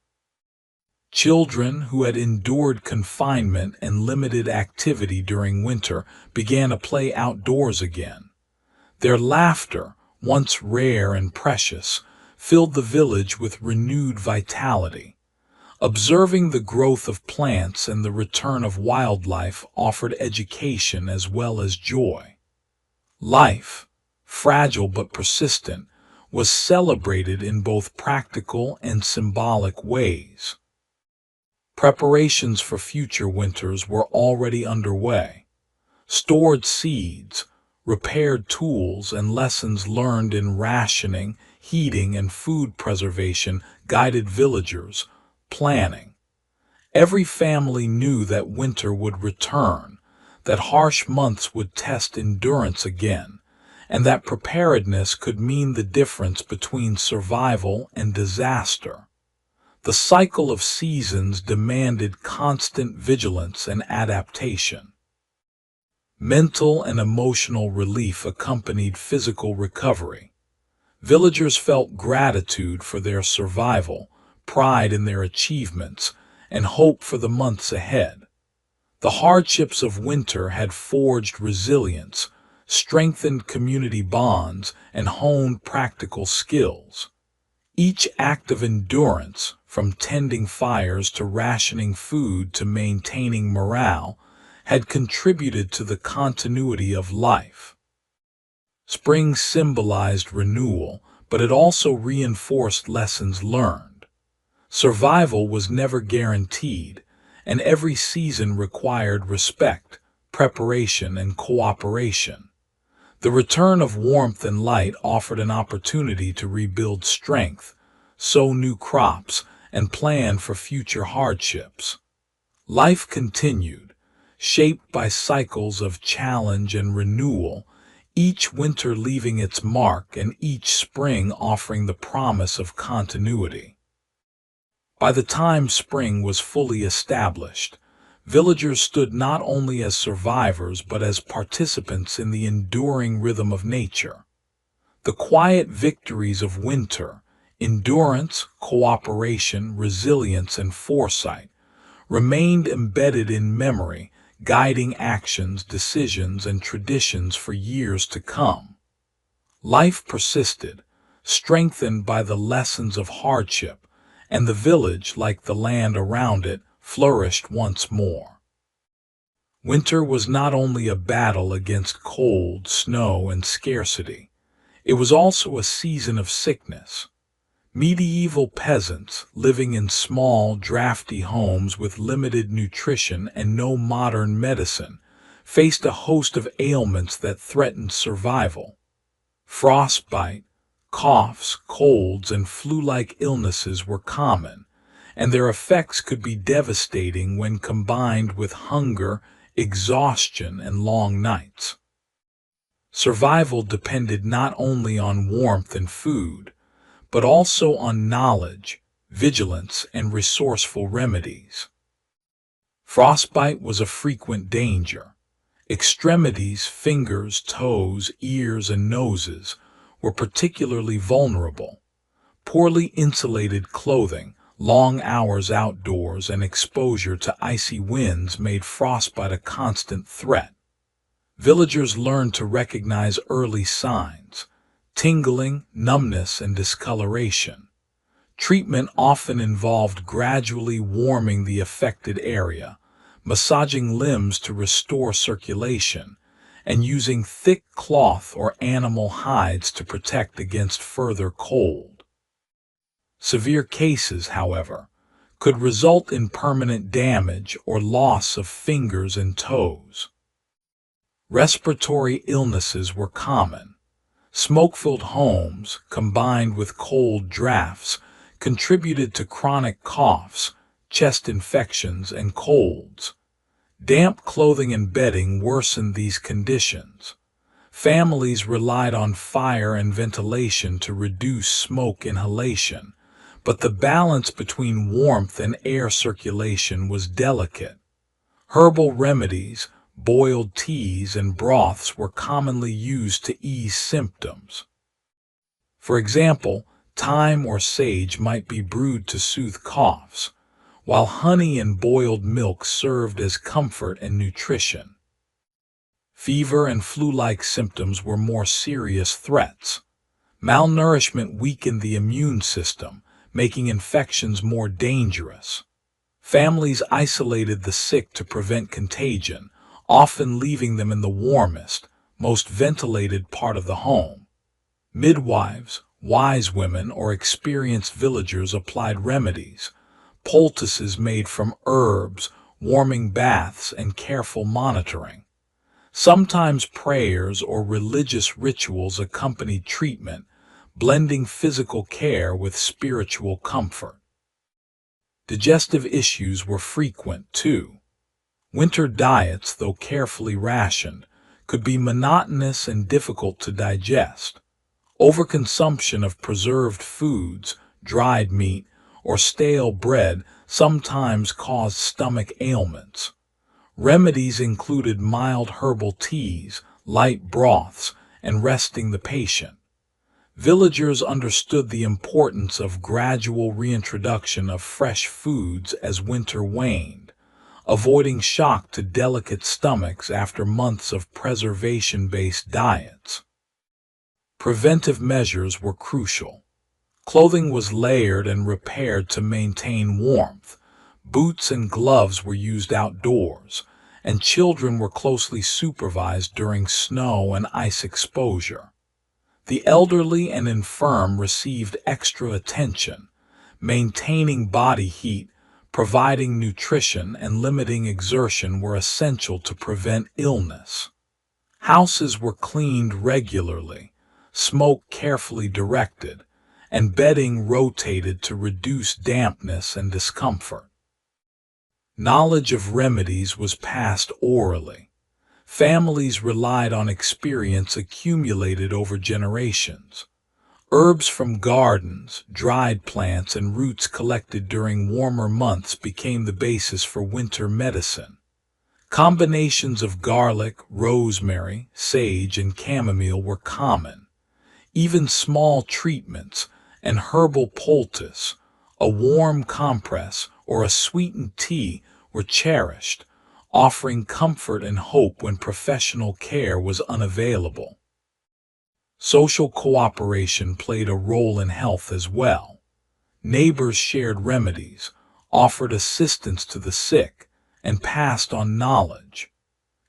Children who had endured confinement and limited activity during winter began to play outdoors again. Their laughter, once rare and precious, filled the village with renewed vitality. Observing the growth of plants and the return of wildlife offered education as well as joy. Life, fragile but persistent, was celebrated in both practical and symbolic ways. Preparations for future winters were already underway. Stored seeds, repaired tools, and lessons learned in rationing, heating, and food preservation guided villagers' planning. Every family knew that winter would return, that harsh months would test endurance again, and that preparedness could mean the difference between survival and disaster. The cycle of seasons demanded constant vigilance and adaptation. Mental and emotional relief accompanied physical recovery. Villagers felt gratitude for their survival, pride in their achievements, and hope for the months ahead. The hardships of winter had forged resilience, strengthened community bonds, and honed practical skills. Each act of endurance, from tending fires to rationing food to maintaining morale, had contributed to the continuity of life. Spring symbolized renewal, but it also reinforced lessons learned. Survival was never guaranteed, and every season required respect, preparation, and cooperation. The return of warmth and light offered an opportunity to rebuild strength, sow new crops, and plan for future hardships. Life continued, shaped by cycles of challenge and renewal, each winter leaving its mark and each spring offering the promise of continuity. By the time spring was fully established, villagers stood not only as survivors but as participants in the enduring rhythm of nature. The quiet victories of winter, endurance, cooperation, resilience, and foresight, remained embedded in memory, guiding actions, decisions, and traditions for years to come. Life persisted, strengthened by the lessons of hardship, and the village, like the land around it, flourished once more. Winter was not only a battle against cold, snow, and scarcity. It was also a season of sickness. Medieval peasants, living in small, drafty homes with limited nutrition and no modern medicine, faced a host of ailments that threatened survival. Frostbite, coughs, colds, and flu-like illnesses were common, and their effects could be devastating when combined with hunger, exhaustion, and long nights. Survival depended not only on warmth and food, but also on knowledge, vigilance, and resourceful remedies. Frostbite was a frequent danger. Extremities, fingers, toes, ears, and noses were particularly vulnerable. Poorly insulated clothing, long hours outdoors, and exposure to icy winds made frostbite a constant threat. Villagers learned to recognize early signs: tingling, numbness, and discoloration. Treatment often involved gradually warming the affected area, massaging limbs to restore circulation, and using thick cloth or animal hides to protect against further cold. Severe cases, however, could result in permanent damage or loss of fingers and toes. Respiratory illnesses were common. Smoke-filled homes, combined with cold drafts, contributed to chronic coughs, chest infections, and colds. Damp clothing and bedding worsened these conditions. Families relied on fire and ventilation to reduce smoke inhalation, but the balance between warmth and air circulation was delicate. Herbal remedies, boiled teas, and broths were commonly used to ease symptoms. For example, thyme or sage might be brewed to soothe coughs, while honey and boiled milk served as comfort and nutrition. Fever and flu-like symptoms were more serious threats. Malnourishment weakened the immune system, making infections more dangerous. Families isolated the sick to prevent contagion, often leaving them in the warmest, most ventilated part of the home. Midwives, wise women, or experienced villagers applied remedies, poultices made from herbs, warming baths, and careful monitoring. Sometimes prayers or religious rituals accompanied treatment, blending physical care with spiritual comfort. Digestive issues were frequent, too. Winter diets, though carefully rationed, could be monotonous and difficult to digest. Overconsumption of preserved foods, dried meat, or stale bread sometimes caused stomach ailments. Remedies included mild herbal teas, light broths, and resting the patient. Villagers understood the importance of gradual reintroduction of fresh foods as winter waned, avoiding shock to delicate stomachs after months of preservation-based diets. Preventive measures were crucial. Clothing was layered and repaired to maintain warmth. Boots and gloves were used outdoors, and children were closely supervised during snow and ice exposure. The elderly and infirm received extra attention. Maintaining body heat, providing nutrition, and limiting exertion were essential to prevent illness. Houses were cleaned regularly, smoke carefully directed, and bedding rotated to reduce dampness and discomfort. Knowledge of remedies was passed orally. Families relied on experience accumulated over generations. Herbs from gardens, dried plants, and roots collected during warmer months became the basis for winter medicine. Combinations of garlic, rosemary, sage, and chamomile were common. Even small treatments, an herbal poultice, a warm compress, or a sweetened tea were cherished, offering comfort and hope when professional care was unavailable. Social cooperation played a role in health as well. Neighbors shared remedies, offered assistance to the sick, and passed on knowledge.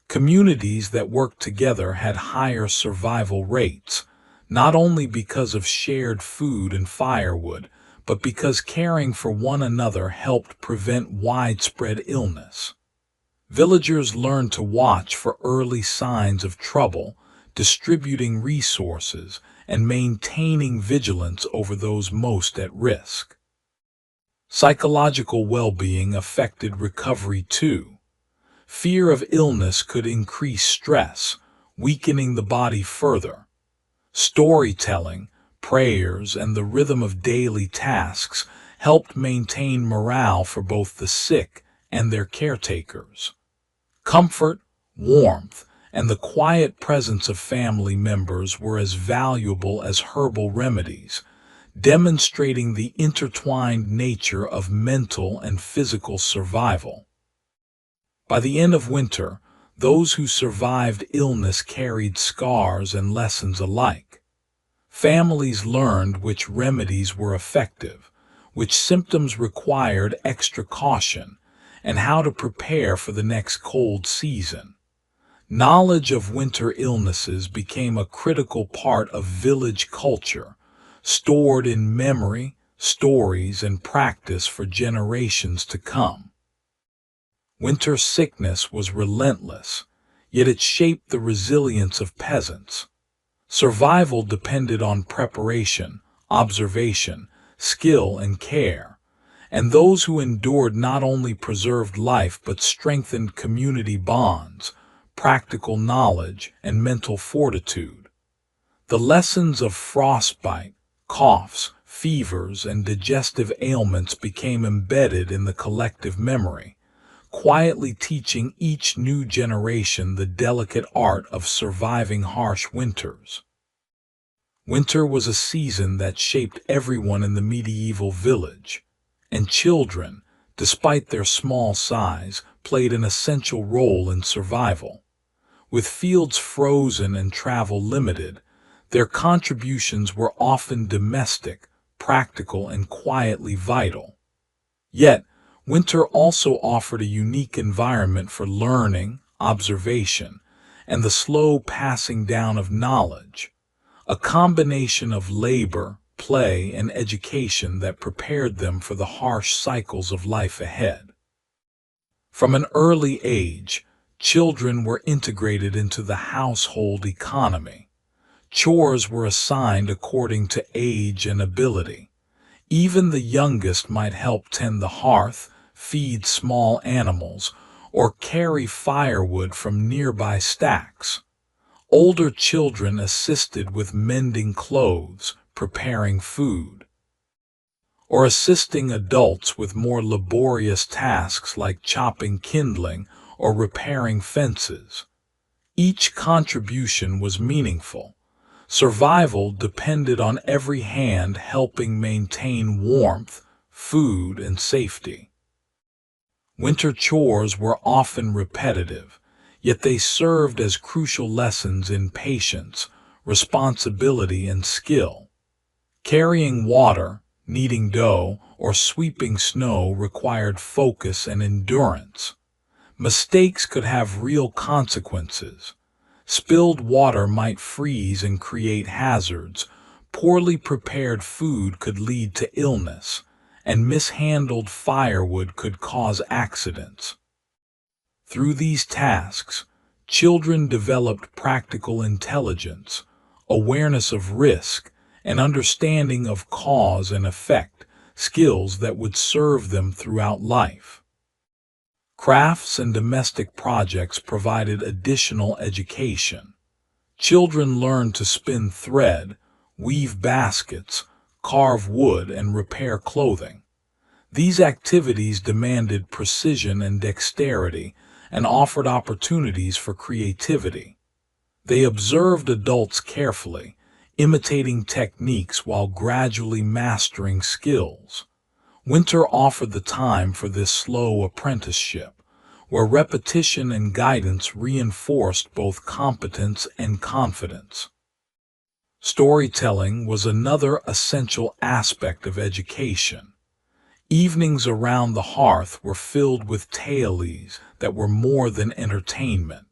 Communities that worked together had higher survival rates, not only because of shared food and firewood, but because caring for one another helped prevent widespread illness. Villagers learned to watch for early signs of trouble, distributing resources, and maintaining vigilance over those most at risk. Psychological well-being affected recovery too. Fear of illness could increase stress, weakening the body further. Storytelling, prayers, and the rhythm of daily tasks helped maintain morale for both the sick and their caretakers. Comfort, warmth, and the quiet presence of family members were as valuable as herbal remedies, demonstrating the intertwined nature of mental and physical survival. By the end of winter, those who survived illness carried scars and lessons alike. Families learned which remedies were effective, which symptoms required extra caution, and how to prepare for the next cold season. Knowledge of winter illnesses became a critical part of village culture, stored in memory, stories, and practice for generations to come. Winter sickness was relentless, yet it shaped the resilience of peasants. Survival depended on preparation, observation, skill, and care, and those who endured not only preserved life but strengthened community bonds, practical knowledge, and mental fortitude. The lessons of frostbite, coughs, fevers, and digestive ailments became embedded in the collective memory, quietly teaching each new generation the delicate art of surviving harsh winters. Winter was a season that shaped everyone in the medieval village, and children, despite their small size, played an essential role in survival. With fields frozen and travel limited, their contributions were often domestic, practical, and quietly vital. Yet, winter also offered a unique environment for learning, observation, and the slow passing down of knowledge, a combination of labor, play, and education that prepared them for the harsh cycles of life ahead. From an early age, children were integrated into the household economy. Chores were assigned according to age and ability. Even the youngest might help tend the hearth, feed small animals, or carry firewood from nearby stacks. Older children assisted with mending clothes, preparing food, or assisting adults with more laborious tasks like chopping kindling or repairing fences. Each contribution was meaningful. Survival depended on every hand helping maintain warmth, food, and safety. Winter chores were often repetitive, yet they served as crucial lessons in patience, responsibility, and skill. Carrying water, kneading dough, or sweeping snow required focus and endurance. Mistakes could have real consequences. Spilled water might freeze and create hazards, poorly prepared food could lead to illness, and mishandled firewood could cause accidents. Through these tasks, children developed practical intelligence, awareness of risk, and understanding of cause and effect, skills that would serve them throughout life. Crafts and domestic projects provided additional education. Children learned to spin thread, weave baskets, carve wood, and repair clothing. These activities demanded precision and dexterity and offered opportunities for creativity. They observed adults carefully, imitating techniques while gradually mastering skills. Winter offered the time for this slow apprenticeship, where repetition and guidance reinforced both competence and confidence. Storytelling was another essential aspect of education. Evenings around the hearth were filled with tales that were more than entertainment.